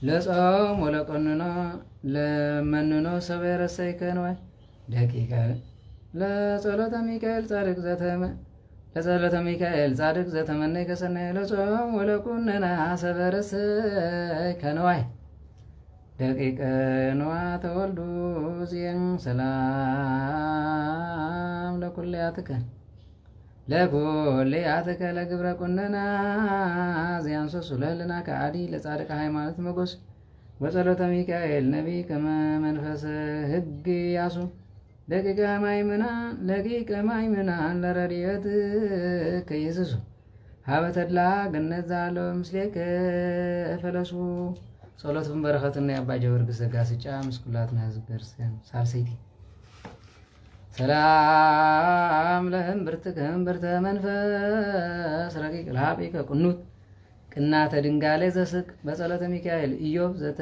Speaker 3: ለጾም ወለቆንኖ ለመንኖ ሰበረሰይ ከንዋይ ደቂቀ ለጸሎተ ሚካኤል ጻድቅ ዘተመነይ ከሰናይ ለጾም ወለቁንና ሰበረሰይ ከንዋይ ደቂቀ ንዋ ተወልዱ እዚአን ሰላም ለኩልያትከ ለግብረ ቁነና ዚያን ሶሱ ለህልና ከአዲ ለጻድቅ ሃይማኖት መጎስ በጸሎተ ሚካኤል ነቢ ከመ መንፈስ ህግ ያሱ ደቂቀ ማይምናን ለረድኤት ከይስሱ ሀበተድላ ገነት ዛሎ ምስሌከ ፈለሱ ጸሎትን በረከትና የአባ ጊዮርጊስ ዘጋስጫ ምስኩላትና ህዝብ ክርስቲያን ሳልሰይቲ ሰላም ለእምብርትክም ብርተ መንፈስ ረቂቅ ለሃቢከ ቁኑት ቅናተ ድንጋሌ ዘስቅ በጸሎተ ሚካኤል ኢዮብ ዘተ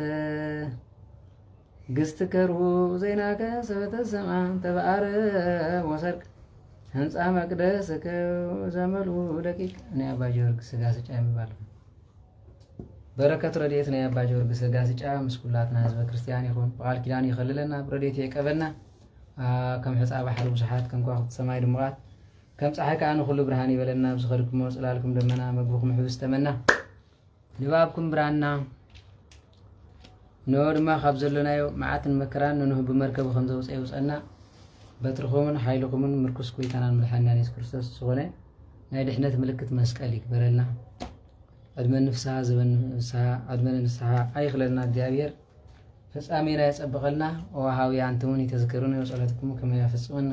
Speaker 3: ግስትከርሁ ዜናከ ሰበተ ሰማን ተባአረ ወሰርቅ ህንፃ መቅደስከ ዘመሉ ደቂቅ ናይ አባ ጊዮርጊስ ዘጋስጫ የሚባለው በረከት ረድኤት ናይ አባ ጊዮርጊስ ዘጋስጫ ምስኩላትና ህዝበ ክርስቲያን ይኹን። በቃል ኪዳን ይኸልለና ብረድኤት የቀበልና ከም ሕፃ ባሕሪ ብዙሓት ከም ከዋኽብቲ ሰማይ ድሙቓት ከም ፀሓይ ከዓ ንኩሉ ብርሃን ይበለና። ብዝኸድኩም ፅላልኩም ደመና መግብኩም ሕብስ ተመና ንባብኩም ብራና ንኦ ድማ ካብ ዘለናዮ መዓትን መከራን ንንህ ብመርከቡ ከም ዘውፅአ ይውፀና። በትርኹምን ሓይልኹምን ምርኩስ ጎይታናን መድሓኒና ኢየሱስ ክርስቶስ ዝኾነ ናይ ድሕነት ምልክት መስቀል ይግበረልና። ዕድመ ንፍስሓ ዘበን ንፍስሓ ዕድመ ንስሓ ኣይኽለልና እግዚአብሔር ፍጻሜና ያጸብቀልና። ወሃውያን ትሙን ይተዝከሩን የጸሎትኩም ከመ ያፈጽመን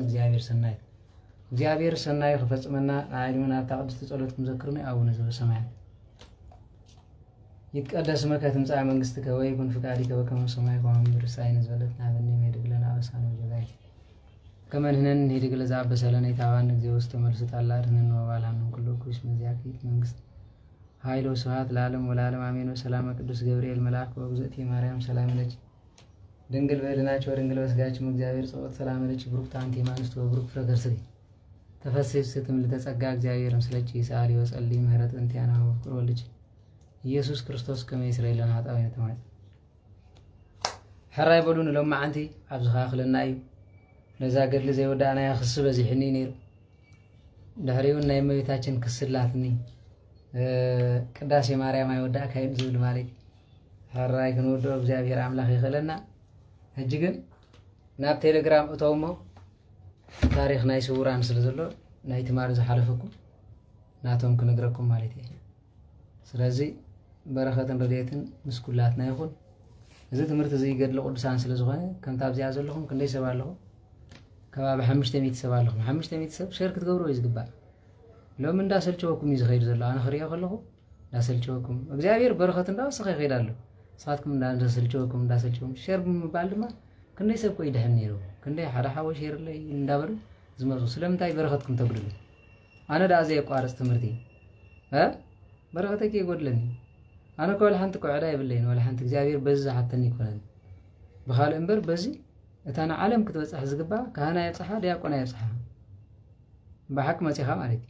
Speaker 3: እግዚአብሔር ሰናይ ክፈጽመና አይድመና ተቅድስት ጸሎትኩም ዘክሩን አቡነ ዘበሰማያት ይትቀደስ ስምከ ትምጻእ መንግሥትከ ወይኩን ፍቃድከ በከመ በሰማይ ከማሁ በምድር ሲሳየነ ዘለለዕለትነ ሀበነ ኅድግ ለነ አበሳነ ወጌጋየነ ከመ ንሕነኒ ንኅድግ ለዘአበሰ ለነ ኢታብአነ እግዚኦ ውስተ መልሱት አላ አድኅነነ ወባልሐነ ኩሉ ኩሽ መዚአከ መንግሥት ኃይሎ ስብሐት ለዓለም ወለዓለም አሜን። ወሰላመ ቅዱስ ገብርኤል መልአክ ወእግዝእትየ ማርያም ሰላም ለኪ ድንግል በድናቸው ወድንግል በስጋችም እግዚአብሔር ጸሎት ሰላም ለኪ ብሩክት አንቲ እምአንስት ወብሩክ ፍሬ ከርሥኪ ተፈሥሒ ፍስሕት ለተጸጋ እግዚአብሔር ምስለኪ ሰአሊ ወጸልይ ምህረት እንቲአነ ወፍቅር ወልድኪ ኢየሱስ ክርስቶስ ከመ ይስረይ ለነ ኃጣውኢነ ተማጽ ሕራይ በሉን ሎማዓንቲ ኣብ ዝኻኽለና እዩ ነዛ ገድሊ ዘይወዳእና ክስ በዚሕኒ ነይሩ ድሕሪውን ናይ እመቤታችን ክስላትኒ ቅዳሴ ማርያም አይወዳእካ እዩ ዝብል ማለት ሕራይ ክንወደኦ እግዚአብሔር አምላክ ይኽእለና። ሕጂ ግን ናብ ቴሌግራም እተውሞ ታሪክ ናይ ስውራን ስለ ዘሎ ናይ ትማር ዝሓለፈኩም ናቶም ክነግረኩም ማለት እዩ። ስለዚ በረኸትን ረድኤትን ምስኩላትና ይኹን። እዚ ትምህርቲ እዚ ገድሊ ቅዱሳን ስለ ዝኾነ ከምታ ኣብዚኣ ዘለኹም ክንደይ ሰብ ኣለኹም? ከባቢ 500 ሰብ ኣለኹም። 500 ሰብ ሸር ክትገብሩ እዩ ዝግባእ። ሎሚ እንዳሰልቸወኩም እዩ ዝኸይድ ዘሎ። ኣነ ክሪኦ ከለኹ እንዳሰልቸወኩም እግዚአብሔር በረኸት እንዳወሰኸ ይኸይድ ኣሎ። ንስኻትኩም እንዳሰልቸወኩም ሸር ብምባል ድማ ክንደይ ሰብ ቆይ ድሕን ነይሩ ክንደይ ሓደ ሓወ ሸር ለይ እንዳበሉ ዝመፁ ስለምንታይ በረኸትኩም ተጉድሉ أنا دا زي قارس تمرتي برغتك يقولني أنا كل حنت قعداي بالليل ولا حنت جابير بز حتى نيكون بخال إمبر بزي أنا عالم كنت بس أحزق بقى كهنا يبصحها دياقنا يبصحها بحكمة خام عليك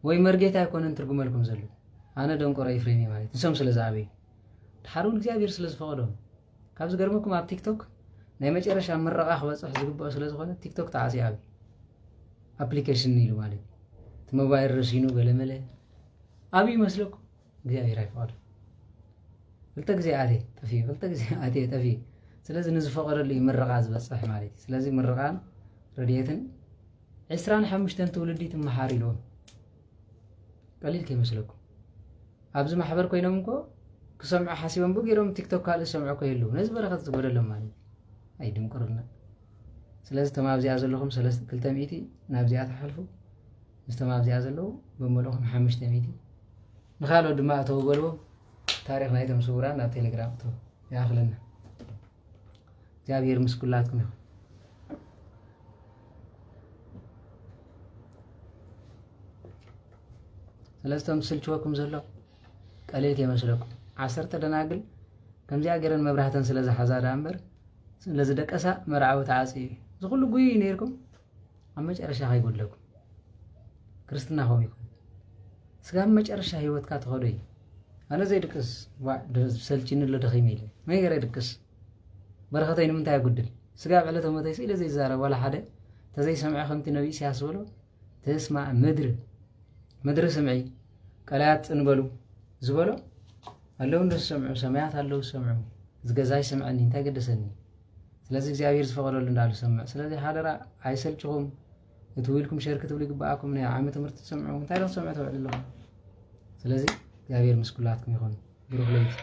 Speaker 3: ويمرجيتها يكون نترجم لكم زلوا أنا دون قرأي فريمي مالي نسوم سلزعبي تحرون جابير سلز فقدهم كابز قرمكم على تيك توك نيمج إرش عم مرة أخبص أحزق بقى سلز فقدهم تيك توك تعاسي عبي أبليكيشن نيلو مالي موبايل رسينو بلمله أبي مسلوك جابير هاي فقدهم قلت زي عادي تفي قلت زي عادي تفي سلازم نزف فقر اللي مرقاز بس صح مالتي سلازم مرقان رديتن عسران حمشتن تولديت محاري لهم قليل كي مسلكم أبز محبر كوينامكو كسمع حاسبان بقيرهم تيك توك قال سمعوا كيلو نزب رخص تقول لهم مالتي أي دم قرنا سلازم تمام زي أزلهم سلازم كل تميتي نابزيات حلفو مستمع زي أزلهم بملوهم حمش تميتي نخالو دماء توقلو تاريخ نايتم صورة نا تيليجرام تو يا أخلنا جابير مسكولاتكم يا سلستم سلچوكم زلو قليل كي مسلكم 10 تدناقل كم زي اجرن مبرهتن سلاز حزاد امبر سلاز دقسا مرعاو تعاصي زغلو غوي نيركم اما مጨረሻ هيقولكم ክርስትና ሆም ይኩን ስጋም መጨረሻ ህይወት ካ ተኸዶይ انا زي دقس سلچين لدخيم يله ما يغير دقس برختين من تاي غدل سغا بعلته متي سيله زي زاره ولا حدا تزي سمع خمت نبي سياسولو تسمع مدر سمعي قالات انبلو زبلو الله እንደስ سمعوا سمعات الله سمعوا زغزاي سمعني انت قدسني ስለዚህ እግዚአብሔር ዝፈቀደሉ እንዳሉ ሰምዕ ስለዚህ ሓደራ አይሰልችሁም እትውልኩም ሸርክት ብሊ ግባአኩም ነው ዓመት ትምህርት ተሰምዑ እንታይ ነው ሰምዑ ተባዕልሎ ስለዚህ እግዚአብሔር ምስኩላትኩም ይሁን ብሩክ ለይት